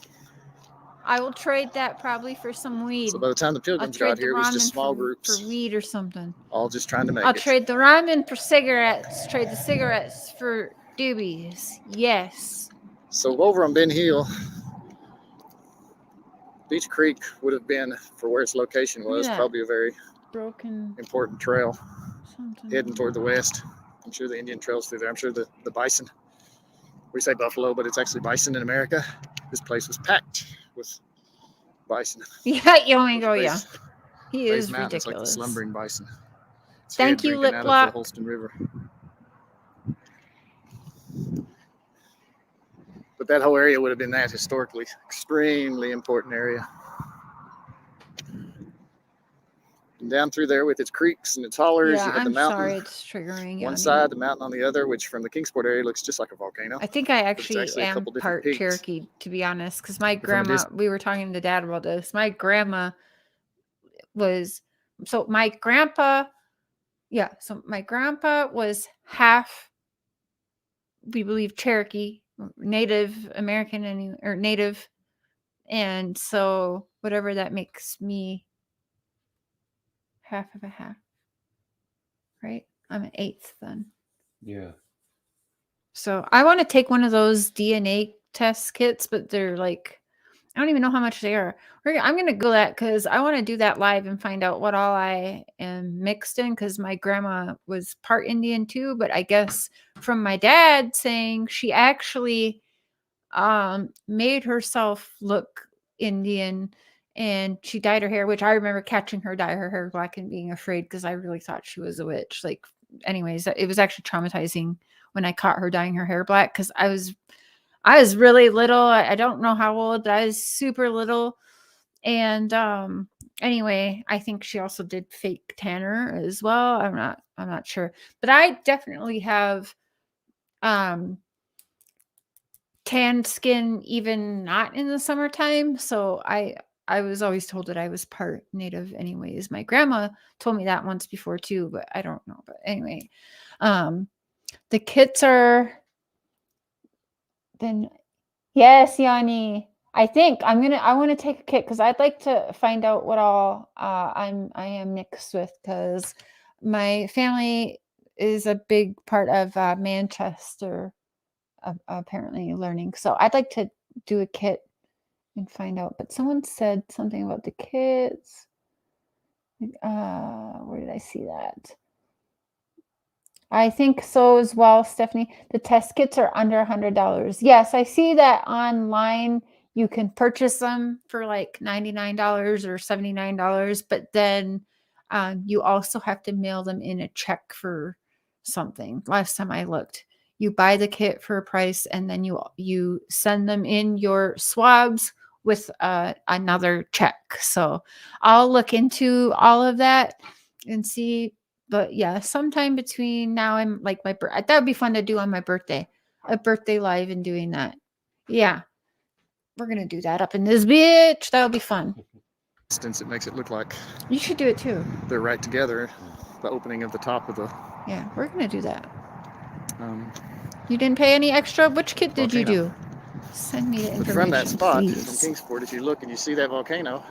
F: I will trade that probably for some weed.
K: So by the time the Pilgrims got here, it was just small groups.
F: For weed or something.
K: All just trying to make
F: I'll
K: it.
F: trade the ramen for cigarettes. Trade the cigarettes for doobies. Yes.
K: So over on Ben Hill, Beach Creek would have been, for where its location was, probably a very important trail heading toward the west. I'm sure the Indian trails through there. I'm sure the bison. We say buffalo, but it's actually bison in America. This place was packed with bison.
F: Yeah, yeah. He is
K: Mountain,
F: ridiculous.
K: it's like the slumbering bison. It's
F: Thank you,
K: drinking out
F: Lip
K: of the Holston River. But that whole area would have been that historically extremely important area. down through there with its creeks and its hollers.
F: Yeah,
K: You had the
F: I'm
K: mountain
F: sorry, it's triggering.
K: one
F: on
K: side,
F: me.
K: the mountain on the other, which from the Kingsport area looks just like a volcano.
F: I think I
K: it's
F: actually
K: actually a
F: am
K: couple different
F: part
K: peaks.
F: Cherokee, to be honest, because my
K: From a
F: grandma, we were talking to Dad about this. My grandma was, so my grandpa, yeah, so my grandpa was half, we believe, Cherokee, Native American, or Native. And so whatever that makes me, half of a half, right? I'm an eighth then.
A: Yeah.
F: So I want to take one of those DNA test kits, but they're like, I don't even know how much they are. I'm going to go that because I want to do that live and find out what all I am mixed in, because my grandma was part Indian too. But I guess from my dad saying she actually made herself look Indian, and she dyed her hair, which I remember catching her dye her hair black and being afraid because I really thought she was a witch. Like, anyways, it was actually traumatizing when I caught her dyeing her hair black, because I was really little. I don't know how old. I was super little. And anyway, I think she also did fake tanner as well. I'm not sure. But I definitely have tanned skin, even not in the summertime. So I was always told that I was part Native anyways. My grandma told me that once before too, but I don't know. But anyway, the kits are then, yes, Yanni. I think I want to take a kit because I'd like to find out what all I am mixed with, because my family is a big part of Manchester, apparently learning. So I'd like to do a kit and find out. But someone said something about the kits. Where did I see that? I think so as well, Stephanie. The test kits are under $100. Yes, I see that online. You can purchase them for like $99 or $79, but then you also have to mail them in a check for something. Last time I looked, you buy the kit for a price, and then you send them in your swabs with another check. So I'll look into all of that and see. But yeah, sometime between now and like my birthday, that would be fun to do on my birthday, a birthday live and doing that. Yeah, we're gonna do that up in this bitch. That would be fun.
K: It makes it look like
F: You should do it too.
K: they're right together. The opening of the top of the
F: Yeah, we're gonna do that. You didn't pay any extra? Which kit did you do? Send me the information.
K: But from that spot,
F: please.
K: from Kingsport, if you look and you see that volcano,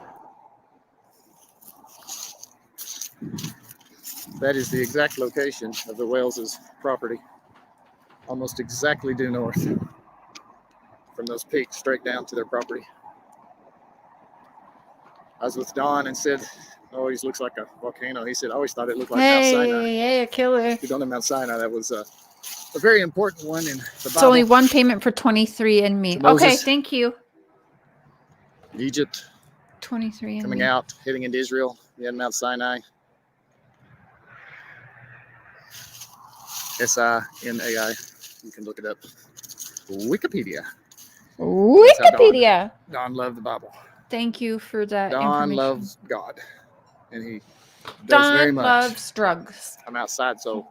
K: that is the exact location of the Wales' property. Almost exactly due north from those peaks straight down to their property. I was with Don and said, "Oh, always looks like a volcano." He said, "I always thought it looked like Mount Sinai."
F: Hey, a killer.
K: If you don't know Mount Sinai, that was a very important one in the Bible.
F: It's only one payment for 23andMe. Okay, thank you.
K: Egypt.
F: 23andMe.
K: Coming out, heading into Israel. We had Mount Sinai. Sinai. You can look it up. Wikipedia.
F: Wikipedia.
K: Don loved the Bible.
F: Thank you for that
K: Don
F: information.
K: loves God, and he does very much.
F: Don loves drugs.
K: I'm outside, so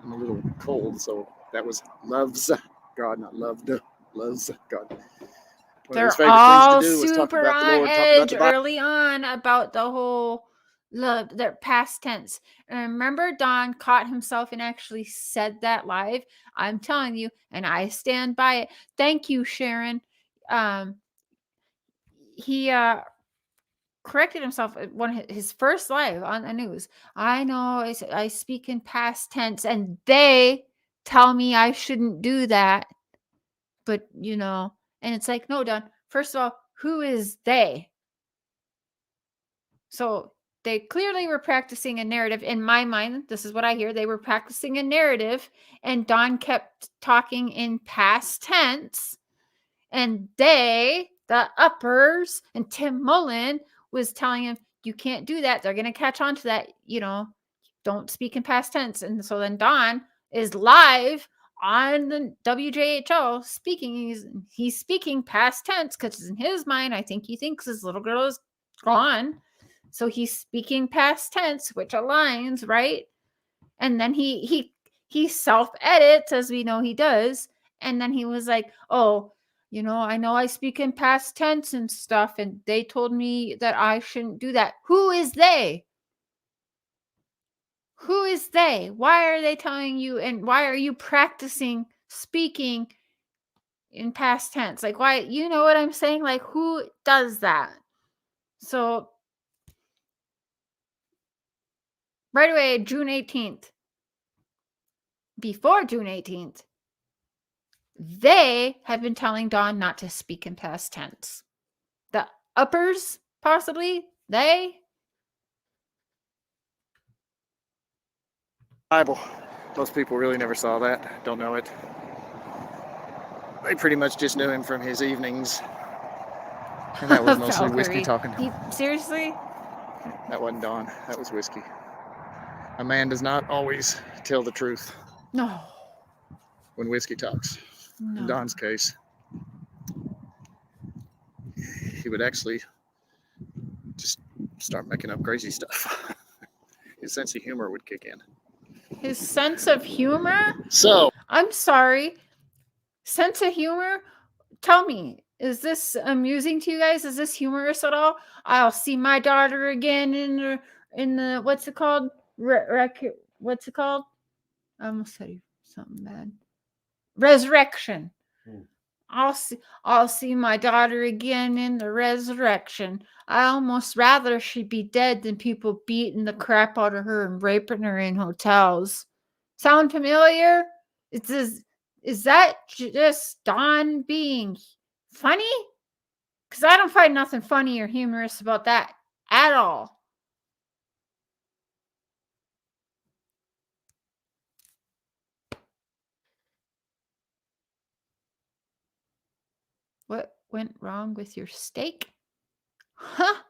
K: I'm a little cold. So that was loves God, not loved. Loves God.
F: They're all super on edge early on about the whole love, their past tense. And I remember Don caught himself and actually said that live. I'm telling you, and I stand by it. Thank you, Sharon. He corrected himself at his first live on the news. I know I speak in past tense, and they tell me I shouldn't do that. But, and it's like, no, Don, first of all, who is they? So they clearly were practicing a narrative. In my mind, this is what I hear. They were practicing a narrative, and Don kept talking in past tense. And they, the uppers, and Tim Mullen was telling him, you can't do that. They're going to catch on to that. Don't speak in past tense. And so then Don is live on the WJHL speaking. He's speaking past tense because in his mind, I think he thinks his little girl is gone. So he's speaking past tense, which aligns, right? And then he self-edits, as we know he does. And then he was like, oh, I know I speak in past tense and stuff, and they told me that I shouldn't do that. Who is they? Who is they? Why are they telling you, and why are you practicing speaking in past tense? Like, why? You know what I'm saying? Like, who does that? So right away, June 18th. Before June 18th, they have been telling Dawn not to speak in past tense. The uppers, possibly, they.
K: Bible. Most people really never saw that. Don't know it. They pretty much just knew him from his evenings. And that was mostly whiskey talking.
F: Seriously?
K: That wasn't Dawn. That was whiskey. A man does not always tell the truth.
F: No.
K: When whiskey talks.
F: No.
K: In Dawn's case, he would actually just start making up crazy stuff. His sense of humor would kick in.
F: His sense of humor?
K: So,
F: I'm sorry. Sense of humor? Tell me, is this amusing to you guys? Is this humorous at all? I'll see my daughter again in the what's it called? What's it called? I almost said something bad. Resurrection. I'll see my daughter again in the resurrection. I almost rather she be dead than people beating the crap out of her and raping her in hotels. Sound familiar? Is that just Dawn being funny? Because I don't find nothing funny or humorous about that at all. What went wrong with your steak? Huh?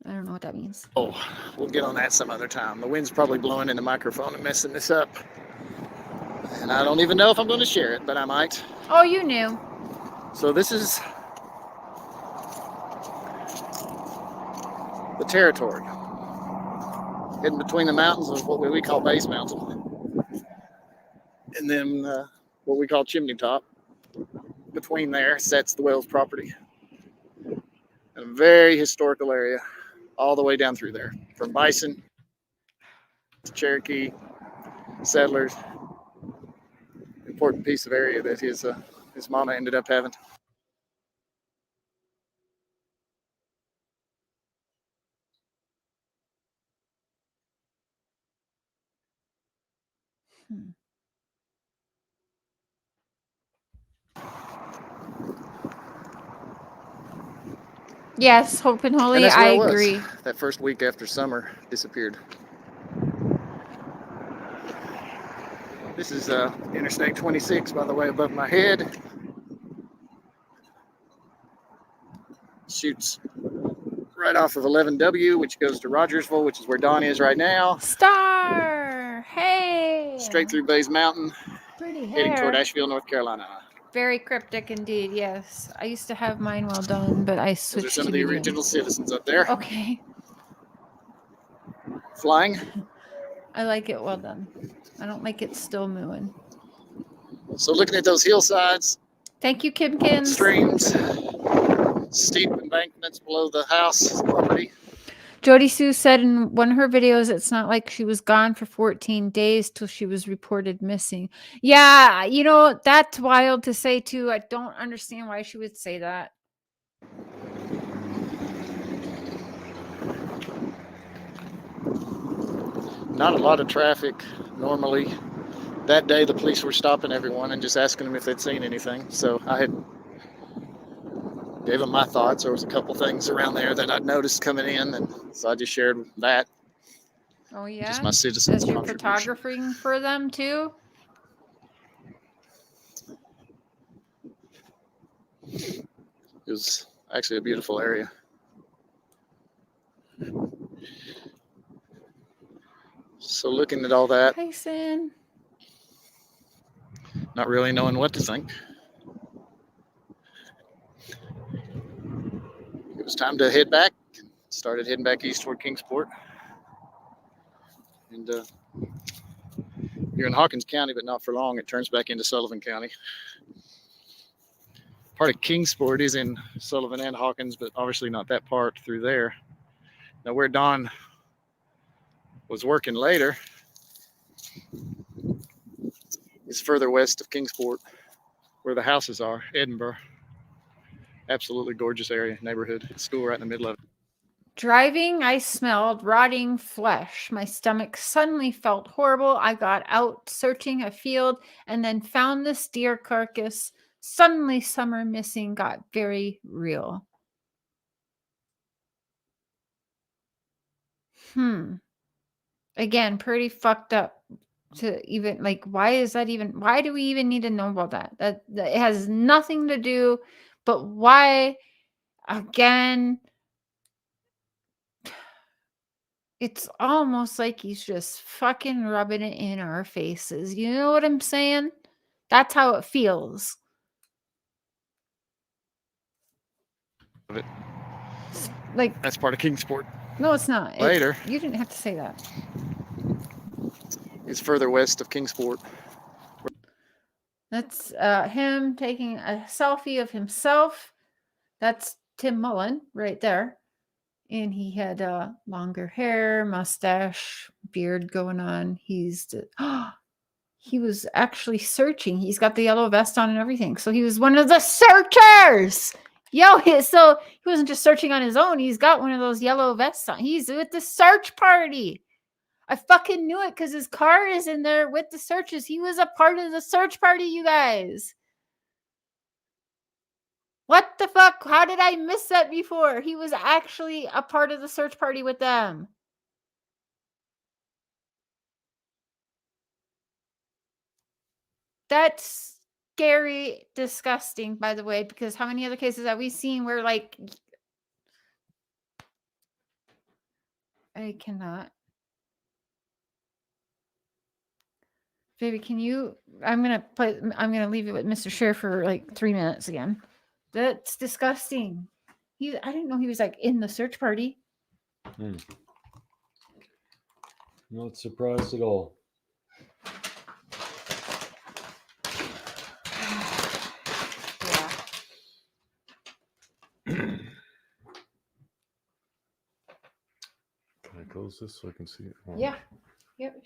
F: I don't know what that means.
K: oh, we'll get on that some other time. The wind's probably blowing in the microphone and messing this up. And I don't even know if I'm going to share it, but I might.
F: Oh, you knew.
K: So this is the territory. Hidden between the mountains of what we call Base Mountain. And then what we call Chimney Top. Between there sets the Wells property. A very historical area all the way down through there. From bison to Cherokee, settlers. Important piece of area that his mama ended up having.
F: Yes, Hope and Holy, I agree.
K: That first week after summer disappeared. This is Interstate 26, by the way, above my head. Shoots right off of 11W, which goes to Rogersville, which is where Dawn is right now.
F: Star! Hey!
K: Straight through Bays Mountain,
F: Pretty hair.
K: heading toward Asheville, North Carolina.
F: Very cryptic indeed, yes. I used to have mine well done, but I switched to
K: Those are some of the original citizens up there.
F: Okay.
K: Flying.
F: I like it well done. I don't like it still mooing.
K: So looking at those hillsides.
F: Thank you, Kimkins.
K: Streams. Steep embankments below the house property.
F: JodieSue said in one of her videos, it's not like she was gone for 14 days till she was reported missing. Yeah, that's wild to say too. I don't understand why she would say that.
K: Not a lot of traffic normally. That day the police were stopping everyone and just asking them if they'd seen anything. So I had gave them my thoughts. There was a couple things around there that I'd noticed coming in, and so I just shared that.
F: Oh yeah,
K: just my citizens'
F: as you're
K: contribution.
F: photographing for them too.
K: It was actually a beautiful area. So looking at all that,
F: Tyson.
K: not really knowing what to think. It was time to head back and start started heading back east toward Kingsport. And you're in Hawkins County, but not for long. It turns back into Sullivan County. Part of Kingsport is in Sullivan and Hawkins, but obviously not that part through there. Now, where Don was working later is further west of Kingsport, where the houses are, Edinburgh. Absolutely gorgeous area, neighborhood, school right in the middle of it.
F: Driving, I smelled rotting flesh. My stomach suddenly felt horrible. I got out searching a field and then found this deer carcass. Suddenly, summer missing got very real. Again, pretty fucked up to even, like, why is that even, why do we even need to know about that? That it has nothing to do, but why, again, it's almost like he's just fucking rubbing it in our faces. You know what I'm saying? That's how it feels. Like,
K: that's part of Kingsport.
F: No, it's not.
K: Later.
F: You didn't have to say that.
K: It's further west of Kingsport.
F: That's him taking a selfie of himself. That's Tim Mullen right there. And he had longer hair, mustache, beard going on. He was actually searching. He's got the yellow vest on and everything. So he was one of the searchers. So he wasn't just searching on his own. He's got one of those yellow vests on. He's with the search party. I fucking knew it because his car is in there with the searches. He was a part of the search party, you guys. What the fuck? How did I miss that before? He was actually a part of the search party with them. That's scary, disgusting, by the way, because how many other cases have we seen where, like, I cannot. Baby, can you, I'm going to leave it with Mr. Cher for like 3 minutes again. That's disgusting. I didn't know he was like in the search party.
A: Not surprised at all. Can I close this so I can see it? Oh.
F: Yeah. Yep.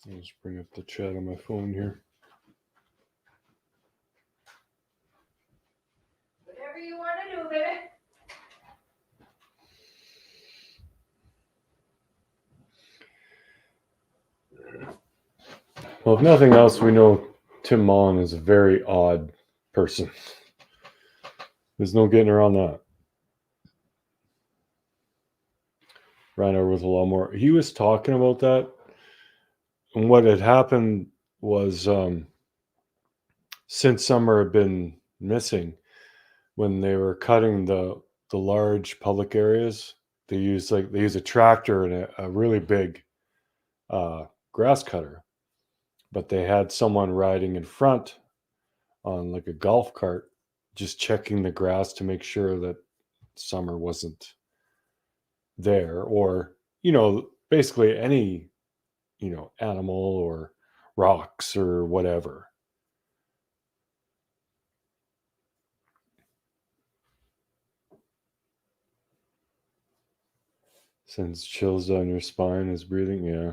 A: I'll just bring up the chat on my phone here.
F: Whatever you want to do, baby.
A: Well, if nothing else, we know Tim Mullen is a very odd person. There's no getting around that. Ran over with a lot more. He was talking about that. And what had happened was since Summer had been missing, when they were cutting the large public areas, they use a tractor and a really big grass cutter. But they had someone riding in front on like a golf cart, just checking the grass to make sure that Summer wasn't there, or, basically any, animal or rocks or whatever. Sends chills down your spine as breathing, yeah.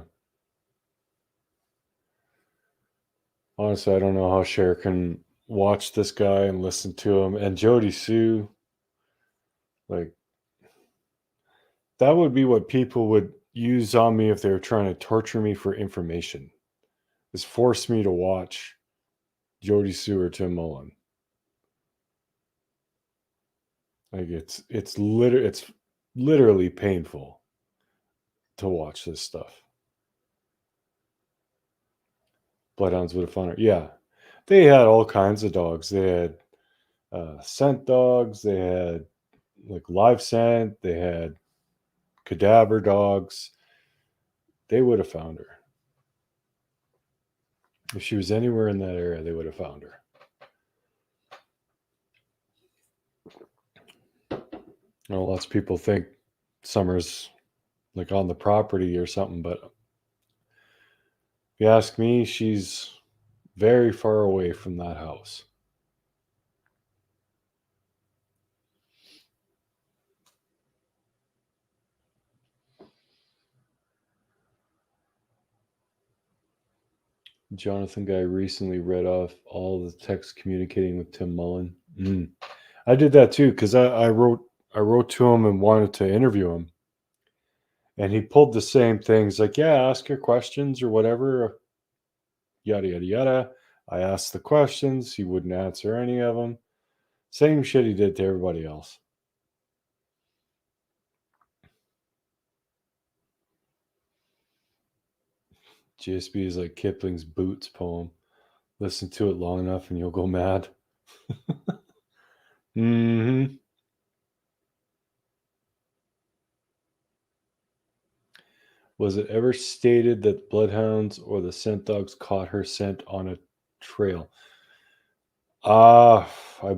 A: Honestly, I don't know how Cher can watch this guy and listen to him. And JodieSue, like, that would be what people would use on me if they were trying to torture me for information. Is force me to watch JodieSue or Tim Mullen. Like, it's literally painful to watch this stuff. Bloodhounds would have found her. Yeah, they had all kinds of dogs. They had scent dogs. They had like live scent. They had cadaver dogs. They would have found her. If she was anywhere in that area, they would have found her. know, lots of people think Summer's like on the property or something, but if you ask me, she's very far away from that house. Jonathan guy recently read off all the text communicating with Tim Mullen. I did that too because I wrote to him and wanted to interview him, and he pulled the same things like, yeah, ask your questions or whatever, yada yada yada. I asked the questions, he wouldn't answer any of them. Same shit he did to everybody else. GSB is like Kipling's Boots poem. Listen to it long enough and you'll go mad. Mm-hmm. Was it ever stated that bloodhounds or the scent dogs caught her scent on a trail? I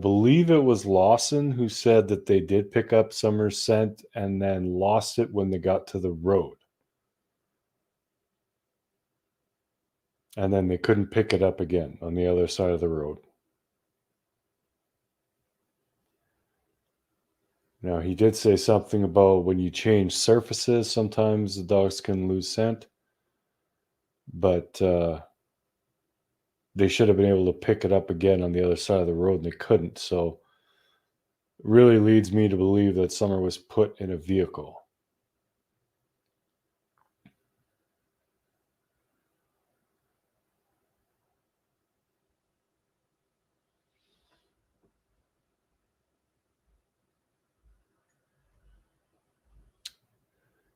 A: believe it was Lawson who said that they did pick up Summer's scent and then lost it when they got to the road. And then they couldn't pick it up again on the other side of the road. Now, he did say something about when you change surfaces, sometimes the dogs can lose scent. But they should have been able to pick it up again on the other side of the road, and they couldn't. So it really leads me to believe that Summer was put in a vehicle.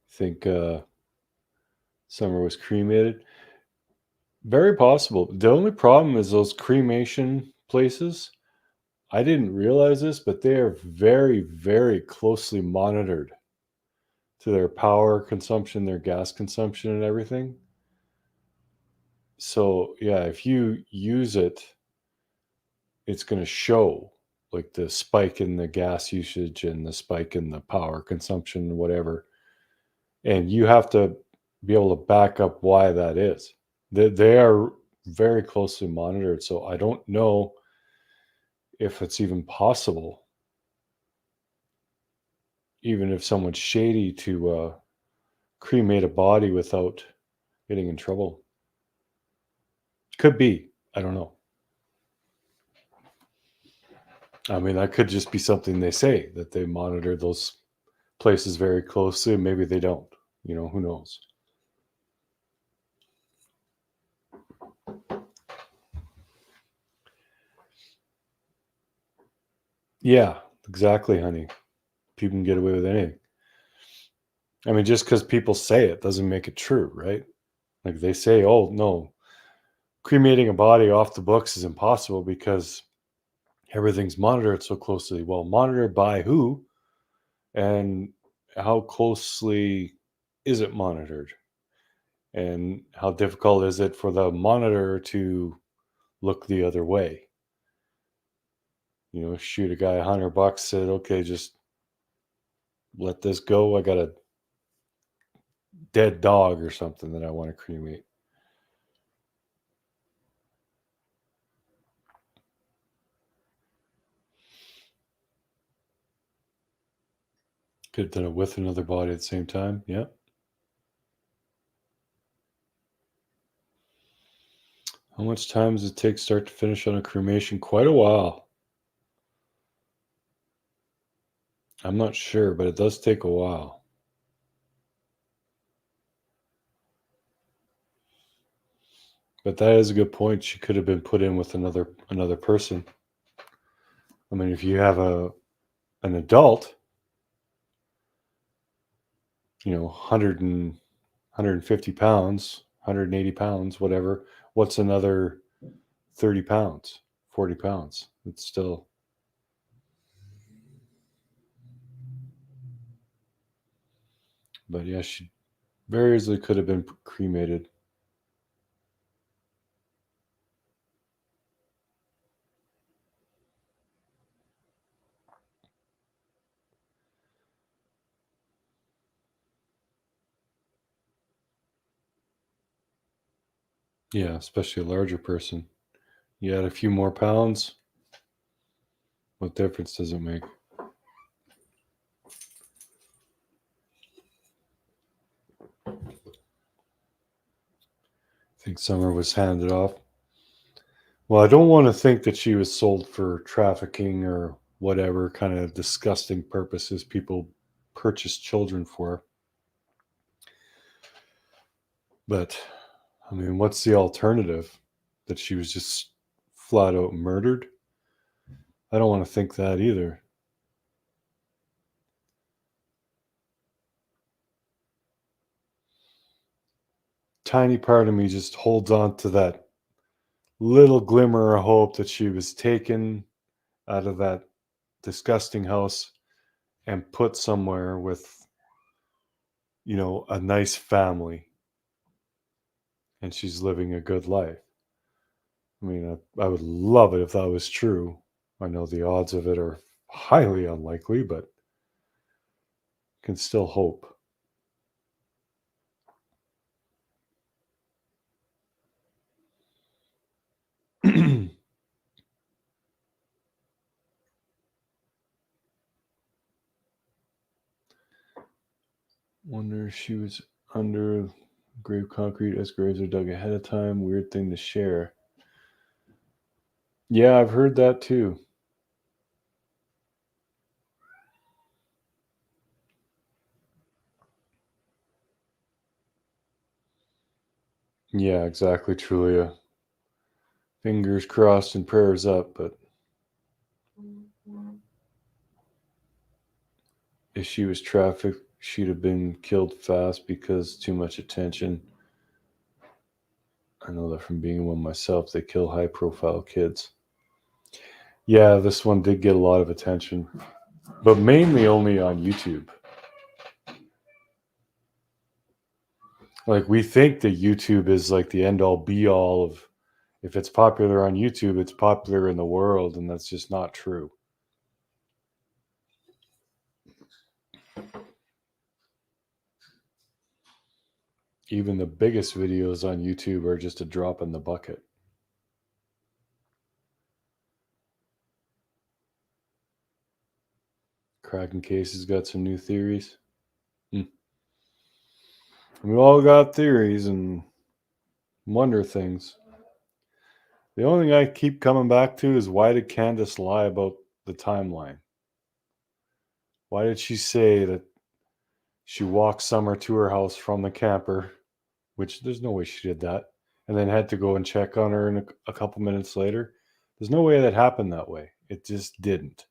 A: Think Summer was cremated? Very possible. The only problem is those cremation places. I didn't realize this, but they are very, very closely monitored to their power consumption, their gas consumption, and everything. So, yeah, if you use it, it's going to show like the spike in the gas usage and the spike in the power consumption, whatever. And you have to be able to back up why that is. They are very closely monitored. So I don't know if it's even possible, even if someone's shady, to cremate a body without getting in trouble. Could be. I don't know. I mean, that could just be something they say, that they monitor those places very closely. Maybe they don't. You know, who knows? Yeah, exactly, honey. People can get away with anything. I mean, just because people say it doesn't make it true, right? Like they say, oh, no, cremating a body off the books is impossible because everything's monitored so closely. Well, monitored by who? And how closely is it monitored? And how difficult is it for the monitor to look the other way? You know, shoot a guy $100, said, okay, just let this go. I got a dead dog or something that I want to cremate. Could have done it with another body at the same time. Yeah. How much time does it take start to finish on a cremation? Quite a while. I'm not sure, but it does take a while. But that is a good point. She could have been put in with another person. I mean, if you have an adult, you know, 150 pounds, 180 pounds, whatever, what's another 30 pounds, 40 pounds? It's still... But yeah, she very easily could have been cremated. Yeah, especially a larger person. You add a few more pounds, what difference does it make? I think Summer was handed off. Well, I don't want to think that she was sold for trafficking or whatever kind of disgusting purposes people purchase children for. But, I mean, what's the alternative? That she was just flat out murdered? I don't want to think that either. Tiny part of me just holds on to that little glimmer of hope that she was taken out of that disgusting house and put somewhere with, you know, a nice family. And she's living a good life. I mean, I would love it if that was true. I know the odds of it are highly unlikely, but can still hope. Wonder if she was under grave concrete as graves are dug ahead of time. Weird thing to share. Yeah, I've heard that too. Yeah, exactly, Trulia. Fingers crossed and prayers up, but if she was trafficked, she'd have been killed fast because too much attention. I know that from being one myself, they kill high-profile kids. Yeah, this one did get a lot of attention, but mainly only on YouTube. Like, we think that YouTube is like the end-all be-all of, if it's popular on YouTube, it's popular in the world, and that's just not true. Even the biggest videos on YouTube are just a drop in the bucket. Kraken Case has got some new theories. We all got theories and wonder things. The only thing I keep coming back to is, why did Candace lie about the timeline? Why did she say that she walked Summer to her house from the camper, which there's no way she did that, and then had to go and check on her in a couple minutes later? There's no way that happened that way. It just didn't.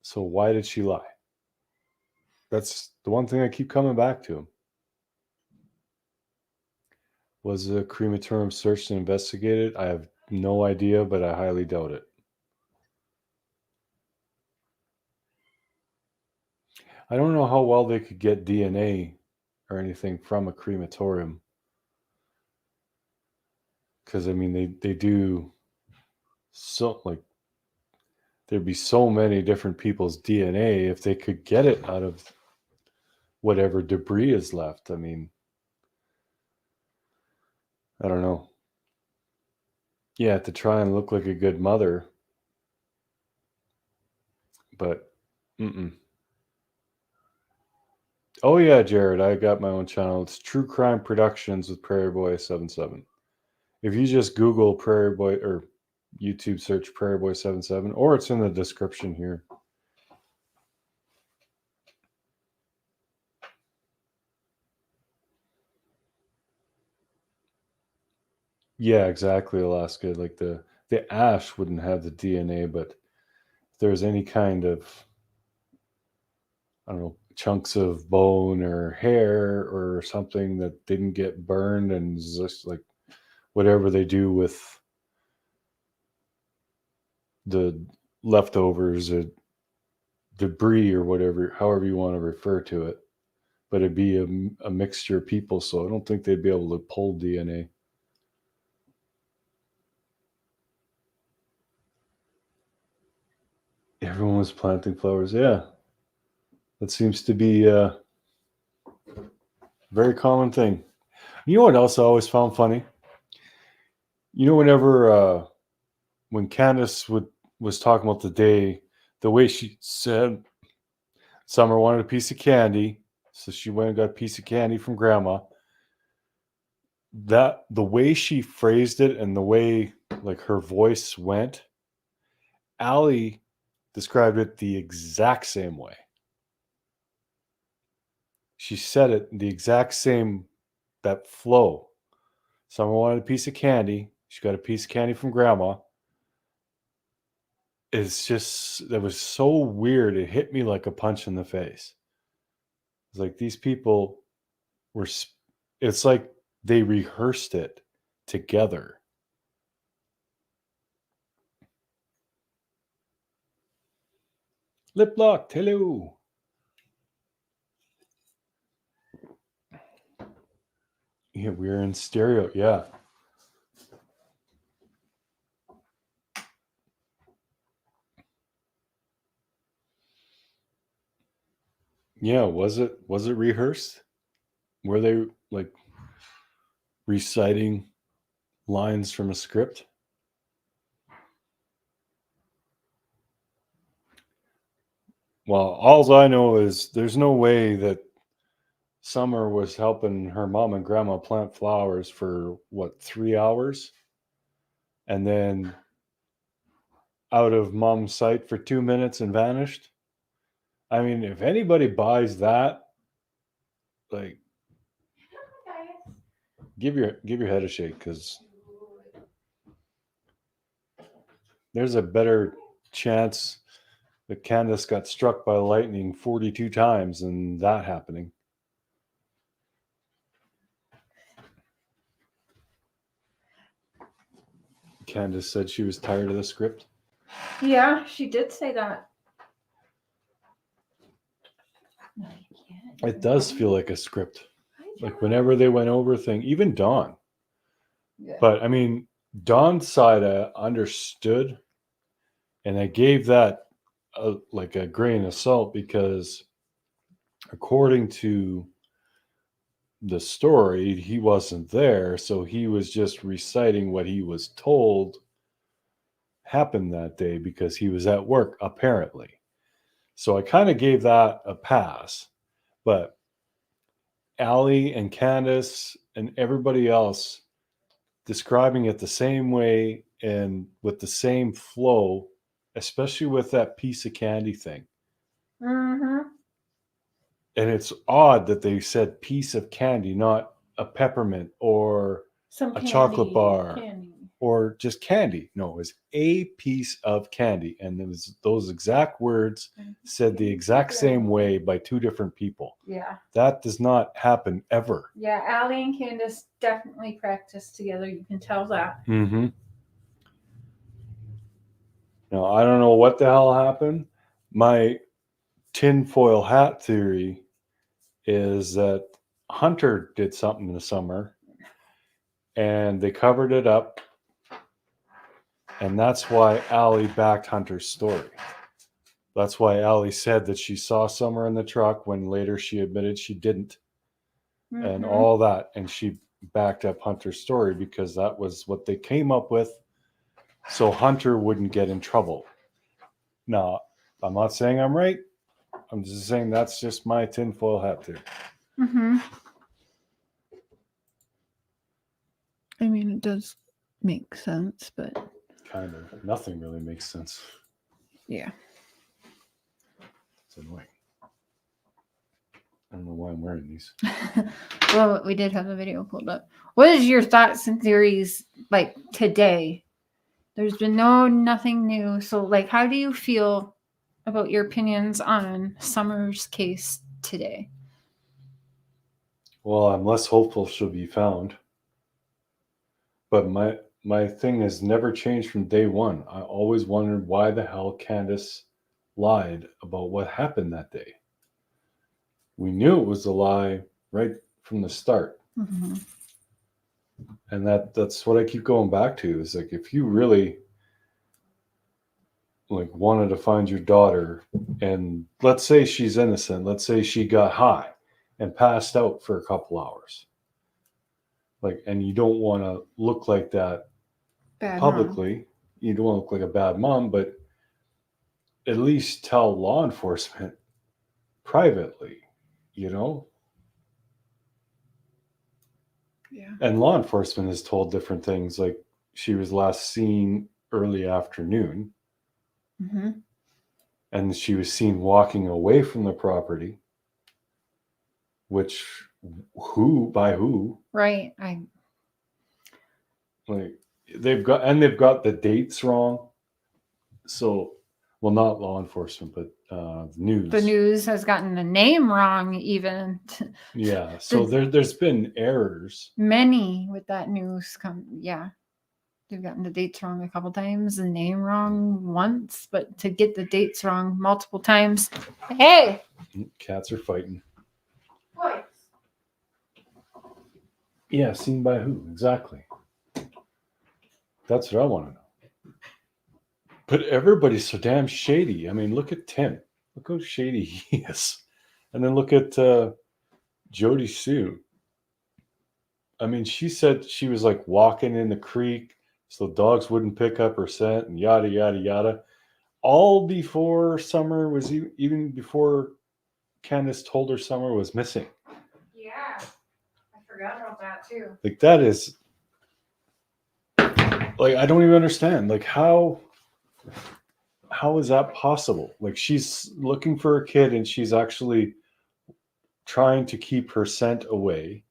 A: So why did she lie? That's the one thing I keep coming back to. Was the crematorium searched and investigated? I have no idea, but I highly doubt it. I don't know how well they could get DNA or anything from a crematorium. Because, I mean, they do so, like, there'd be so many different people's DNA if they could get it out of whatever debris is left. I mean, I don't know. Yeah, to try and look like a good mother. But, Oh yeah, Jared, I got my own channel. It's True Crime Productions with Prairie Boy77. If you just Google Prairie Boy or YouTube search Prairie Boy77, or it's in the description here. Yeah, exactly, Alaska. Like the ash wouldn't have the DNA, but if there's any kind of, I don't know, chunks of bone or hair or something that didn't get burned, and just like whatever they do with the leftovers or debris or whatever, however you want to refer to it, but it'd be a mixture of people, so I don't think they'd be able to pull DNA. Everyone was planting flowers. Yeah, that seems to be a very common thing. You know what else I always found funny? You know, whenever when Candace was talking about the way she said Summer wanted a piece of candy, so she went and got a piece of candy from Grandma. That the way she phrased it and the way like her voice went, Allie described it the exact same way. She said it the exact same, that flow. Summer wanted a piece of candy. She got a piece of candy from Grandma. It's just, that was so weird. It hit me like a punch in the face. It's like these people were, it's like they rehearsed it together. Lip locked, hello. Yeah, we're in stereo. Yeah. Yeah, was it rehearsed? Were they like reciting lines from a script? Well, all I know is there's no way that Summer was helping her mom and grandma plant flowers for what, 3 hours? And then out of mom's sight for 2 minutes and vanished? I mean, if anybody buys that, like, give your head a shake, because there's a better chance that Candace got struck by lightning 42 times than that happening. Candace said she was tired of the script.
F: Yeah, she did say that.
A: It does feel like a script. Like whenever they went over thing, even Dawn.
F: Yeah.
A: But I mean, Dawn's side understood, and I gave that like a grain of salt, because according to the story, he wasn't there, so he was just reciting what he was told happened that day because he was at work, apparently. So I kind of gave that a pass. But Allie and Candace and everybody else describing it the same way and with the same flow, especially with that piece of candy thing.
F: Mm-hmm.
A: And it's odd that they said piece of candy, not a peppermint or
F: Some
A: a
F: candy,
A: chocolate bar
F: candy.
A: or just candy. No, it was a piece of candy. And it was those exact words said the exact same way by two different people.
F: Yeah.
A: That does not happen ever.
F: Yeah, Allie and Candace definitely practiced together. You can tell that.
A: Mm-hmm. Now, I don't know what the hell happened. My tinfoil hat theory is that Hunter did something in the summer and they covered it up. And that's why Allie backed Hunter's story. That's why Allie said that she saw Summer in the truck when later she admitted she didn't.
F: Mm-hmm.
A: And all that. And she backed up Hunter's story because that was what they came up with so Hunter wouldn't get in trouble. Now, I'm not saying I'm right. I'm just saying that's just my tinfoil hat theory.
F: Mm-hmm. I mean, it does make sense, but...
A: Kind of. Nothing really makes sense.
F: Yeah.
A: It's annoying. I don't know why I'm wearing these.
F: Well, we did have a video pulled up. What is your thoughts and theories like today? There's been nothing new. So, like, how do you feel about your opinions on Summer's case today?
A: Well, I'm less hopeful she'll be found. But my thing has never changed from day one. I always wondered why the hell Candace lied about what happened that day. We knew it was a lie right from the start.
F: Mm-hmm.
A: And that's what I keep going back to, is like, if you really like wanted to find your daughter, and let's say she's innocent, let's say she got high and passed out for a couple hours, like, and you don't want to look like that
F: Bad mom.
A: publicly. You don't want to look like a bad mom, but at least tell law enforcement privately, you know?
F: Yeah.
A: And law enforcement has told different things, like she was last seen early afternoon,
F: Mm-hmm.
A: and she was seen walking away from the property, which by who?
F: Right.
A: Like they've got the dates wrong. So, well, not law enforcement, but the news.
F: The news has gotten the name wrong, even.
A: Yeah. So there's been errors.
F: Many with that news yeah. They've gotten the dates wrong a couple times, the name wrong once, but to get the dates wrong multiple times. Hey!
A: Cats are fighting.
F: Boys.
A: Yeah, seen by who? Exactly. That's what I want to know. But everybody's so damn shady. I mean, look at Tim. Look how shady he is. And then look at JodieSue. I mean, she said she was like walking in the creek so dogs wouldn't pick up her scent and yada, yada, yada. All before Summer was, even before Candace told her Summer was missing.
F: Yeah, I forgot about that too.
A: Like, that is, like, I don't even understand. Like, how is that possible? Like, she's looking for a kid and she's actually trying to keep her scent away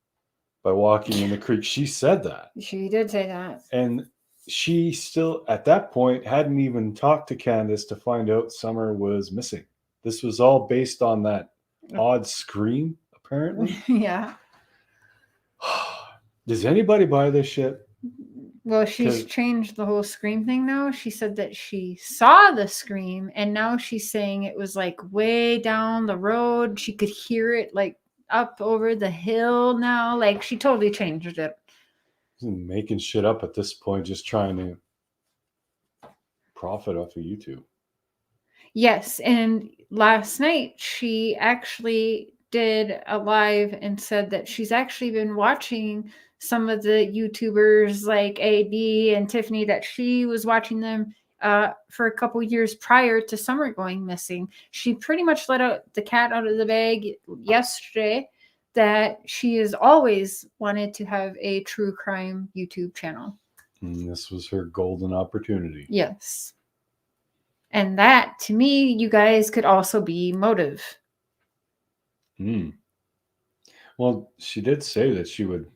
A: by walking in the creek. She said that.
F: She did say that.
A: And she still, at that point, hadn't even talked to Candace to find out Summer was missing. This was all based on that odd scream, apparently.
F: Yeah.
A: Does anybody buy this shit?
F: Well, she's changed the whole scream thing now. She said that she saw the scream, and now she's saying it was like way down the road. She could hear it like up over the hill now. Like, she totally changed it.
A: Making shit up at this point, just trying to profit off of YouTube.
F: Yes, and last night she actually did a live and said that she's actually been watching some of the YouTubers like AD and Tiffany, that she was watching them for a couple years prior to Summer going missing. She pretty much let out the cat out of the bag yesterday that she has always wanted to have a true crime YouTube channel.
A: And this was her golden opportunity.
F: Yes. And that, to me, you guys, could also be motive.
A: Well, she did say that she would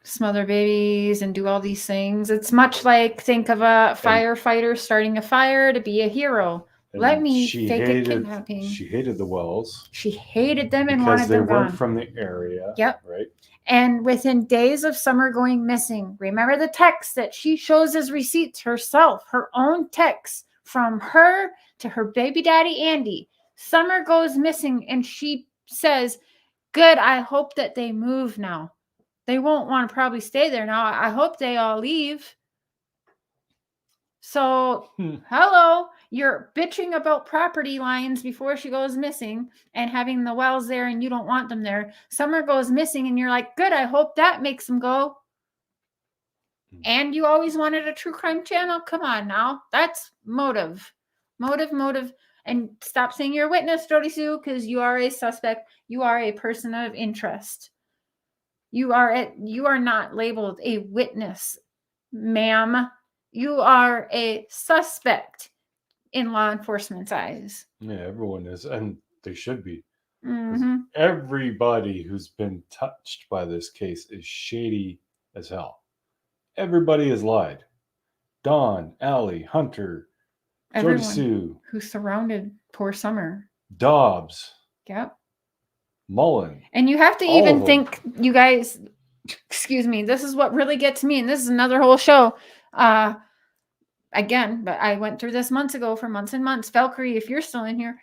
F: smother babies and do all these things. It's much like, think of a firefighter starting a fire to be a hero. Let me fake a kidnapping.
A: She hated the Wells.
F: She hated them and wanted them gone.
A: Because they weren't from the area.
F: Yep.
A: Right.
F: And within days of Summer going missing, remember the text that she shows as receipts herself, her own text from her to her baby daddy, Andy. Summer goes missing and she says, good, I hope that they move now. They won't want to probably stay there now. I hope they all leave. So, hello, you're bitching about property lines before she goes missing and having the Wells there and you don't want them there. Summer goes missing and you're like, good, I hope that makes them go. And you always wanted a true crime channel? Come on now. That's motive. Motive. And stop saying you're a witness, JodieSue, because you are a suspect. You are a person of interest. You are not labeled a witness, ma'am. You are a suspect in law enforcement's eyes.
A: Yeah, everyone is, and they should be.
F: Mm-hmm.
A: Everybody who's been touched by this case is shady as hell. Everybody has lied. Dawn, Allie, Hunter, JodieSue,
F: who surrounded poor Summer.
A: Dobbs.
F: Yep.
A: Mullen.
F: And you have to even think, you guys, excuse me, this is what really gets me, and this is another whole show. Again, but I went through this months ago for months and months. Valkyrie, if you're still in here,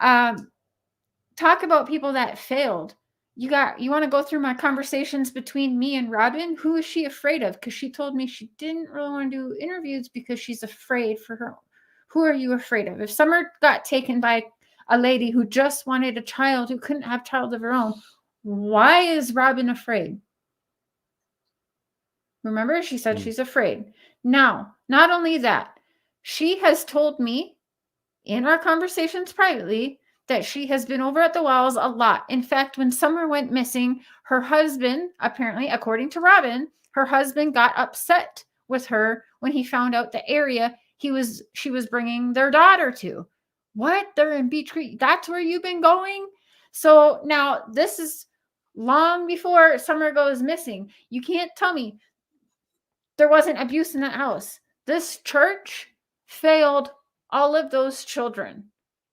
F: talk about people that failed. You want to go through my conversations between me and Robin? Who is she afraid of? Because she told me she didn't really want to do interviews because she's afraid for her. Who are you afraid of? If Summer got taken by a lady who just wanted a child, who couldn't have a child of her own, why is Robin afraid? Remember, she said she's afraid. Now, not only that, she has told me in our conversations privately that she has been over at the wells a lot. In fact, when Summer went missing, her husband, apparently, according to Robin, her husband got upset with her when he found out the area she was bringing their daughter to. What? They're in Beach Creek. That's where you've been going? So now this is long before Summer goes missing. You can't tell me there wasn't abuse in that house. This church failed all of those children.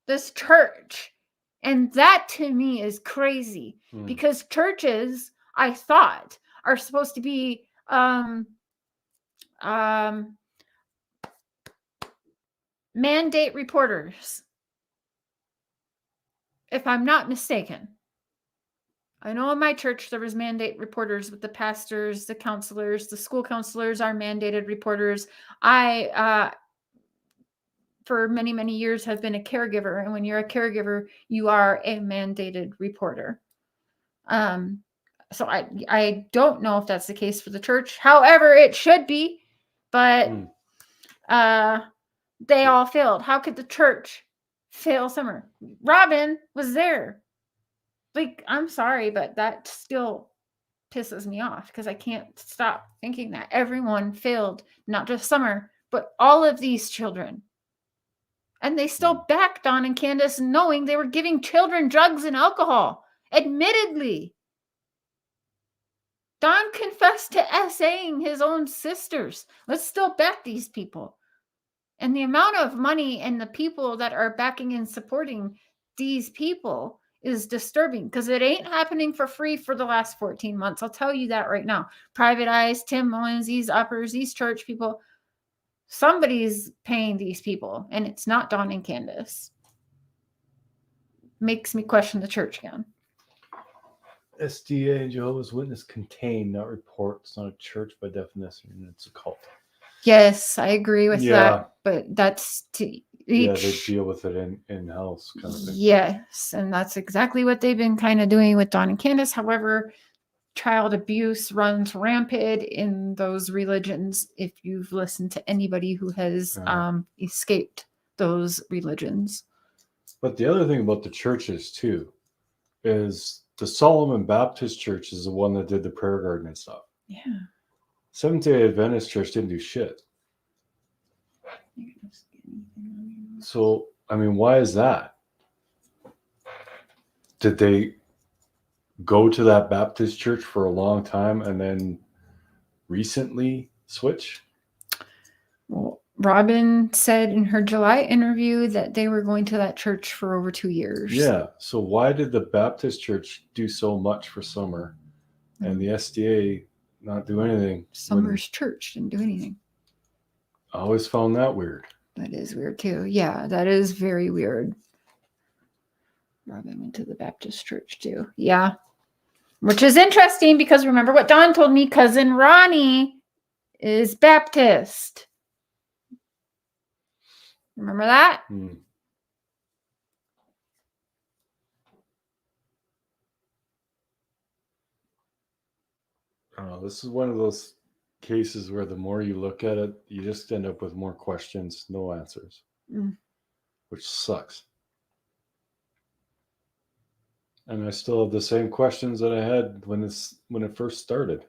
F: This church. And that to me is crazy because churches, I thought, are supposed to be mandate reporters. If I'm not mistaken. I know in my church there was mandate reporters with the pastors, the counselors, the school counselors are mandated reporters. I, for many, many years have been a caregiver. And when you're a caregiver, you are a mandated reporter. So I don't know if that's the case for the church. However, it should be, but they all failed. How could the church fail Summer? Robin was there. Like, I'm sorry, but that still pisses me off because I can't stop thinking that everyone failed, not just Summer, but all of these children. And they still backed Don and Candace knowing they were giving children drugs and alcohol. Admittedly. Don confessed to SAing his own sisters. Let's still back these people. And the amount of money and the people that are backing and supporting these people is disturbing because it ain't happening for free for the last 14 months. I'll tell you that right now. Private Eyes, Tim Mullen, these uppers, these church people, somebody's paying these people, and it's not Don and Candace. Makes me question the church again.
A: SDA and Jehovah's Witness contain, not report. It's not a church by definition. It's a cult.
F: Yes, I agree with that. But that's to each.
A: Yeah, they deal with it in-house kind of thing.
F: Yes, and that's exactly what they've been kind of doing with Don and Candace. However, child abuse runs rampant in those religions if you've listened to anybody who has escaped those religions. But
A: the other thing about the churches, too, is the Solomon Baptist Church is the one that did the prayer garden and stuff.
F: Yeah.
A: Seventh-day Adventist Church didn't do shit. So, I mean, why is that? Did they go to that Baptist church for a long time and then recently switch?
F: Well, Robin said in her July interview that they were going to that church for over 2 years.
A: Yeah. So why did the Baptist church do so much for Summer and the SDA not do anything?
F: Summer's church didn't do anything.
A: I always found that weird.
F: That is weird too. Yeah, that is very weird. Robin went to the Baptist church too. Yeah. Which is interesting because remember what Dawn told me, cousin Ronnie is Baptist. Remember that?
A: This is one of those cases where the more you look at it, you just end up with more questions, no answers, which sucks. And I still have the same questions that I had when it first started.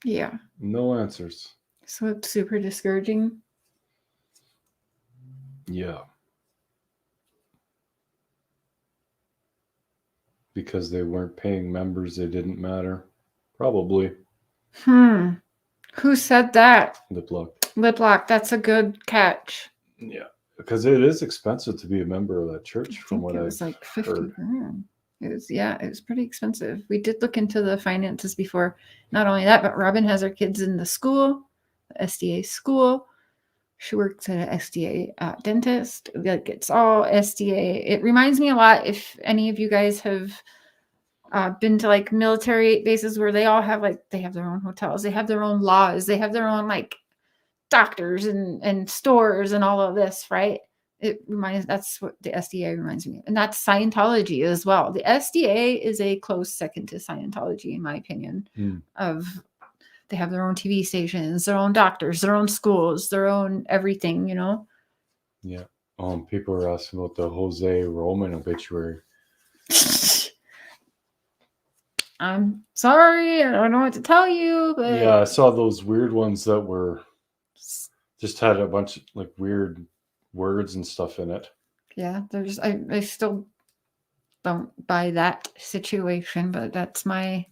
F: Yeah.
A: No answers.
F: So it's super discouraging.
A: Yeah. Because they weren't paying members, they didn't matter. Probably.
F: Who said that?
A: Liplock.
F: That's a good catch.
A: Yeah. Because it is expensive to be a member of that church, from what I've
F: was like 50
A: heard.
F: grand. It was pretty expensive. We did look into the finances before. Not only that, but Robin has her kids in the school, the SDA school. She works at an SDA dentist. Like, it's all SDA. It reminds me a lot, if any of you guys have been to like military bases where they all have they have their own hotels, they have their own laws, they have their own like doctors and stores and all of this, right? That's what the SDA reminds me of. And that's Scientology as well. The SDA is a close second to Scientology, in my opinion, of They have their own TV stations, their own doctors, their own schools, their own everything, you know?
A: Yeah. People are asking about the Jose Roman obituary.
F: I'm sorry, I don't know what to tell you, but
A: Yeah, I saw those weird ones that were just had a bunch of like weird words and stuff in it.
F: yeah, there's I still don't buy that situation, but that's my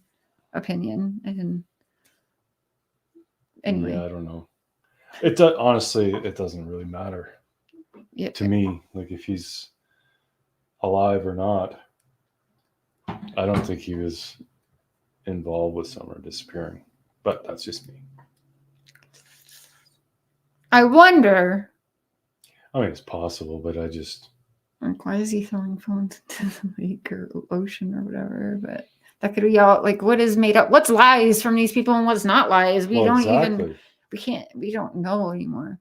F: opinion. And anyway,
A: Yeah, I don't know. It does, honestly, it doesn't really matter to me. Like if he's alive or not, I don't think he was involved with Summer disappearing. But that's just me.
F: I wonder.
A: I mean, it's possible, but I just.
F: Like, why is he throwing phones into the lake or ocean or whatever? But that could be all like, what is made up? What's lies from these people and what's not lies? We don't even. We don't know anymore.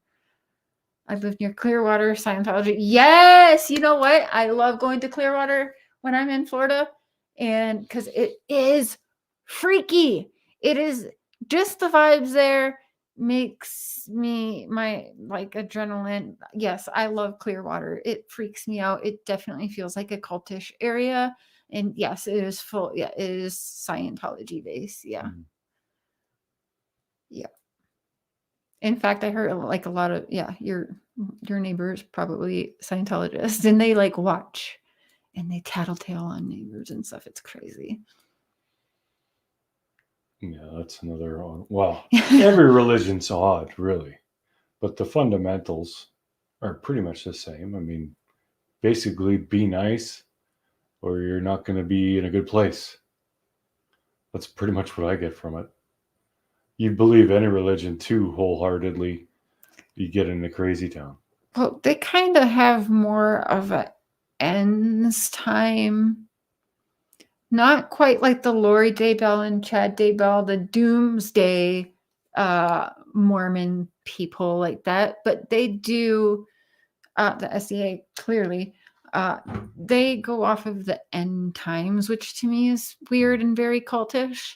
F: I live near Clearwater, Scientology. Yes, you know what? I love going to Clearwater when I'm in Florida, and because it is freaky. It is just the vibes there makes me my like adrenaline. Yes, I love Clearwater. It freaks me out. It definitely feels like a cultish area, and yes, it is full. Yeah, it is Scientology based. Yeah, yeah. In fact, I heard like a lot of your neighbors probably Scientologists, and they like watch and they tattletale on neighbors and stuff. It's crazy.
A: Yeah, that's another one. Well, every religion's odd, really, but the fundamentals are pretty much the same. I mean, basically, be nice, or you're not going to be in a good place. That's pretty much what I get from it. You believe any religion too wholeheartedly, you get in a crazy town.
F: Well, they kind of have more of a ends time. Not quite like the Lori Daybell and Chad Daybell, the doomsday Mormon people like that, but they do the SDA clearly. They go off of the end times, which to me is weird and very cultish.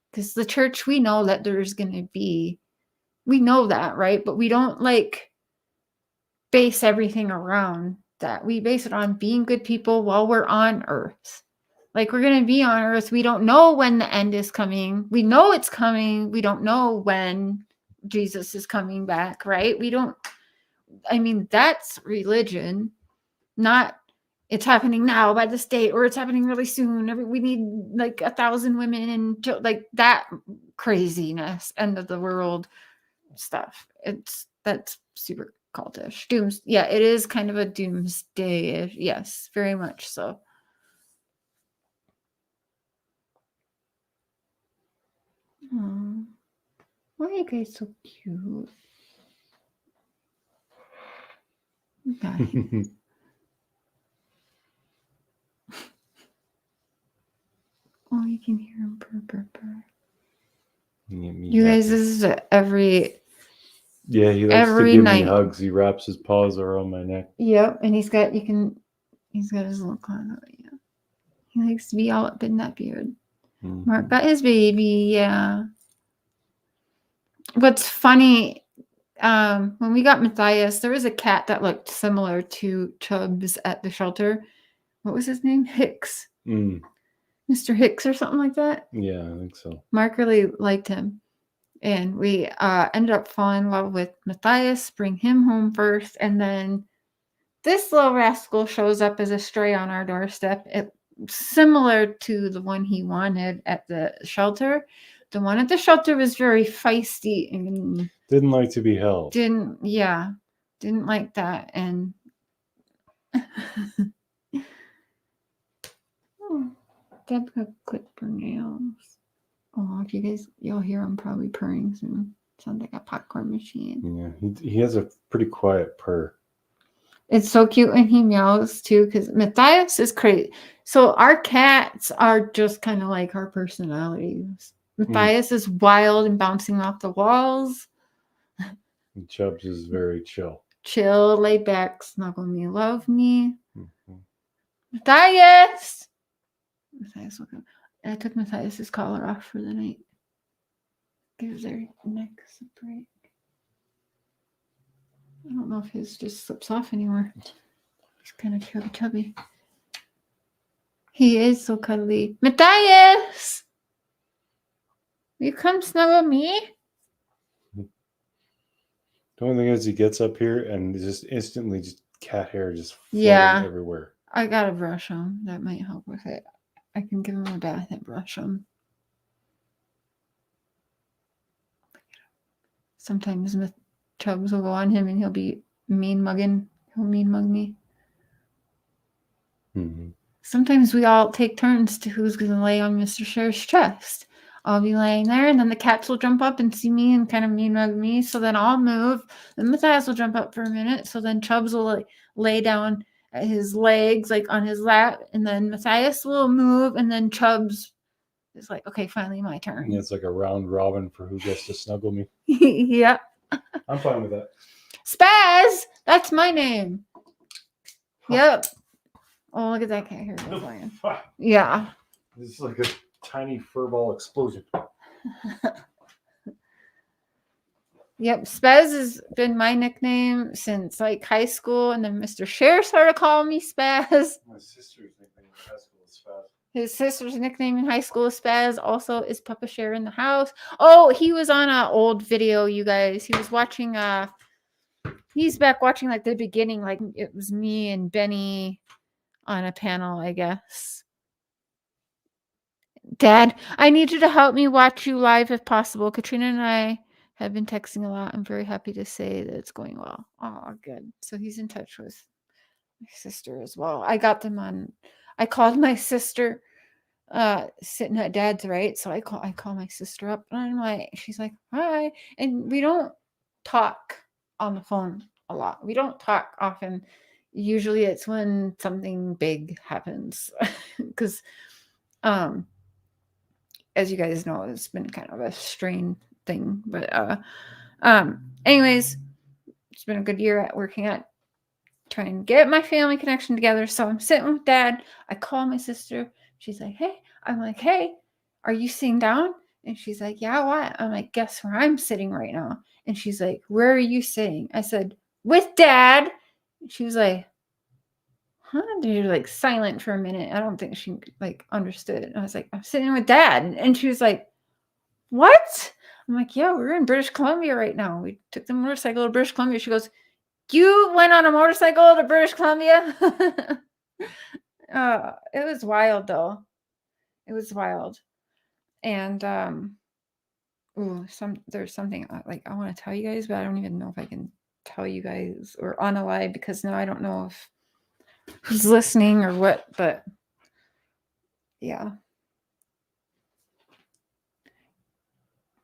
F: Because the church, we know that there's going to be, we know that, right? But we don't like base everything around that. We base it on being good people while we're on earth. Like we're going to be on earth. We don't know when the end is coming. We know it's coming. We don't know when Jesus is coming back, right? We don't, I mean, that's religion, not it's happening now by the state or it's happening really soon. We need like 1,000 women and like that craziness, end of the world stuff. That's super cultish. Yeah, it is kind of a doomsday. Yes, very much so. Aww. Why are you guys so cute? Guys. Oh, you can hear him purr, purr, purr. You guys, this is every
A: he likes to give me hugs. He wraps his paws around my neck.
F: Yep, and he's got his little claw. Yeah, he likes to be all up in that beard. Mm-hmm. Mark got his baby. Yeah. What's funny, when we got Matthias, there was a cat that looked similar to Chubbs at the shelter. What was his name? Hicks. Mr. Hicks or something like that.
A: Yeah, I think so.
F: Mark really liked him. And we ended up falling in love with Matthias, bring him home first. And then this little rascal shows up as a stray on our doorstep. Similar to the one he wanted at the shelter. The one at the shelter was very feisty and
A: didn't like to be held.
F: Didn't like that. And Deb could clip her nails. Oh, if you guys, you'll hear him probably purring soon. Sounds like a popcorn machine.
A: Yeah, he has a pretty quiet purr.
F: It's so cute when he meows too, because Matthias is crazy. So our cats are just kind of like our personalities. Matthias is wild and bouncing off the walls.
A: And Chubbs is very chill.
F: Chill, laid back, snuggle me, love me. Mm-hmm. Matthias! I took Matthias's collar off for the night. Give their necks a break. I don't know if his just slips off anymore. He's kind of chubby. He is so cuddly. Matthias! Will you come snuggle me?
A: The only thing is he gets up here and just instantly just cat hair just floating everywhere.
F: I gotta brush him. That might help with it. I can give him a bath and brush him. Sometimes Chubbs will go on him and he'll be mean mugging. He'll mean mug me.
A: Mm-hmm.
F: Sometimes we all take turns to who's going to lay on Mr. Cher's chest. I'll be laying there, and then the cats will jump up and see me and kind of mean mug me. So then I'll move. Then Matthias will jump up for a minute. So then Chubbs will lay down at his legs, like on his lap. And then Matthias will move. And then Chubbs is like, okay, finally my turn.
A: And it's like a round robin for who gets to snuggle me.
F: Yeah.
A: I'm fine with that.
F: Spaz! That's my name. Yep. Oh, look at that cat hair flying. Yeah.
A: This is like a tiny furball explosion.
F: Yep, Spaz has been my nickname since like high school, and then Mr. Cher started calling me Spaz.
A: My sister's nickname in high school is Spaz.
F: His sister's nickname in high school is Spaz. Also, is Papa Cher in the house? Oh, he was on an old video, you guys. He was watching. He's back watching like the beginning, like it was me and Benny on a panel, I guess. Dad, I need you to help me watch you live if possible. Katrina and I have been texting a lot. I'm very happy to say that it's going well. Oh, good. So he's in touch with my sister as well. I got them on. I called my sister sitting at Dad's, right? So I call my sister up, and I'm like, she's like, hi. And we don't talk on the phone a lot. We don't talk often. Usually it's when something big happens. Because as you guys know, it's been kind of a strain thing. But anyways, it's been a good year at working at trying to get my family connection together. So I'm sitting with Dad. I call my sister. She's like, hey. I'm like, hey, are you sitting down? And she's like, yeah, what? I'm like, guess where I'm sitting right now? And she's like, where are you sitting? I said, with Dad. She was like, huh? They're like silent for a minute. I don't think she like understood. And I was like, I'm sitting with Dad. And she was like, what? I'm like, yeah, we're in British Columbia right now. We took the motorcycle to British Columbia. She goes, you went on a motorcycle to British Columbia? It was wild though. It was wild. And there's something like I want to tell you guys, but I don't even know if I can tell you guys or on a live because now I don't know if who's listening or what, but yeah.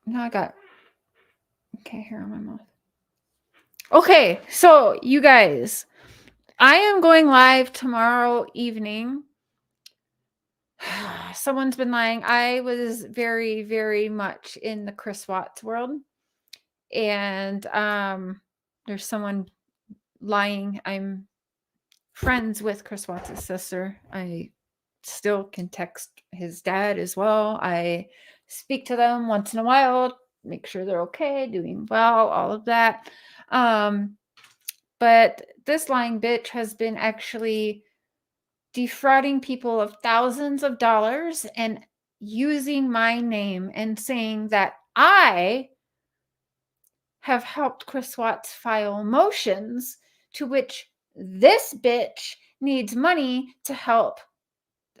F: Now I got hair on my mouth. Okay, so you guys, I am going live tomorrow evening. Someone's been lying. I was very, very much in the Chris Watts world. And there's someone lying. I'm friends with Chris Watts' sister. I still can text his dad as well. I speak to them once in a while, make sure they're okay, doing well, all of that. But this lying bitch has been actually defrauding people of thousands of dollars and using my name and saying that I have helped Chris Watts file motions, to which this bitch needs money to help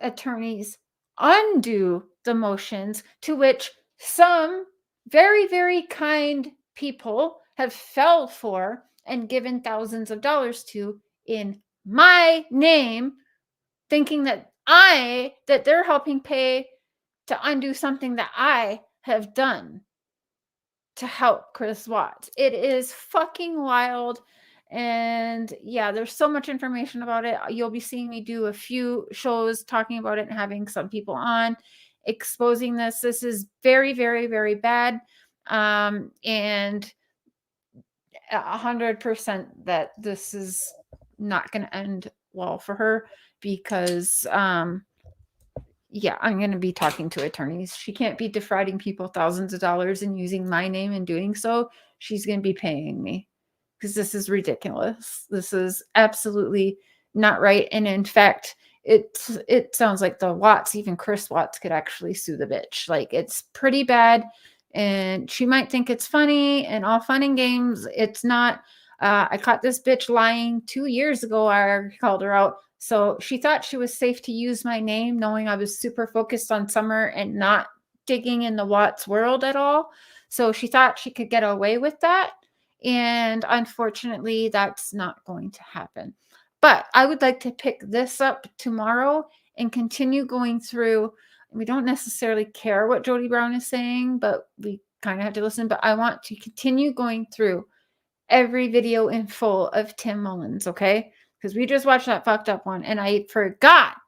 F: attorneys undo the motions, to which some very, very kind people have fell for and given thousands of dollars to in my name, thinking that they're helping pay to undo something that I have done to help Chris Watts. It is fucking wild. And yeah, there's so much information about it. You'll be seeing me do a few shows talking about it and having some people on exposing this. This is very, very, very bad. And 100% that this is not going to end well for her because, yeah, I'm going to be talking to attorneys. She can't be defrauding people thousands of dollars and using my name and doing so. She's going to be paying me because this is ridiculous. This is absolutely not right. And in fact, it sounds like the Watts, even Chris Watts, could actually sue the bitch. Like, it's pretty bad. And she might think it's funny and all fun and games. It's not. I caught this bitch lying 2 years ago. I called her out. So she thought she was safe to use my name, knowing I was super focused on Summer and not digging in the Watts world at all. So she thought she could get away with that. And unfortunately, that's not going to happen. But I would like to pick this up tomorrow and continue going through. We don't necessarily care what Jody Brown is saying, but we kind of have to listen. But I want to continue going through every video in full of Tim Mullen's, okay? Because we just watched that fucked up one, and I forgot.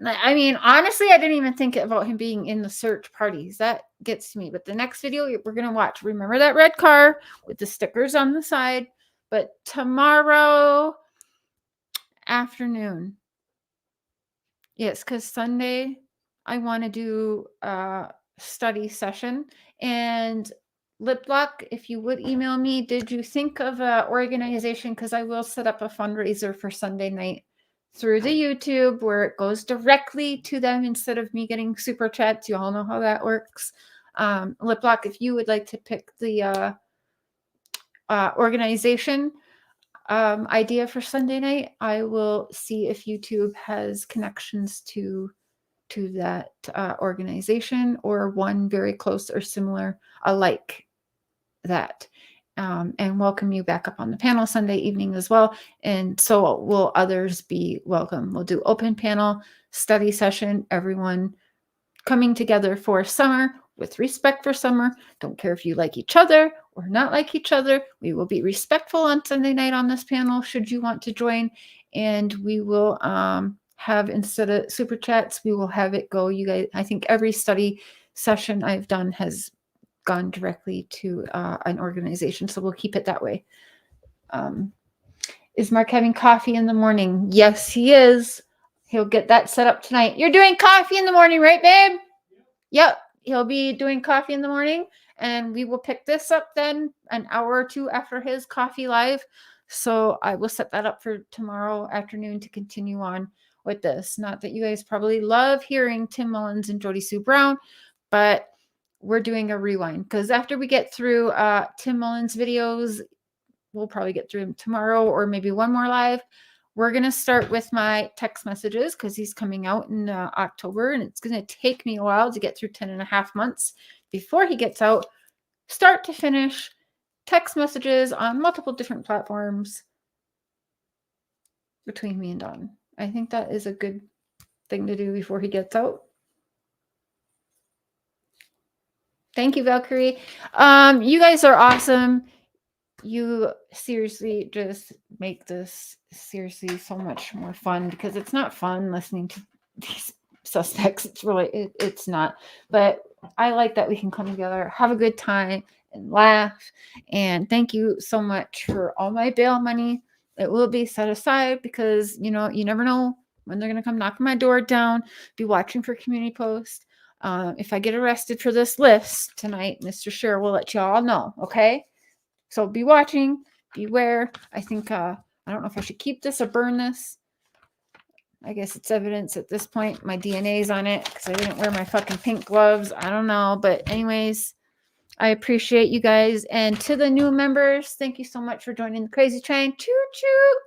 F: I mean, honestly, I didn't even think about him being in the search parties. That gets to me. But the next video we're going to watch, remember that red car with the stickers on the side? But tomorrow afternoon, yes, because Sunday I want to do a study session. And Lip Lock, if you would email me, did you think of an organization? Because I will set up a fundraiser for Sunday night through the YouTube where it goes directly to them instead of me getting super chats. You all know how that works. Lip Lock, if you would like to pick the organization idea for Sunday night, I will see if YouTube has connections to that organization or one very close or similar alike that. And welcome you back up on the panel Sunday evening as well. And so will others be welcome. We'll do open panel study session, everyone coming together for Summer with respect for Summer. Don't care if you like each other or not like each other. We will be respectful on Sunday night on this panel should you want to join. And we will have, instead of super chats, we will have it go. You guys, I think every study session I've done has gone directly to an organization. So we'll keep it that way. Is Mark having coffee in the morning? Yes, he is. He'll get that set up tonight. You're doing coffee in the morning, right, babe? Yep. He'll be doing coffee in the morning, and we will pick this up then an hour or two after his coffee live. So I will set that up for tomorrow afternoon to continue on with this. Not that you guys probably love hearing Tim Mullins and JodieSue Brown, but we're doing a rewind because after we get through Tim Mullen's videos, we'll probably get through them tomorrow or maybe one more live. We're going to start with my text messages because he's coming out in October, and it's going to take me a while to get through 10.5 months before he gets out. Start to finish, text messages on multiple different platforms between me and Don. I think that is a good thing to do before he gets out. Thank you, Valkyrie. You guys are awesome. You seriously just make this seriously so much more fun because it's not fun listening to these suspects. It's really, it's not. But I like that we can come together, have a good time, and laugh. And thank you so much for all my bail money. It will be set aside because, you know, you never know when they're going to come knocking my door down. Be watching for community posts. If I get arrested for this list tonight, Mr. Cher will let you all know, okay? So be watching, beware. I think, I don't know if I should keep this or burn this. I guess it's evidence at this point. My DNA's on it because I didn't wear my fucking pink gloves. I don't know. But anyways, I appreciate you guys. And to the new members, thank you so much for joining the crazy train. Choo-choo!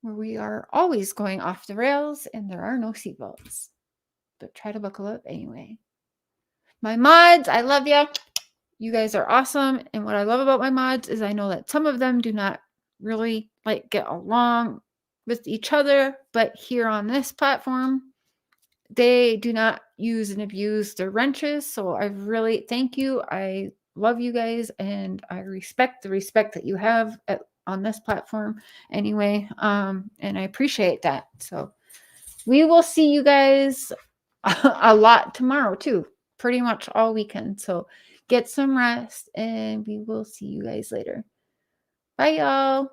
F: Where we are always going off the rails and there are no seatbelts. But try to buckle up anyway. My mods, I love you. You guys are awesome. And what I love about my mods is I know that some of them do not really like get along with each other. But here on this platform, they do not use and abuse their wrenches. So I really thank you. I love you guys. And I respect the respect that you have on this platform anyway. And I appreciate that. So we will see you guys a lot tomorrow too, pretty much all weekend. So get some rest and we will see you guys later. Bye y'all.